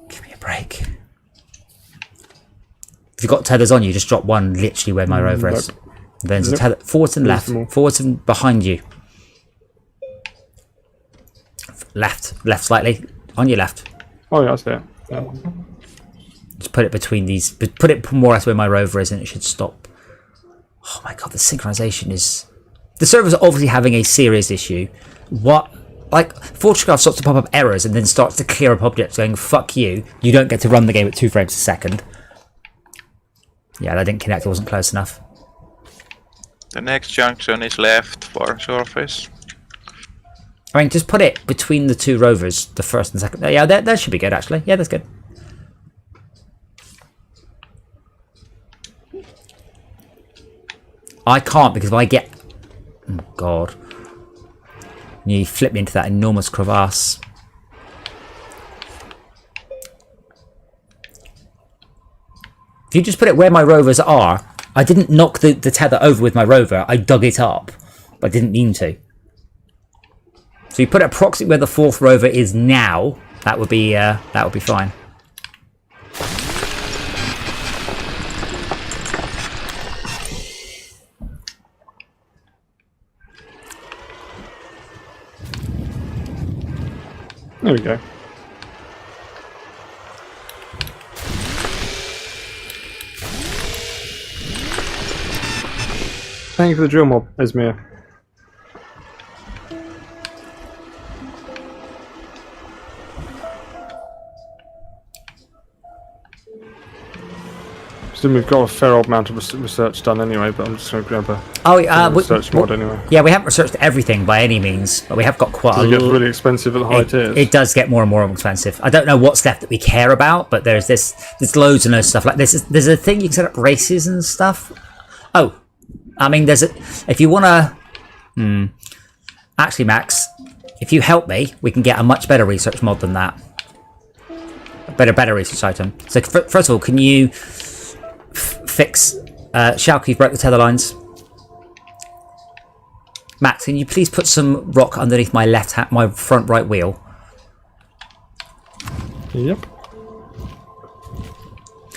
C: Give me a break. If you've got tethers on you, just drop one literally where my rover is.
A: Nope.
C: Then there's a
A: Nope.
C: tether forwards and left,
A: Reasonable.
C: forwards and behind you. Left slightly, on your left.
A: Oh, yeah, that's it. Yeah.
C: Just put it between these, put it more or less where my rover is and it should stop. Oh my god, the synchronization is... The server's obviously having a serious issue. What? Like, Fortran starts to pop up errors and then starts to clear up objects going, fuck you, you don't get to run the game at 2 frames a second. Yeah, that didn't connect, it wasn't close enough.
D: The next junction is left for surface.
C: I mean, just put it between the 2 rovers, the first and second. Yeah, that should be good, actually. Yeah, that's good. I can't because if I get... Oh, God. You flip me into that enormous crevasse. If you just put it where my rovers are, I didn't knock the tether over with my rover. I dug it up, but I didn't mean to. So you put it approximately where the 4th rover is now. That would be fine.
A: There we go. Thank you for the drill mob, Esmir. We've got a fair old amount of research done anyway, but I'm just going to grab a research mod anyway.
C: Yeah, we haven't researched everything by any means, but we have got quite a lot.
A: It gets really expensive at the high tiers.
C: It does get more and more expensive. I don't know what's left that we care about, but there's loads and loads of stuff. Like there's a thing you can set up races and stuff. Oh, I mean, if you want to... Actually, Max, if you help me, we can get a much better research mod than that. A better research item. So first of all, can you... fix Shalka, you've broke the tether lines. Max, can you please put some rock underneath my my front right wheel?
A: Yep.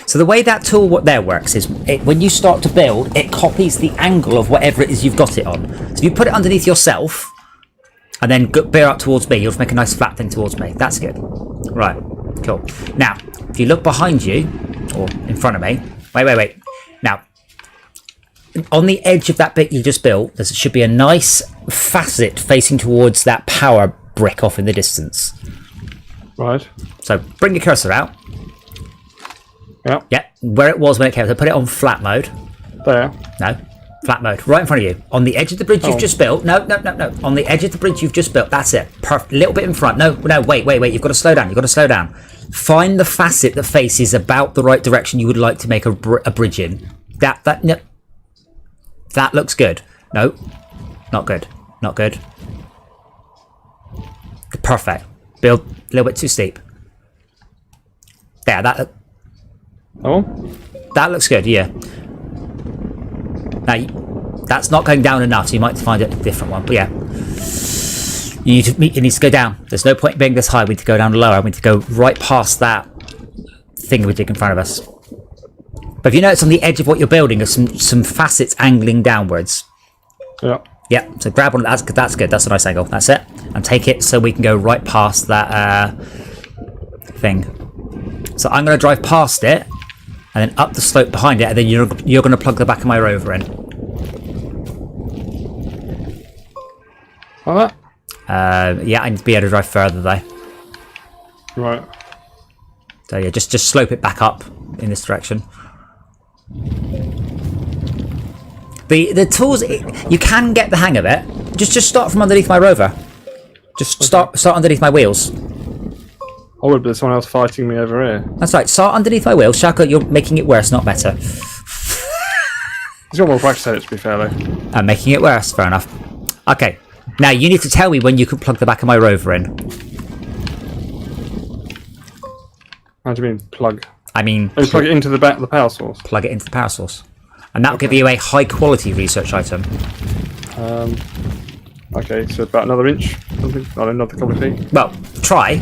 C: So the way that tool there works is when you start to build, it copies the angle of whatever it is you've got it on. So if you put it underneath yourself and then bear up towards me, you'll just make a nice flat thing towards me. That's good. Right, cool. Now, if you look behind you, or in front of me, wait. Now, on the edge of that bit you just built, there should be a nice facet facing towards that power brick off in the distance.
A: Right.
C: So bring your cursor out.
A: Yeah.
C: Yeah, where it was when it came. So put it on flat mode.
A: There.
C: No, flat mode. Right in front of you. On the edge of the bridge you've just built. No. On the edge of the bridge you've just built. That's it. Perfect. A little bit in front. No, wait. You've got to slow down. Find the facet that faces about the right direction you would like to make a bridge in. No. That looks good. No, not good. Perfect. Build a little bit too steep. There, that looks good, yeah. Now, that's not going down enough, so you might find it a different one. But yeah, it needs to go down. There's no point being this high. We need to go down lower. We need to go right past that thing we dig in front of us. But if you notice on the edge of what you're building are some facets angling downwards.
A: Yeah.
C: Yeah, so grab one. That's good. That's a nice angle. That's it. And take it so we can go right past that thing. So I'm going to drive past it and then up the slope behind it, and then you're going to plug the back of my rover in.
A: Like that?
C: Yeah, I need to be able to drive further though.
A: Right.
C: So yeah, just slope it back up in this direction. The tools, you can get the hang of it. Just start from underneath my rover. Just start underneath my wheels.
A: Oh, but there's someone else fighting me over here.
C: That's right. Start underneath my wheels. Shaka, you're making it worse, not better.
A: He's got more practice at it, to be fair, though.
C: I'm making it worse. Fair enough. Okay. Now you need to tell me when you can plug the back of my rover in.
A: How do you mean plug?
C: I mean,
A: plug it into the back of the power source.
C: Plug it into the power source, and that'll give you a high quality research item.
A: Okay, so about another inch, something, not another couple of feet.
C: Well, try.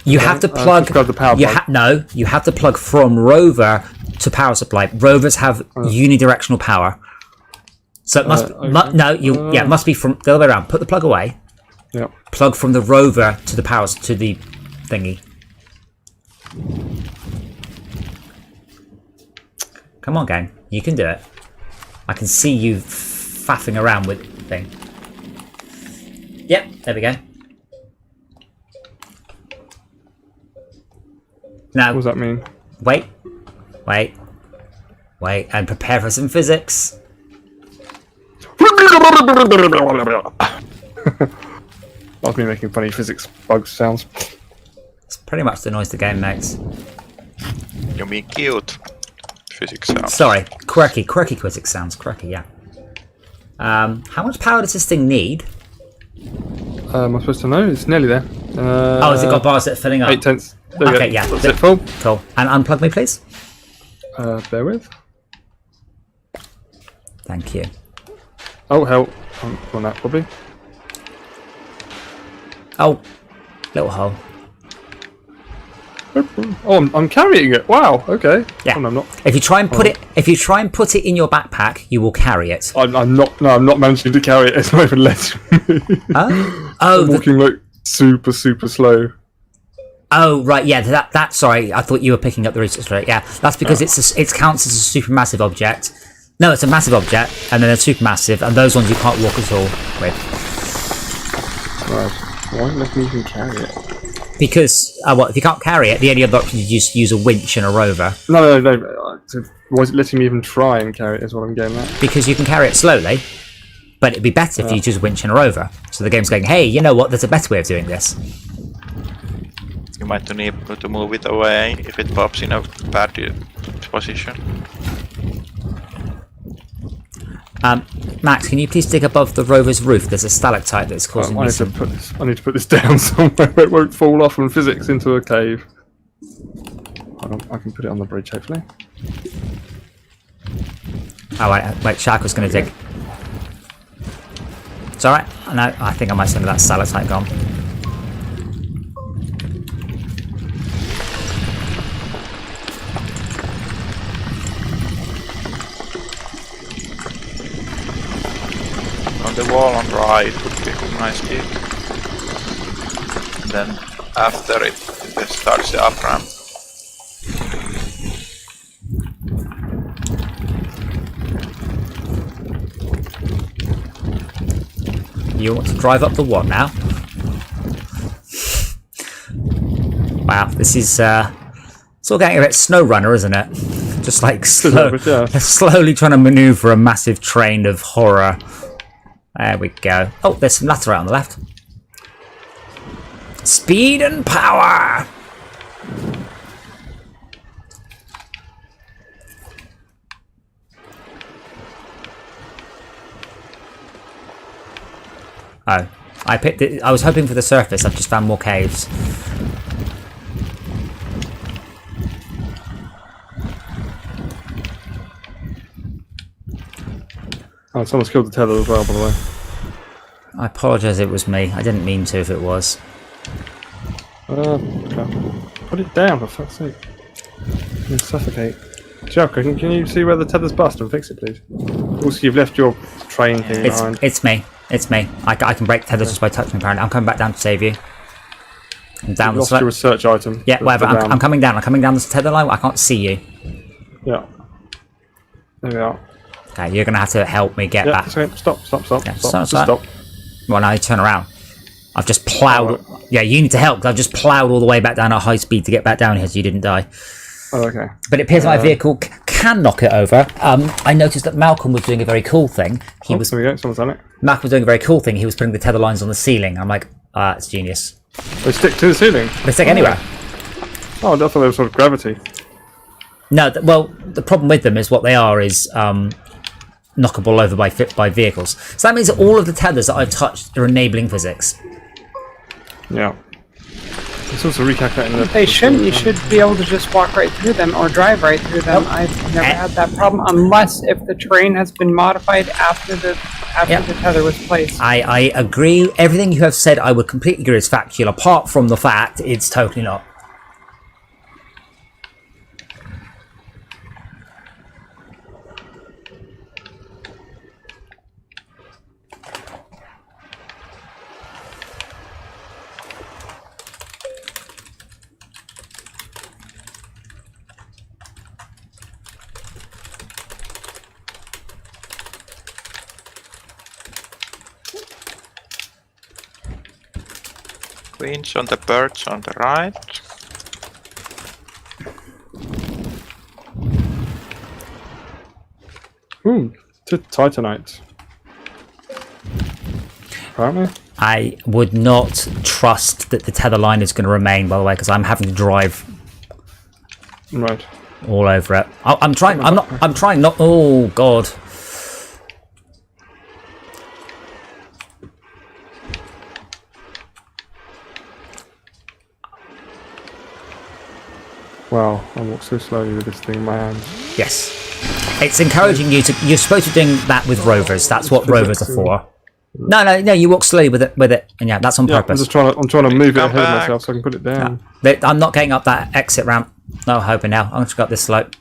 C: You have to plug.
A: The power plug.
C: No, you have to plug from rover to power supply. Rovers have unidirectional power, so it must.
A: Okay.
C: It must be from the other way around. Put the plug away.
A: Yeah.
C: Plug from the rover to the power to the thingy. Come on, gang. You can do it. I can see you faffing around with the thing. Yep, there we go. Now,
A: What does that mean?
C: wait, and prepare for some physics.
A: That's me making funny physics bug sounds.
C: It's pretty much the noise the game makes.
D: You mean cute physics sounds?
C: Sorry, quirky physics sounds. Quirky, yeah. How much power does this thing need?
A: Am I supposed to know? It's nearly there.
C: Has it got bars that are filling up?
A: 8/10. There we
C: Okay,
A: go.
C: yeah.
A: That's it, full.
C: Cool. And unplug me, please.
A: Bear with.
C: Thank you.
A: Oh, hell. On that, probably.
C: Oh, little hole.
A: Oh, I'm carrying it. Wow. Okay.
C: Yeah.
A: Oh, no, I'm not.
C: If you try and put it in your backpack, you will carry it.
A: I'm not. No, I'm not managing to carry it. It's not even letting me.
C: Oh,
A: I'm walking like super slow.
C: Oh right, yeah. That. Sorry, I thought you were picking up the research rate. Yeah, that's because it counts as a supermassive object. No, it's a massive object, and then a supermassive, and those ones you can't walk at all with.
A: Right. Why don't let me even carry it?
C: Because if you can't carry it, the only other option is just use a winch and a rover.
A: No. Why is it letting me even try and carry it? Is what I'm getting at.
C: Because you can carry it slowly, but it'd be better if you use a winch and a rover. So the game's going, hey, you know what? There's a better way of doing this.
D: You might need to move it away if it pops in a bad position.
C: Max, can you please dig above the rover's roof? There's a stalactite that's causing me some...
A: I need to put this down somewhere where it won't fall off from physics into a cave. Hold on, I can put it on the bridge, hopefully.
C: Oh, wait, Shark was going to dig. It's alright. No, I think I might send that stalactite gone.
D: On the wall on right would be a nice peak. And then after it starts the up ramp.
C: You want to drive up the what now? Wow, this is it's all getting a bit SnowRunner, isn't it? Just like slowly trying to maneuver a massive train of horror. There we go. Oh, there's some laterite on the left. Speed and power! Oh, I picked it. I was hoping for the surface. I've just found more caves.
A: Oh, someone's killed the tether as well, by the way.
C: I apologise, it was me. I didn't mean to if it was.
A: Okay. Put it down, for fuck's sake. You'll suffocate. Joker, can you see where the tether's bust and fix it, please? Also, you've left your train thing behind.
C: It's me. It's me. I can break tethers just by touching, apparently. I'm coming back down to save you. I'm down
A: You've lost your research item.
C: Yeah, whatever. I'm coming down. I'm coming down this tether line. I can't see you.
A: Yeah. There we are.
C: Okay, you're going to have to help me get back.
A: Okay. Stop.
C: Okay, stop. Well, now you turn around. I've just ploughed...
A: Oh,
C: yeah, you need to help, because I've just ploughed all the way back down at high speed to get back down here so you didn't die.
A: Oh, okay.
C: But it appears my vehicle can knock it over. I noticed that Malcolm was doing a very cool thing.
A: There we go. Someone's done it.
C: Malcolm was doing a very cool thing. He was putting the tether lines on the ceiling. I'm like, it's genius.
A: They stick to the ceiling?
C: They stick anywhere.
A: Oh, I thought they were sort of gravity.
C: No, well, the problem with them is what they are is knockable over by vehicles. So that means that all of the tethers that I've touched are enabling physics.
A: Yeah. It's also recalculating
B: They shouldn't. You should be able to just walk right through them or drive right through them. I've never had that problem unless if the terrain has been modified after the tether was placed.
C: I agree. Everything you have said I would completely agree is factual, apart from the fact it's totally not.
D: Queens on the birds on the right.
A: Ooh, Titanite. Apparently.
C: I would not trust that the tether line is going to remain, by the way, because I'm having to drive
A: Right.
C: all over it. I'm trying. I'm trying not. Oh God.
A: Wow, I walk so slowly with this thing in my hands.
C: Yes. It's encouraging you to. You're supposed to be doing that with rovers. That's what rovers are for. No. You walk slowly with it, and yeah, that's on purpose.
A: I'm trying to move it ahead of myself so I can put it down.
C: I'm not getting up that exit ramp. No, hoping now. I'm just go up this slope.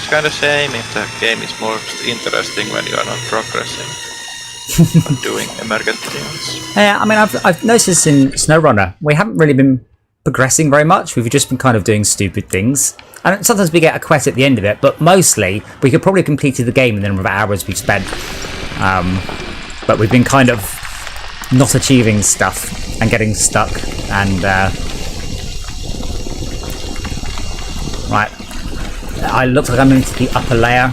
D: kind of shame if the game is more interesting when you are not progressing. Doing emergent.
C: Yeah, I mean, I've noticed in SnowRunner we haven't really been progressing very much. We've just been kind of doing stupid things, and sometimes we get a quest at the end of it. But mostly, we could probably completed the game in the number of hours we've spent. But we've been kind of not achieving stuff and getting stuck. And right, I look like I'm into the upper layer.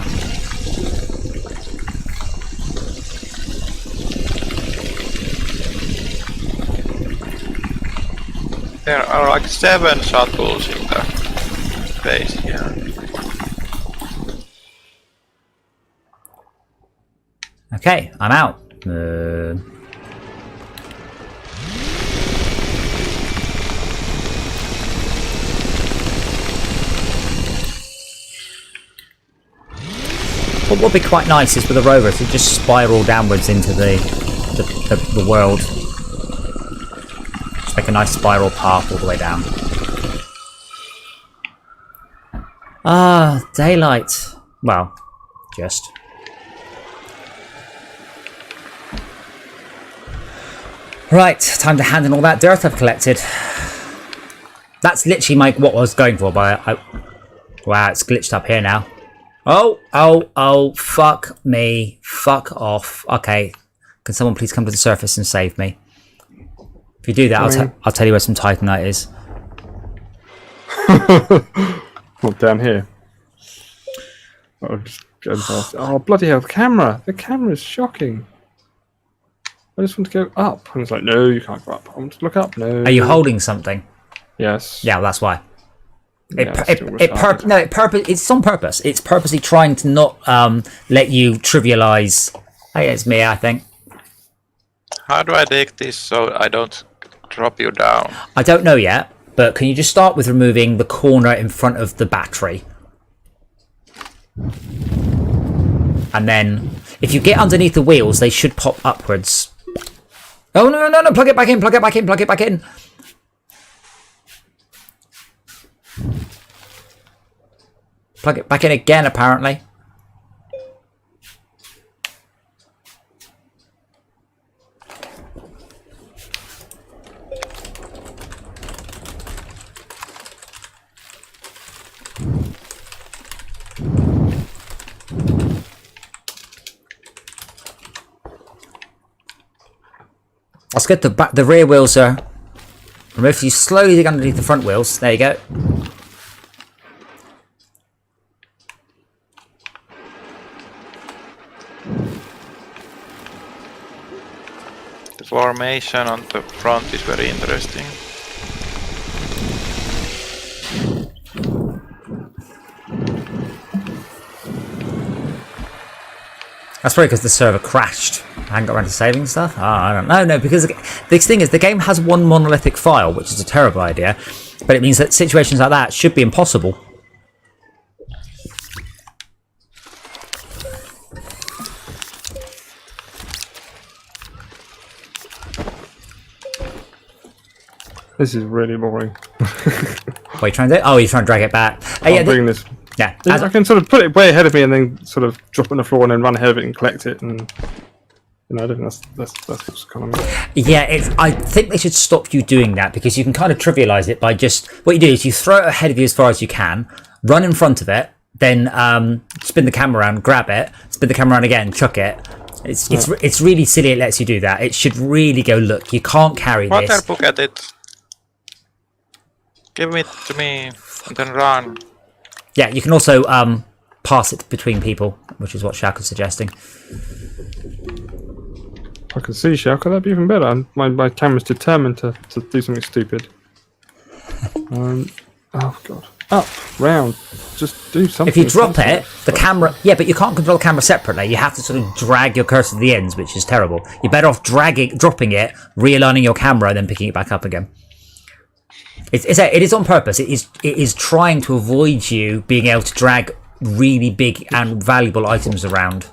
D: There are like 7 shuttles in the base here.
C: Okay, I'm out. What would be quite nice is with a rover to just spiral downwards into the world. Just make a nice spiral path all the way down. Ah, daylight. Well, just. Right, time to hand in all that dirt I've collected. That's literally what I was going for, but wow, it's glitched up here now. Oh, fuck me. Fuck off. Okay, can someone please come to the surface and save me? If you do that, I'll tell you where some Titanite is.
A: What, down here? Oh, just going past. Oh, bloody hell, the camera! The camera's shocking. I just want to go up. And it's like, no, you can't go up. I want to look up. No.
C: Are you holding something?
A: Yes.
C: Yeah, well, that's why. It's on purpose. It's purposely trying to not let you trivialize. Hey, it's me, I think.
D: How do I dig this so I don't drop you down?
C: I don't know yet, but can you just start with removing the corner in front of the battery? And then, if you get underneath the wheels, they should pop upwards. Oh, no, plug it back in, plug it back in, plug it back in. Plug it back in again, apparently. That's good. The rear wheels are removed. You slowly dig underneath the front wheels. There you go.
D: The formation on the front is very interesting.
C: That's probably because the server crashed. I hadn't got around to saving stuff. Oh, I don't know. No, because the thing is, the game has one monolithic file, which is a terrible idea. But it means that situations like that should be impossible.
A: This is really boring.
C: What are you trying to do? Oh, you're trying to drag it back.
A: I'm bringing this.
C: Yeah.
A: I can sort of put it way ahead of me and then sort of drop it on the floor and then run ahead of it and collect it. And you know, I think that's what's kind of.
C: Yeah, I think they should stop you doing that because you can kind of trivialize it by just what you do is you throw it ahead of you as far as you can, run in front of it, then spin the camera around, grab it, spin the camera around again, chuck it. It's really silly. It lets you do that. It should really go. Look, you can't carry this.
D: Water bucket it. Give it to me and then run.
C: Yeah, you can also pass it between people, which is what Shaq was suggesting.
A: I can see Shaq. That'd be even better. My camera's determined to do something stupid. Oh god. Up, round. Just do something.
C: If you drop it, the camera... Yeah, but you can't control the camera separately. You have to sort of drag your cursor to the ends, which is terrible. You're better off dropping it, realigning your camera, and then picking it back up again. It is on purpose. It is trying to avoid you being able to drag really big and valuable items around.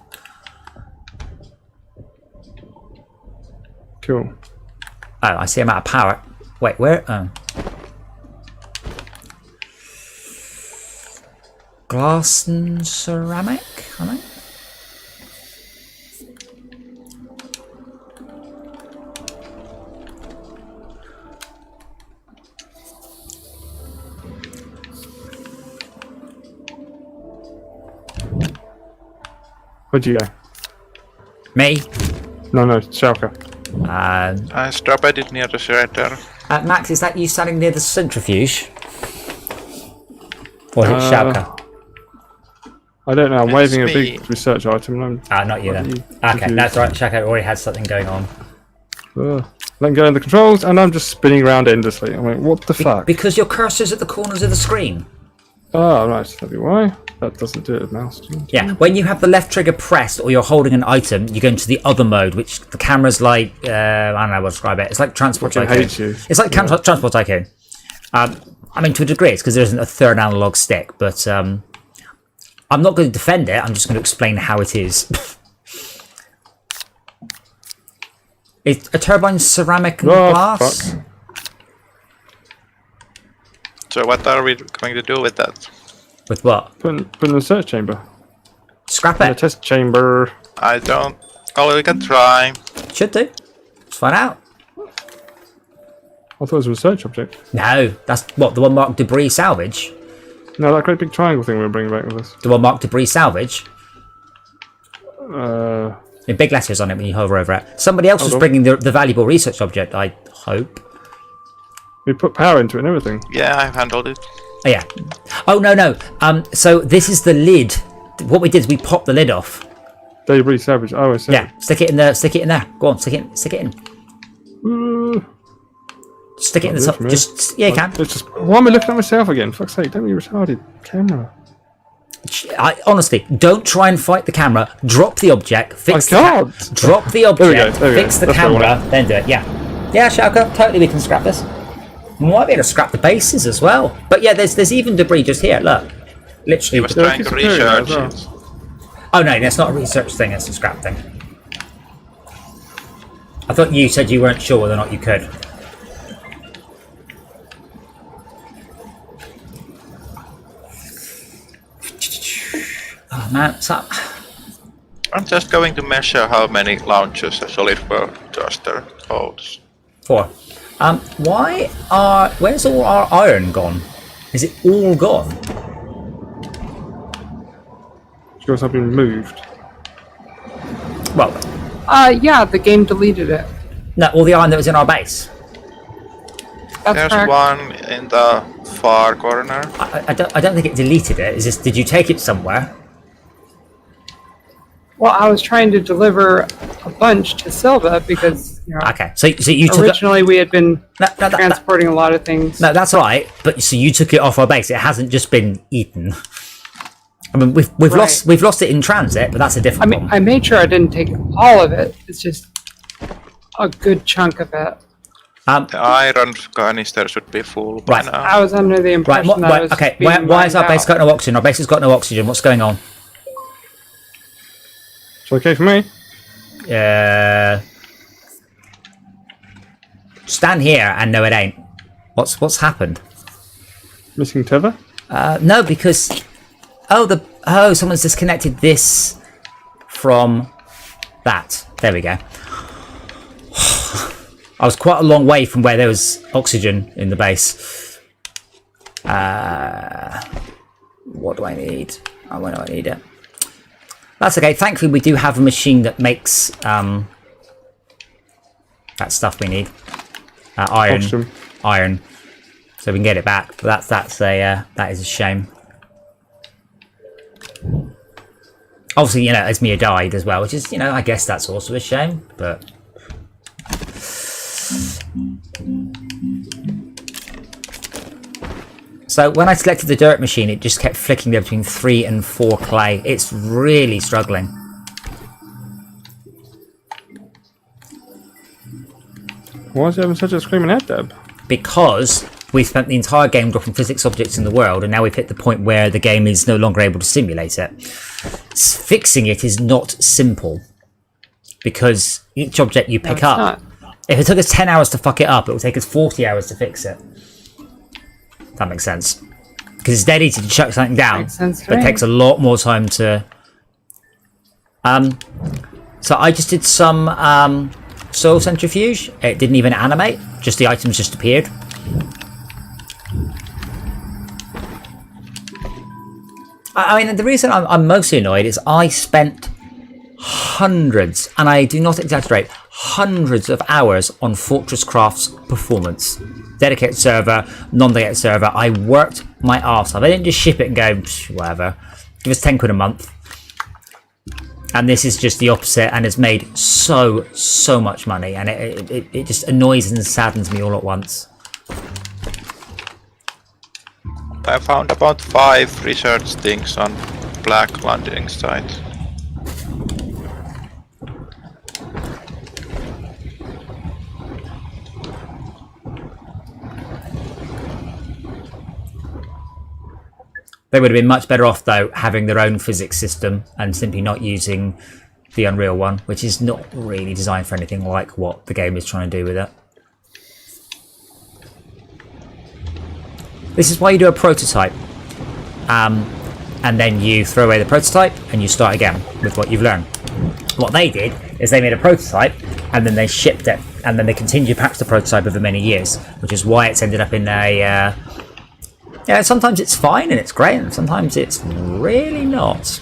A: Cool.
C: Oh, I see I'm out of power. Wait, where? Oh. Glass and ceramic, I think.
A: Where'd you go?
C: Me.
A: No, Schalke.
D: I stopped it near the shredder.
C: Max, is that you standing near the centrifuge? Or is it Schalke?
A: I don't know. I'm
D: It's
A: waving a
D: me.
A: big research item. And
C: Not you then.
A: you
C: Okay,
A: confused.
C: that's right. Schalke already had something going on.
A: Letting go of the controls, and I'm just spinning around endlessly. I went, what the fuck?
C: Because your cursor's at the corners of the screen.
A: Oh, right. That'd be why. That doesn't do it with mouse.
C: Yeah, when you have the left trigger pressed or you're holding an item, you go into the other mode, which the camera's like, I don't know how to describe it. It's like Transport
A: Fucking
C: Tycoon.
A: hate you.
C: It's like Transport Tycoon. I mean, to a degree, it's because there isn't a third analog stick, but I'm not going to defend it. I'm just going to explain how it is. It's a turbine ceramic and glass.
A: Fuck.
D: So what are we going to do with that?
C: With what?
A: Put in the search chamber.
C: Scrap
A: In the
C: it.
A: test chamber.
D: I don't... Oh, we can try.
C: Should do. Let's find out.
A: I thought it was a research object.
C: No, that's what the one marked debris salvage.
A: No, that great big triangle thing we're bringing back with us.
C: The one marked debris salvage.
A: Uh,
C: In big letters on it when you hover over it. Somebody else was
A: Hold on.
C: bringing the valuable research object, I hope.
A: we put power into it and everything.
D: Yeah, I've handled it.
C: Oh, yeah. Oh, no. So this is the lid. What we did is we popped the lid off.
A: Debris salvage. Oh, I see.
C: Yeah, stick it in there. Stick it in there. Go on, stick it in. Stick it in the top.
A: for me.
C: Just, yeah, you can.
A: It's just. Why am I looking at myself again? Fuck's sake! Don't be retarded. Camera.
C: Honestly, don't try and fight the camera. Drop the object. Fix
A: I
C: the
A: can't.
C: drop the
A: There we
C: object.
A: go, there we
C: Fix
A: go.
C: the
A: That's what I
C: camera. Then do it. Yeah, Schalke. Totally, we can scrap this. We might be able to scrap the bases as well. But yeah, there's even debris just here. Look,
D: He
C: literally.
D: was
A: Yeah,
D: trying
A: it's
D: to
A: disappearing
D: research
A: as well.
D: it.
C: Oh no, that's not a research thing. It's a scrap thing. I thought you said you weren't sure whether or not you could. Oh man, what's up?
D: I'm just going to measure how many launches a solid world thruster holds.
C: 4. Where's all our iron gone? Is it all gone?
A: Yours have been moved.
C: Well,
B: Yeah, the game deleted it.
C: no, all the iron that was in our base.
B: That's
D: There's
B: correct.
D: one in the far corner.
C: I don't think it deleted it. It's just, did you take it somewhere?
B: Well, I was trying to deliver a bunch to Silva because, you know,
C: Okay, so you took it.
B: originally we had been
C: No,
B: transporting a lot of things.
C: no, that's right. But so you took it off our base. It hasn't just been eaten. I mean, we've
B: Right.
C: lost it in transit, but that's a different
B: I mean,
C: problem.
B: I made sure I didn't take all of it. It's just a good chunk of it.
D: The iron canister should be full by
C: Right.
D: now.
B: I was under the impression
C: Right,
B: that I was
C: okay.
B: being
C: Why has our
B: mined
C: base
B: out.
C: got no oxygen? Our base has got no oxygen. What's going on?
A: It's okay for me.
C: Stand here and no, it ain't. What's happened?
A: Missing tether.
C: No, because someone's disconnected this from that. There we go. I was quite a long way from where there was oxygen in the base. What do I need? Oh, when do I need it? That's okay. Thankfully, we do have a machine that makes that stuff we need.
A: Oxygen.
C: Iron. So we can get it back. But that is a shame. Obviously, Esmia died as well, which is, I guess that's also a shame. But so when I selected the dirt machine, it just kept flicking there between 3 and 4 clay. It's really struggling.
A: Why is he having such a screaming head, Deb?
C: Because we spent the entire game dropping physics objects in the world, and now we've hit the point where the game is no longer able to simulate it. Fixing it is not simple, because each object you pick
B: it's
C: up,
B: not.
C: if it took us 10 hours to fuck it up, it will take us 40 hours to fix it. That makes sense. because it's dead easy to chuck something down,
B: Makes sense to
C: but it
B: me.
C: takes a lot more time to. So I just did some soil centrifuge. It didn't even animate; just the items just appeared. I mean, the reason I'm mostly annoyed is I spent hundreds, and I do not exaggerate, hundreds of hours on Fortress Craft's performance. Dedicated server, non-dedicated server. I worked my arse off. I didn't just ship it and go, whatever. Give us 10 quid a month. And this is just the opposite, and it's made so much money, and it just annoys and saddens me all at once.
D: I found about 5 research things on Black Landing site.
C: They would have been much better off, though, having their own physics system and simply not using the Unreal one, which is not really designed for anything like what the game is trying to do with it. This is why you do a prototype. And then you throw away the prototype and you start again with what you've learned. What they did is they made a prototype and then they shipped it, and then they continued to patch the prototype over many years, which is why it's ended up in a... yeah, sometimes it's fine and it's great, and sometimes it's really not.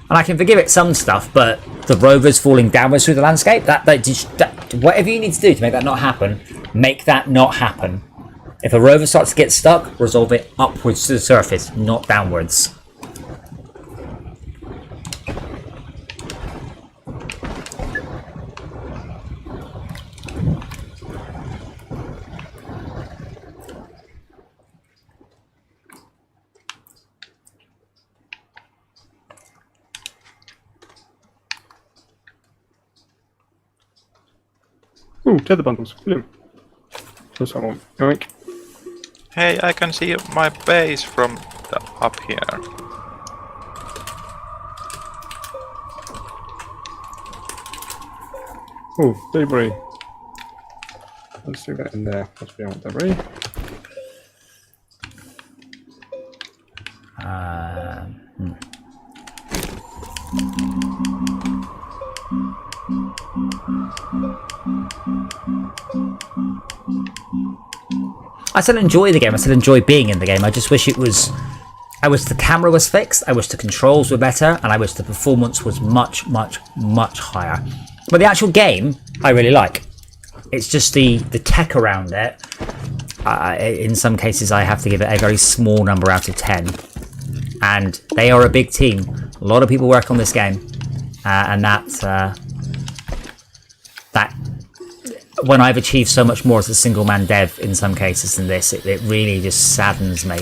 C: And I can forgive it some stuff, but the rovers falling downwards through the landscape, that whatever you need to do to make that not happen, make that not happen. If a rover starts to get stuck, resolve it upwards to the surface, not downwards.
A: Ooh, tether bundles. Brilliant. That's what I want. Yoink.
D: Hey, I can see my base from up here.
A: Ooh, debris. Let's do that in there. Let's be on debris.
C: I still enjoy the game. I still enjoy being in the game. I just wish it was... I wish the camera was fixed. I wish the controls were better. And I wish the performance was much higher. But the actual game, I really like. It's just the tech around it. In some cases, I have to give it a very small number out of 10. And they are a big team. A lot of people work on this game. And that when I've achieved so much more as a single-man dev in some cases than this, it really just saddens me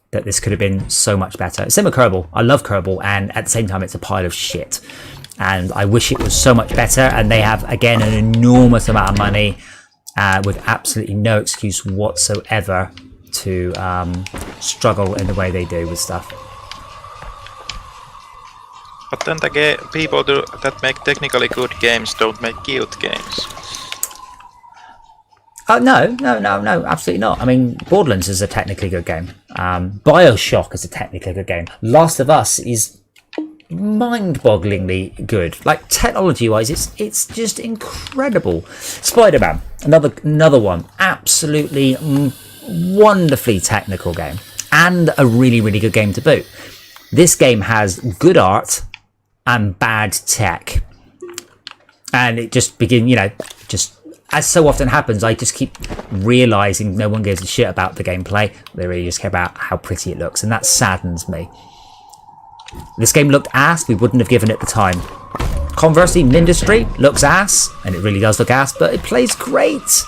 C: that this could have been so much better. Same with Kerbal. I love Kerbal, and at the same time, it's a pile of shit. And I wish it was so much better, and they have, again, an enormous amount of money with absolutely no excuse whatsoever to struggle in the way they do with stuff.
D: But then the people that make technically good games don't make cute games.
C: Oh, no, absolutely not. I mean, Borderlands is a technically good game. Bioshock is a technically good game. Last of Us is mind-bogglingly good. Like, technology-wise, it's just incredible. Spider-Man, another one. Absolutely wonderfully technical game. And a really good game to boot. This game has good art and bad tech. And it just just... As so often happens, I just keep realising no one gives a shit about the gameplay. They really just care about how pretty it looks, and that saddens me. This game looked ass, we wouldn't have given it the time. Conversely, Industry looks ass, and it really does look ass, but it plays great.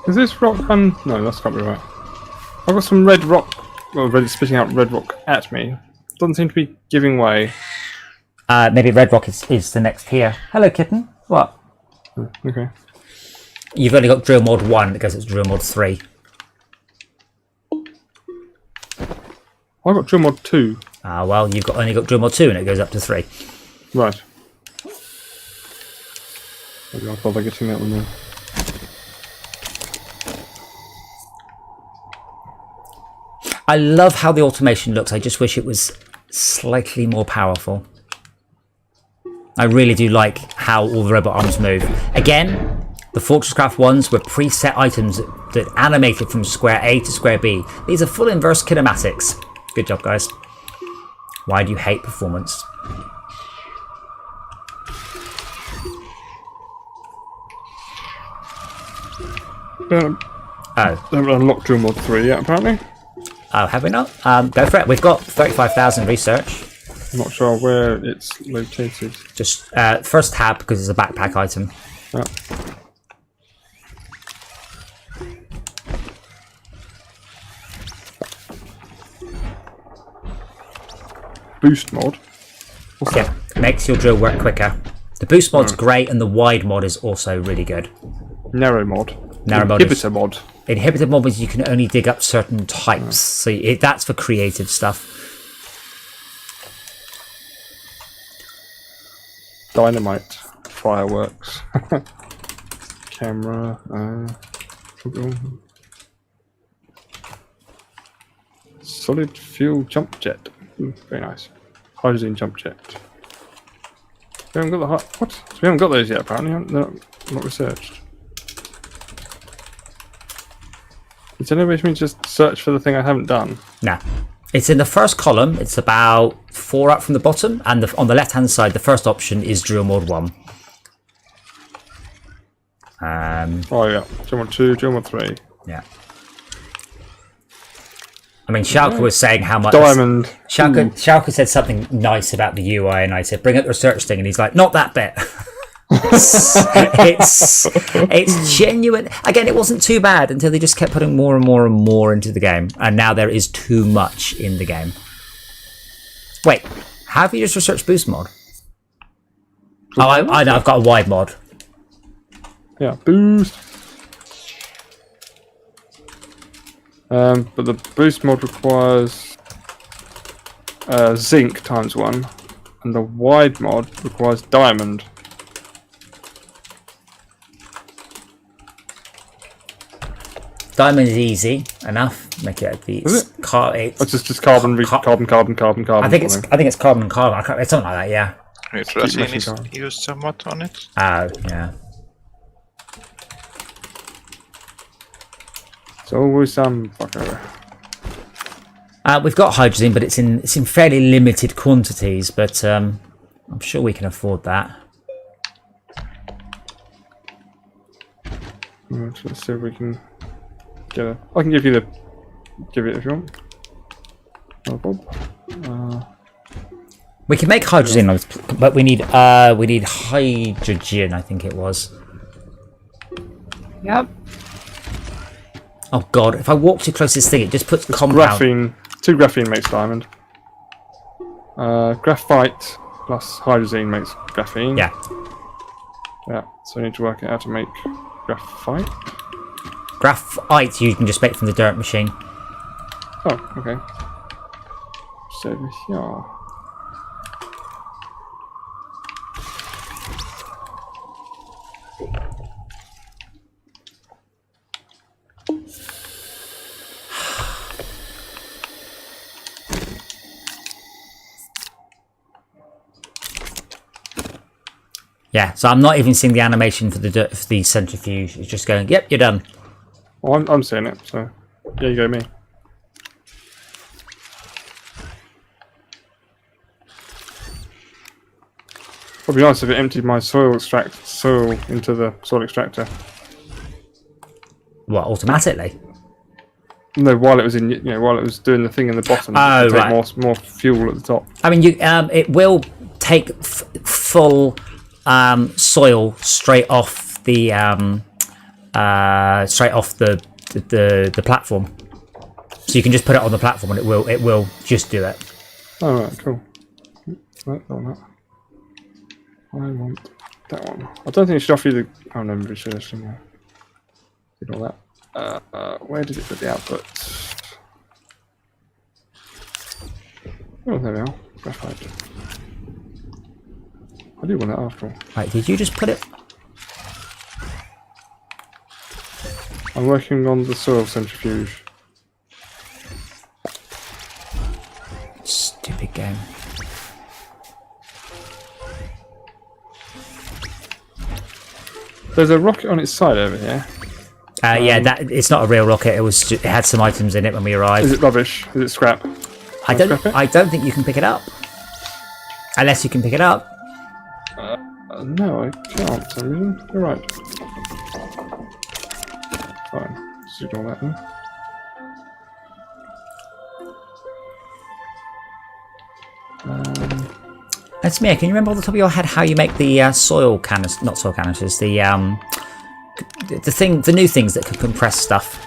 A: Is this rock done? No, that's can't be right. I've got some red rock, well, spitting out red rock at me. Doesn't seem to be giving way.
C: Maybe Red Rock is the next tier. Hello, kitten. What?
A: Okay.
C: You've only got drill mod 1 because it's drill mod 3.
A: I got drill mod 2.
C: Well, you've only got drill mod 2 and it goes up to 3.
A: Right. Maybe I'll bother getting that one then.
C: I love how the automation looks. I just wish it was slightly more powerful. I really do like how all the robot arms move. Again, the Fortresscraft ones were preset items that animated from square A to square B. These are full inverse kinematics. Good job, guys. Why do you hate performance?
A: Oh. I haven't unlocked drill mod 3 yet, apparently.
C: Oh, have we not? Go for it. We've got 35,000 research.
A: I'm not sure where it's located.
C: Just first tab because it's a backpack item.
A: Yeah. Boost mod. What's
C: Yeah, makes your drill work quicker. The boost mod's great, and the wide mod is also really good.
A: that? Narrow mod.
C: Narrow mod is-
A: Inhibitor mod.
C: Inhibited mod means you can only dig up certain types, so that's for creative stuff.
A: Dynamite. Fireworks. Camera. Solid fuel jump jet. Very nice. Hydrogen jump jet. We haven't got the what? So we haven't got those yet. Apparently, they're not researched. Is there any way for me to just search for the thing I haven't done?
C: Nah. It's in the first column. It's about 4 up from the bottom, and on the left-hand side, the first option is drill mod 1.
A: Oh yeah, drill mod 2, drill mod 3.
C: Yeah. I mean, Schalke was saying how much...
A: Diamond.
C: Schalke said something nice about the UI, and I said, bring up the research thing, and he's like, not that bit. it's genuine. Again, it wasn't too bad until they just kept putting more and more and more into the game, and now there is too much in the game. Wait, have you just researched boost mod? Oh, I know, I've got a wide mod.
A: Yeah, boost. But the boost mod requires zinc times 1, and the wide mod requires diamond.
C: Diamond is easy enough. Make it the
A: Is it? It's just carbon, carbon.
C: I think it's carbon and carbon. It's something like that. Yeah.
D: Hydrazine is used somewhat on it.
C: Oh yeah.
A: It's always some fucker.
C: We've got hydrogen, but it's in fairly limited quantities. But I'm sure we can afford that.
A: Right, let's see if we can get a. I can give it if you want. No problem.
C: We can make hydrogen, but we need hydrogen. I think it was.
B: Yep.
C: Oh god! If I walk too close to this thing, it just puts compound.
A: Graphene. 2 graphene makes diamond. Graphite plus hydrazine makes graphene.
C: Yeah.
A: Yeah. So I need to work out how to make graphite.
C: Graphite you can just make from the dirt machine.
A: Oh, okay. So yeah.
C: Yeah, so I'm not even seeing the animation for the centrifuge. It's just going, yep, you're done.
A: Well, I'm seeing it, so there you go, me. Would be nice if it emptied my soil into the soil extractor.
C: What, automatically?
A: No, while it was while it was doing the thing in the bottom,
C: Oh,
A: to take
C: right.
A: more fuel at the top.
C: I mean, it will take full soil straight off the platform, so you can just put it on the platform and it will just do it.
A: Oh right, cool. Right, on that. I want that one. I don't think it should offer you the. Oh no, maybe it should actually. Did all that. Where did it put the output? Oh, there we are. Graphite. I do want that after all.
C: Right, did you just put it?
A: I'm working on the soil centrifuge.
C: Stupid game.
A: There's a rocket on its side over here.
C: Yeah, that it's not a real rocket. It had some items in it when we arrived.
A: Is it rubbish? Is it scrap?
C: I
A: Can scrap it?
C: I don't think you can pick it up. Unless you can pick it up.
A: No, I can't. For some reason. You're right. Fine. Just ignore that then.
C: That's me. Can you remember off the top of your head how you make the soil canisters? Not soil canisters. The new things that can compress stuff.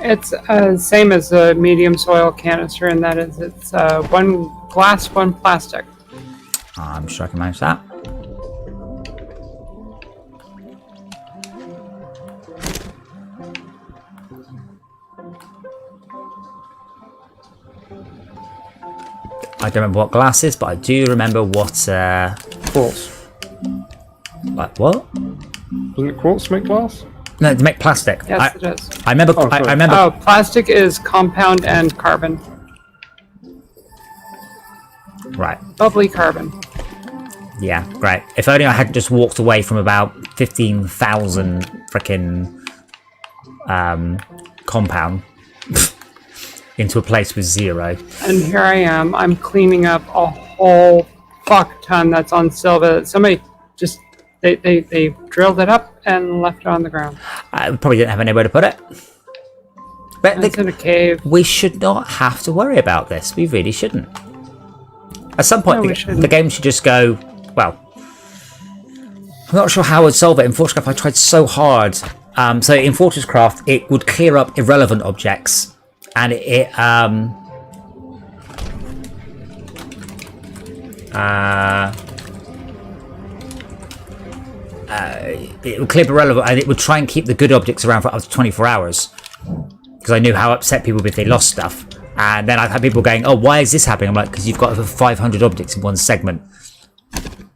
B: It's same as a medium soil canister, and that is it's one glass, one plastic.
C: I'm sure I can manage that. I don't remember what glass is, but I do remember what.
A: Quartz.
C: Like what?
A: Doesn't it quartz make glass?
C: No, to make plastic.
B: Yes, it is.
C: I remember.
A: Oh,
C: I
A: sorry.
C: remember.
B: Oh, plastic is compound and carbon.
C: Right.
B: Bubbly carbon.
C: Yeah. Great. If only I hadn't just walked away from about 15,000 frickin' compound into a place with 0.
B: And here I am. I'm cleaning up a whole fuck ton that's on Silva. Somebody just they drilled it up and left it on the ground.
C: I probably didn't have anywhere to put it. But
B: It's in a cave.
C: we should not have to worry about this. We really shouldn't. At some point,
B: No, we shouldn't.
C: the game should just go, well, I'm not sure how I would solve it. In Fortresscraft, I tried so hard. So in Fortresscraft, it would clear up irrelevant objects. And it would clear irrelevant, and it would try and keep the good objects around for up to 24 hours. Because I knew how upset people would be if they lost stuff. And then I've had people going, oh, why is this happening? I'm like, because you've got over 500 objects in one segment.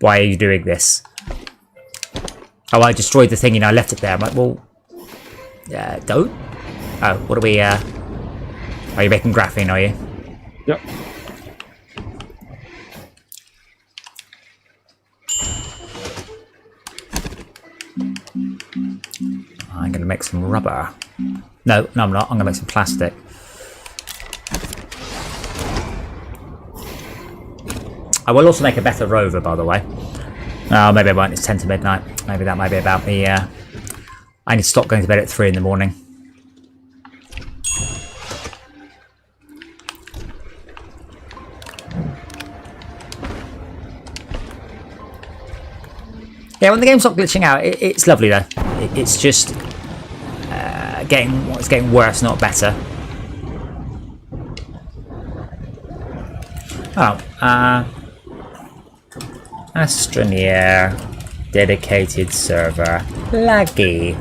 C: Why are you doing this? Oh, I destroyed the thing, you know, I left it there. I'm like, well, don't. Oh, what are we, are you making graphene, are you?
A: Yep.
C: I'm going to make some rubber. No, I'm not. I'm going to make some plastic. I will also make a better rover, by the way. Oh, maybe I won't. It's 10 to midnight. Maybe that might be about me. I need to stop going to bed at 3 in the morning. Yeah, when the game's not glitching out, it's lovely though. It's just getting worse, not better. Oh, Astroneer, dedicated server, laggy.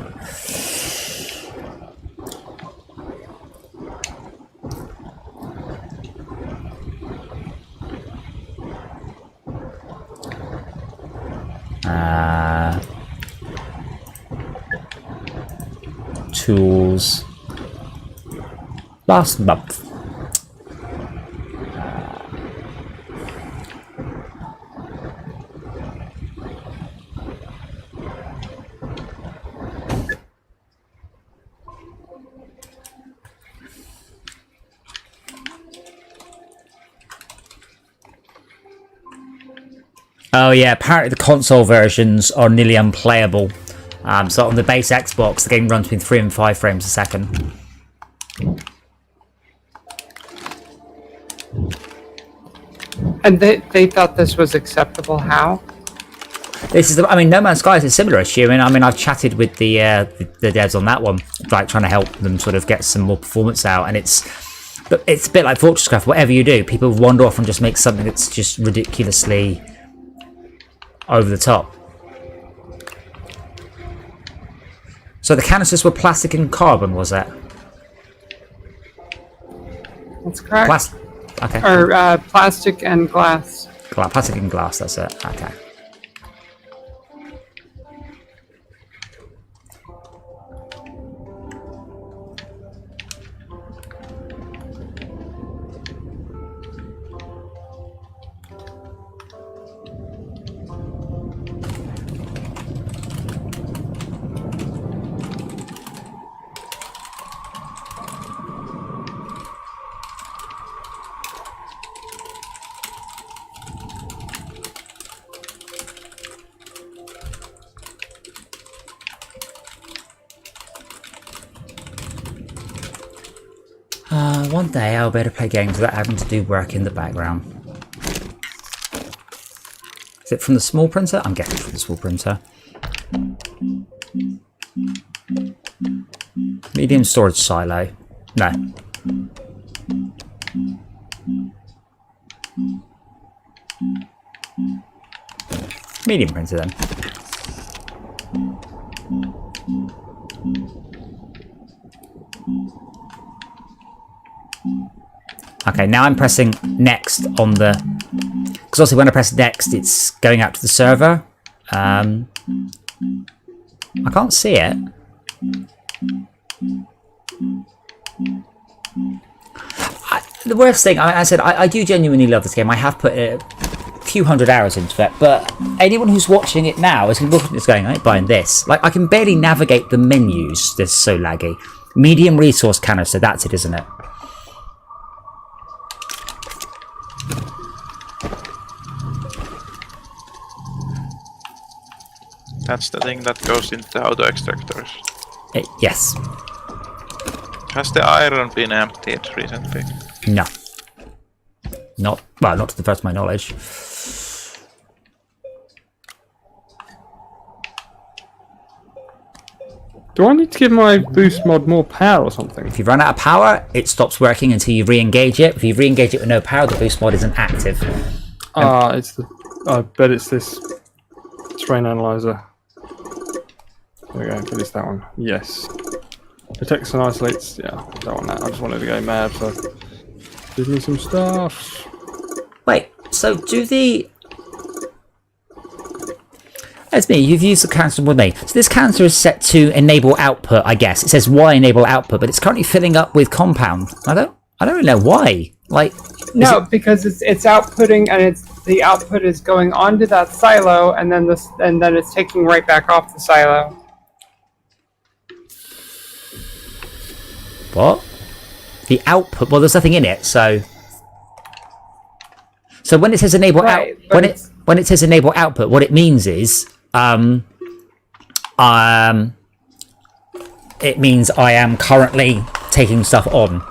C: Tools. Last month. Oh yeah, apparently the console versions are nearly unplayable. So on the base Xbox, the game runs between 3 and 5 frames a second.
B: And they thought this was acceptable. How?
C: This is, I mean, No Man's Sky is a similar issue. I mean, I've chatted with the devs on that one, like trying to help them sort of get some more performance out, and it's a bit like Fortresscraft. Whatever you do, people wander off and just make something that's just ridiculously over the top. So the canisters were plastic and carbon, was it?
B: That's correct.
C: Okay.
B: Or plastic and glass.
C: Plastic and glass, that's it. Okay. One day I'll be able to play games without having to do work in the background. Is it from the small printer? I'm guessing from the small printer. Medium storage silo. No. Medium printer then. Okay, now I'm pressing next on the... Because obviously when I press next, it's going out to the server. I can't see it. The worst thing, I said, I do genuinely love this game. I have put a few hundred hours into it, but anyone who's watching it now is going, I ain't buying this. Like, I can barely navigate the menus. This is so laggy. Medium resource canister, that's it, isn't it?
D: That's the thing that goes into the auto extractors.
C: Yes.
D: Has the iron been emptied recently?
C: No. Not to the best of my knowledge.
A: Do I need to give my boost mod more power or something?
C: If you run out of power, it stops working until you re-engage it. If you re-engage it with no power, the boost mod isn't active.
A: It's the... I bet it's this terrain analyzer. There we go, at least that one. Yes. Protects and isolates. Yeah, don't want that. I just wanted to go mad, so give me some stuff.
C: Wait, so do the... That's me, you've used the canister more than me. So this canister is set to enable output, I guess. It says why enable output, but it's currently filling up with compound. I don't really know why. Like,
B: no, because it's outputting, and the output is going onto that silo, and then it's taking right back off the silo.
C: What? The output? Well, there's nothing in it, so when it says enable when it says enable output, what it means is it means I am currently taking stuff on.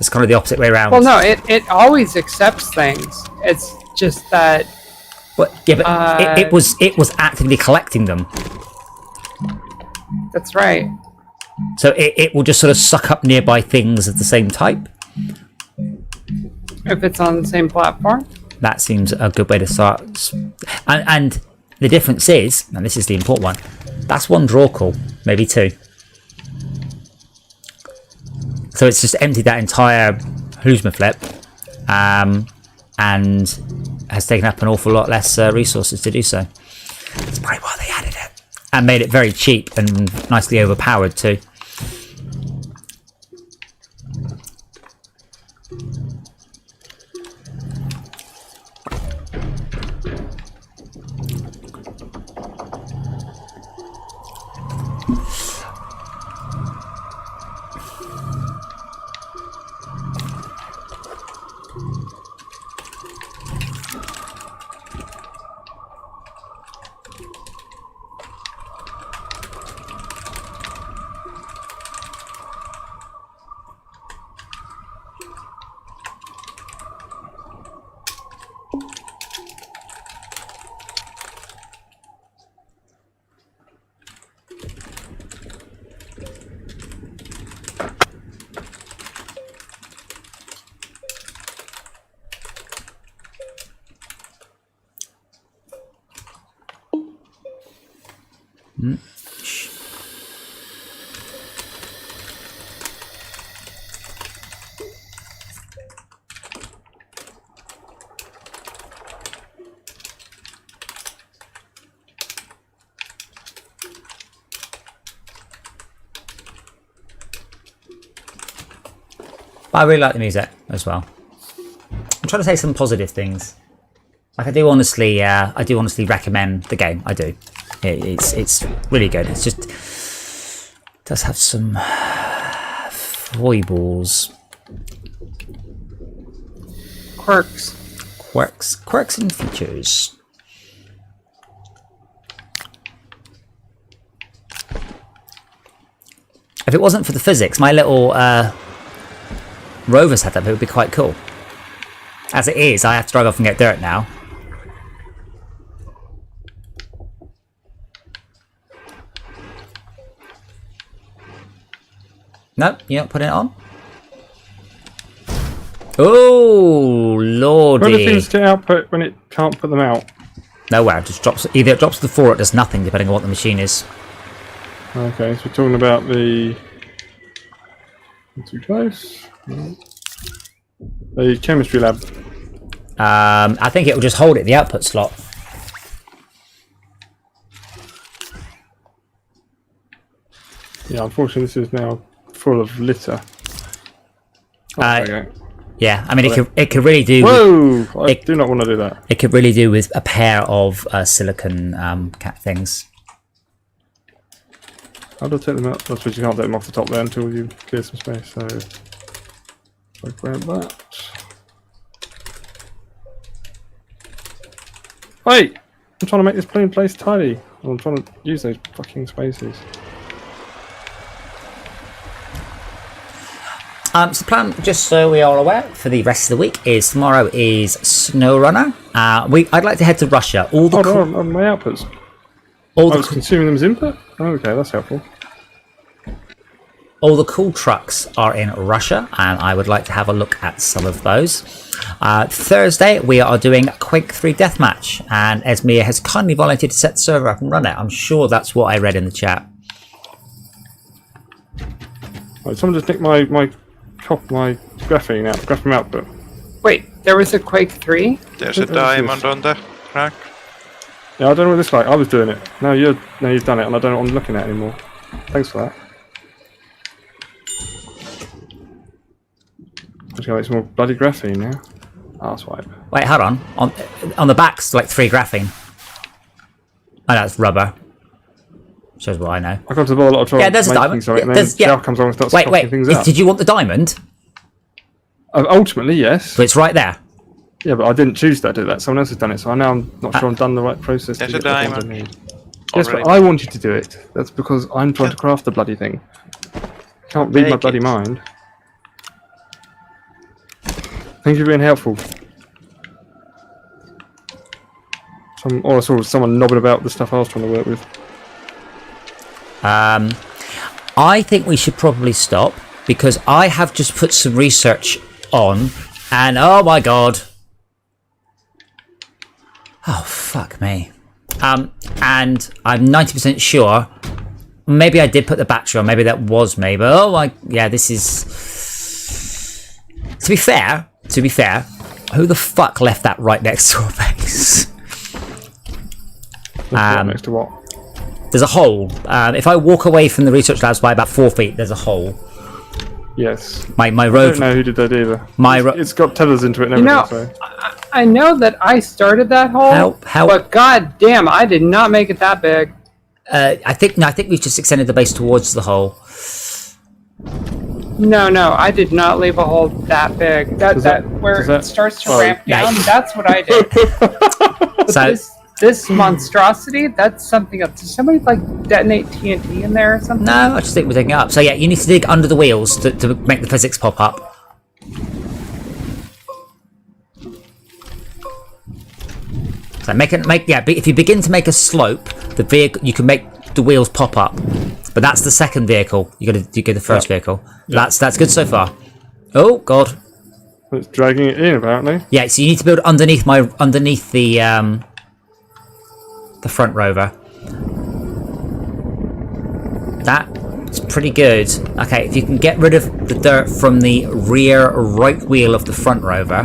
C: It's kind of the opposite way around.
B: Well, no, it always accepts things. It's just that.
C: But yeah, but it was actively collecting them.
B: That's right.
C: So it will just sort of suck up nearby things of the same type.
B: If it's on the same platform.
C: That seems a good way to start. And the difference is, and this is the important one, that's one draw call, maybe two. So it's just emptied that entire Huzma flip, and has taken up an awful lot less resources to do so. That's probably why they added it. And made it very cheap and nicely overpowered too. But I really like the music as well. I'm trying to say some positive things. Like I do honestly recommend the game. I do. It's really good. It's just it does have some foibles, quirks and features. If it wasn't for the physics, my little rover setup, it would be quite cool. As it is, I have to drive off and get dirt now. Nope, you're not putting it on? Oh, lordy.
A: Where do things get output when it can't put them out?
C: Nowhere, it just drops. Either it drops to the floor or it does nothing, depending on what the machine is.
A: Okay, so we're talking about the... Too close. The chemistry lab.
C: I think it will just hold it, the output slot.
A: Yeah, unfortunately this is now full of litter. Oh, there you go.
C: Yeah, I mean it could really do.
A: Whoa! I do not want to do that.
C: It could really do with a pair of silicon cat things.
A: How do I take them out? I suppose you can't take them off the top there until you clear some space. So I grab that. Wait! I'm trying to make this plain place tidy. I'm trying to use those fucking spaces.
C: So the plan, just so we are aware, for the rest of the week is tomorrow is SnowRunner. I'd like to head to Russia. All the
A: Hold on, my outputs. I was consuming them as input? Oh, okay, that's helpful.
C: All the cool trucks are in Russia, and I would like to have a look at some of those. Thursday, we are doing Quake 3 Deathmatch, and Esmir has kindly volunteered to set the server up and run it. I'm sure that's what I read in the chat.
A: Right, someone just nicked my graphene output.
B: Wait, there was a Quake 3?
D: There's a diamond on the track.
A: Yeah, I don't know what this is like. I was doing it. Now you've done it, and I don't know what I'm looking at anymore. Thanks for that. I'm just gonna make some more bloody graphene now. Arswipe.
C: Wait, hold on. On the back's like 3 graphene. Oh, that's rubber. Shows what I know.
A: I got to buy a lot of trouble.
C: Yeah, there's a diamond.
A: Something, and then Shell comes on and starts cocking things up.
C: Did you want the diamond?
A: Ultimately, yes.
C: So it's right there.
A: Yeah, but I didn't choose that, did that? Someone else has done it, so now I'm not sure I've done the right process.
D: There's
A: to
D: a
A: get the things I
D: diamond.
A: need. Yes, but I wanted to do it. That's because I'm trying to craft the bloody thing. Can't read my bloody mind. Thank you for being helpful. I saw someone nobbing about the stuff I was trying to work with.
C: I think we should probably stop because I have just put some research on, and oh my god. Oh, fuck me. And I'm 90% sure, maybe I did put the battery on, maybe that was me, but oh my, yeah, this is... To be fair, who the fuck left that right next to our base?
A: Next to what?
C: There's a hole. If I walk away from the research labs by about 4 feet, there's a hole.
A: Yes.
C: My road.
A: I don't know who did that either. It's got tethers into it and everything.
B: I know that I started that hole.
C: How?
B: But god damn, I did not make it that big.
C: I think we've just extended the base towards the hole.
B: No, I did not leave a hole that big. It starts to ramp down. That's what I did. So this monstrosity, that's something else. Did somebody detonate TNT in there or something?
C: No, I just think we're digging it up. So yeah, you need to dig under the wheels to make the physics pop up. So if you begin to make a slope, the vehicle, you can make the wheels pop up. But that's the second vehicle. You get the first vehicle. Yep. That's good so far. Oh god.
A: It's dragging it in apparently.
C: Yeah, so you need to build underneath the front rover. That's pretty good. Okay, if you can get rid of the dirt from the rear right wheel of the front rover,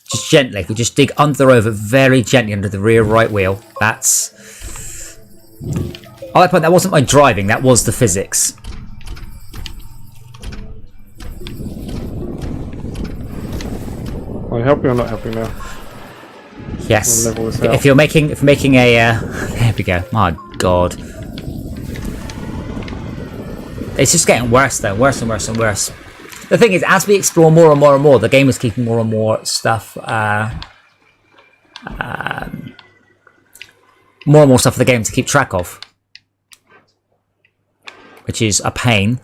C: just gently. If you just dig under the rover very gently under the rear right wheel, that's... I like that. That wasn't my driving, that was the physics.
A: Are you helping or not helping now?
C: Yes.
A: We'll level this
C: If
A: out.
C: you're making a there we go. My god. It's just getting worse though, worse and worse and worse. The thing is, as we explore more and more and more, the game is keeping more and more stuff more and more stuff for the game to keep track of. Which is a pain.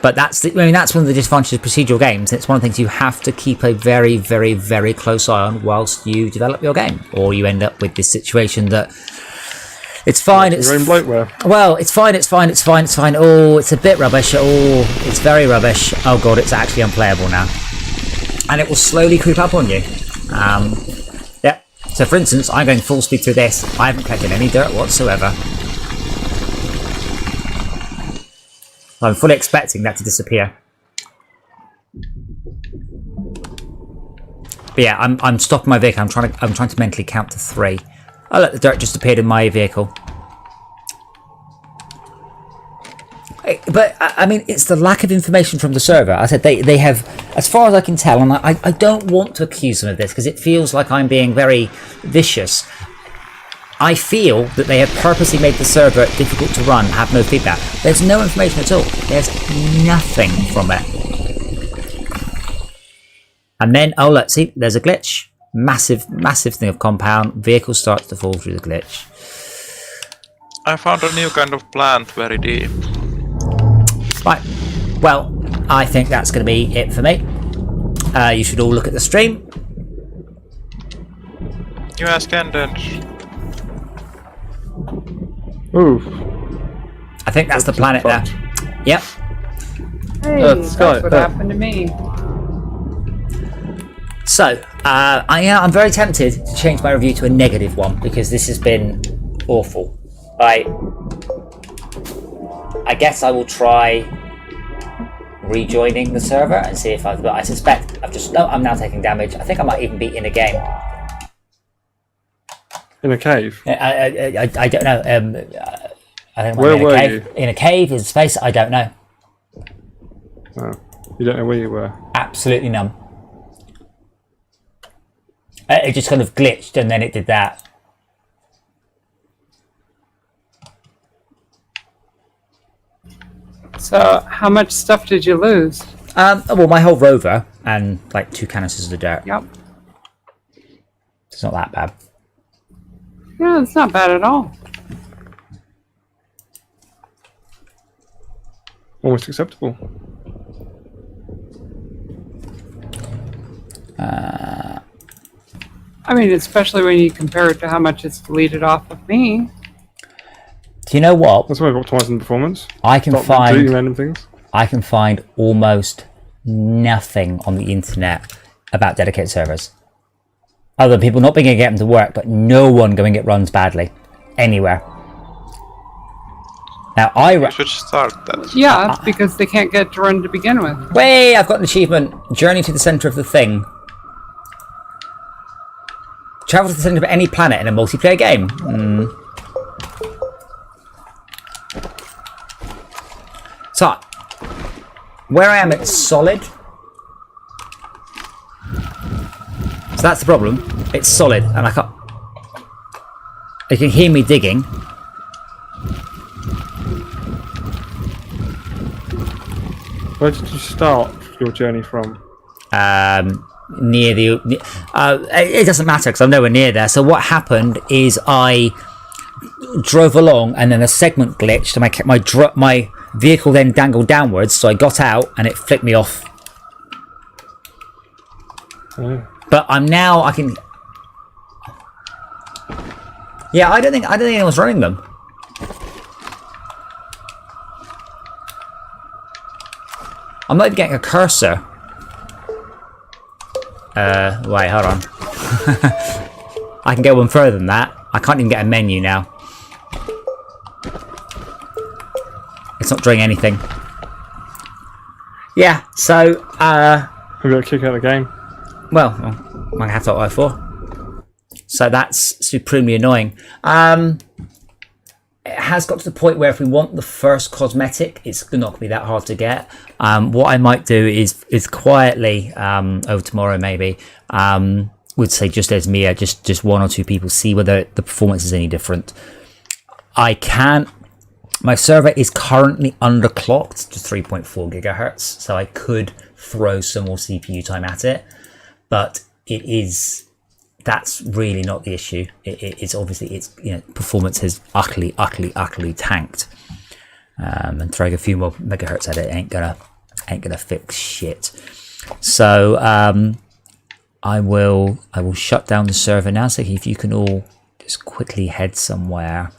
C: But that's that's one of the disadvantages of procedural games. It's one of the things you have to keep a very, very, very close eye on whilst you develop your game, or you end up with this situation that it's fine. It's
A: Your own bloatware.
C: well, it's fine. It's fine. It's fine. It's fine. Oh, it's a bit rubbish. Oh, it's very rubbish. Oh god, it's actually unplayable now, and it will slowly creep up on you. Yeah. So, for instance, I'm going full speed through this. I haven't collected any dirt whatsoever. I'm fully expecting that to disappear. But yeah, I'm stopping my vehicle. I'm trying to mentally count to 3. Oh look, the dirt just appeared in my vehicle. But I mean, it's the lack of information from the server. I said they have, as far as I can tell, and I don't want to accuse them of this because it feels like I'm being very vicious. I feel that they have purposely made the server difficult to run, have no feedback. There's no information at all. There's nothing from it. And then, oh look, see, there's a glitch. Massive, massive thing of compound. Vehicle starts to fall through the glitch.
D: I found a new kind of plant very deep.
C: Right, well, I think that's going to be it for me. You should all look at the stream.
D: You ask ended.
A: Ooh.
C: I think that's the planet there. Yep.
B: Hey,
A: That's
B: that's what
A: right.
B: happened to me.
C: So, I'm very tempted to change my review to a negative one because this has been awful. I guess I will try rejoining the server and see if but I suspect I'm now taking damage. I think I might even be in a game.
A: In a cave.
C: I don't know. I don't know.
A: Where
C: In a
A: were
C: cave.
A: you?
C: In a cave, in space, I don't know.
A: Oh, you don't know where you were.
C: Absolutely none. It just kind of glitched and then it did that.
B: So, how much stuff did you lose?
C: Well, my whole rover and like 2 canisters of dirt.
B: Yep.
C: It's not that bad.
B: Yeah, it's not bad at all.
A: Almost acceptable.
B: I mean, especially when you compare it to how much it's deleted off of me.
C: Do you know what?
A: That's why I've optimised in performance.
C: I can
A: Stop deleting
C: find
A: random things.
C: almost nothing on the internet about dedicated servers. Other than people not being able to get them to work, but no one going it runs badly anywhere. Now
D: You should start that.
B: Yeah, because they can't get to run to begin with.
C: Way, I've got an achievement. Journey to the center of the thing. Travel to the center of any planet in a multiplayer game. So, where I am, it's solid. So that's the problem. It's solid, and I can't. You can hear me digging.
A: Where did you start your journey from?
C: Near the. It doesn't matter because I'm nowhere near there. So what happened is I drove along, and then a segment glitched, and my vehicle then dangled downwards. So I got out, and it flicked me off.
A: Oh.
C: But I can. Yeah, I don't think anyone's running them. I'm not even getting a cursor. Wait, hold on. I can go one further than that. I can't even get a menu now. it's not doing anything. Yeah, so
A: We got to kick out of the game.
C: well, I have to opt for. So that's supremely annoying. It has got to the point where if we want the first cosmetic, it's not going to be that hard to get. What I might do is quietly over tomorrow maybe would say just as Mia, just one or two people, see whether the performance is any different. I can't. My server is currently underclocked to 3.4 gigahertz, so I could throw some more CPU time at it, but that's really not the issue. It's obviously performance has utterly tanked, and throwing a few more megahertz at it ain't gonna fix shit. So I will shut down the server now. So if you can all just quickly head somewhere.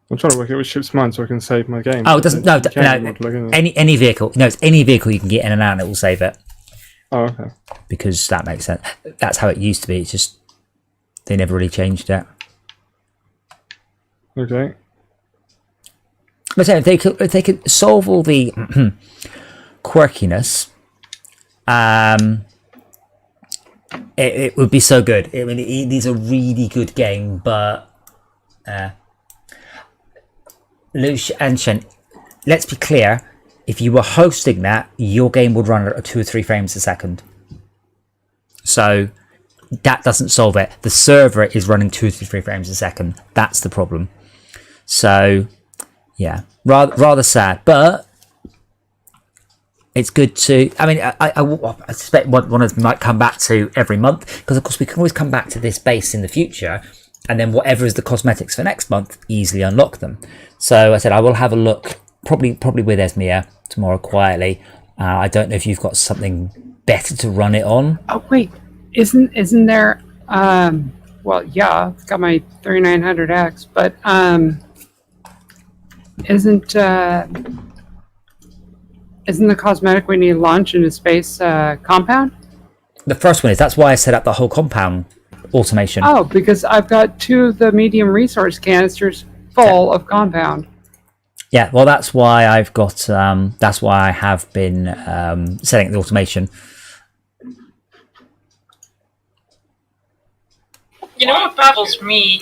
A: I'm trying to work out which ship's mine so I can save my game.
C: Oh, it doesn't. No,
A: no.
C: Any vehicle. No, it's any vehicle you can get in and out, and it will save it.
A: Oh, okay.
C: Because that makes sense. That's how it used to be. It's just they never really changed it.
A: Okay.
C: But if they could solve all the quirkiness, it would be so good. I mean, it is a really good game, but Lush and Shen, let's be clear. If you were hosting that, your game would run at 2 or 3 frames a second. So that doesn't solve it. The server is running 2 to 3 frames a second. That's the problem. So yeah, rather sad, but it's good to. I mean, I suspect one of them might come back to every month, because of course we can always come back to this base in the future, and then whatever is the cosmetics for next month, easily unlock them. So I said I will have a look, probably with Esmia tomorrow quietly. I don't know if you've got something better to run it on.
B: Oh wait, isn't there? Well, yeah, it's got my 3900X, but isn't the cosmetic we need to launch in a space compound?
C: The first one is. That's why I set up the whole compound automation.
B: Oh, because I've got 2 of the medium resource canisters full of compound.
C: Yeah, well, that's why I've got. That's why I have been setting the automation.
E: You know what baffles me?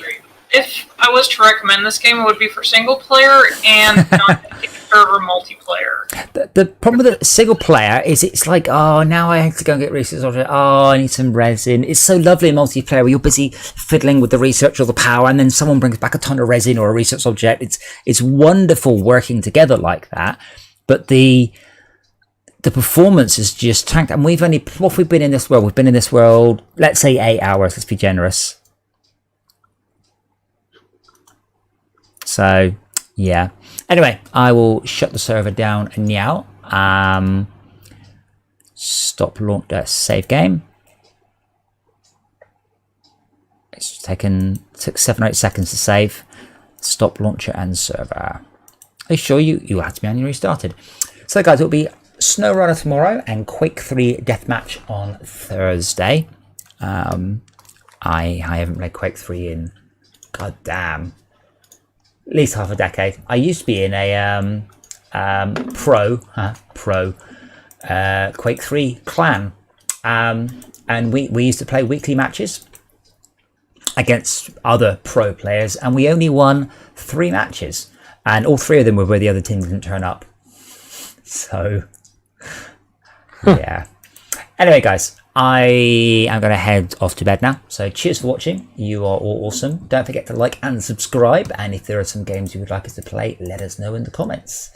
E: If I was to recommend this game, it would be for single player and not server multiplayer.
C: The problem with the single player is it's like, oh, now I have to go and get research object. Oh, I need some resin. It's so lovely in multiplayer where you're busy fiddling with the research or the power, and then someone brings back a ton of resin or a research object. It's wonderful working together like that. But the performance is just tanked. And we've been in this world? We've been in this world, let's say 8 hours. Let's be generous. So, yeah. Anyway, I will shut the server down now. Stop launch save game. It's took 7 or 8 seconds to save. Stop launcher and server. Are you sure you have to be manually restarted? So, guys, it'll be SnowRunner tomorrow and Quake 3 Deathmatch on Thursday. I haven't played Quake 3 in goddamn at least half a decade. I used to be in a pro Quake 3 clan, and we used to play weekly matches against other pro players, and we only won 3 matches, and all 3 of them were where the other team didn't turn up. So yeah. Anyway, guys, I am going to head off to bed now. So cheers for watching. You are all awesome. Don't forget to like and subscribe. And if there are some games you would like us to play, let us know in the comments.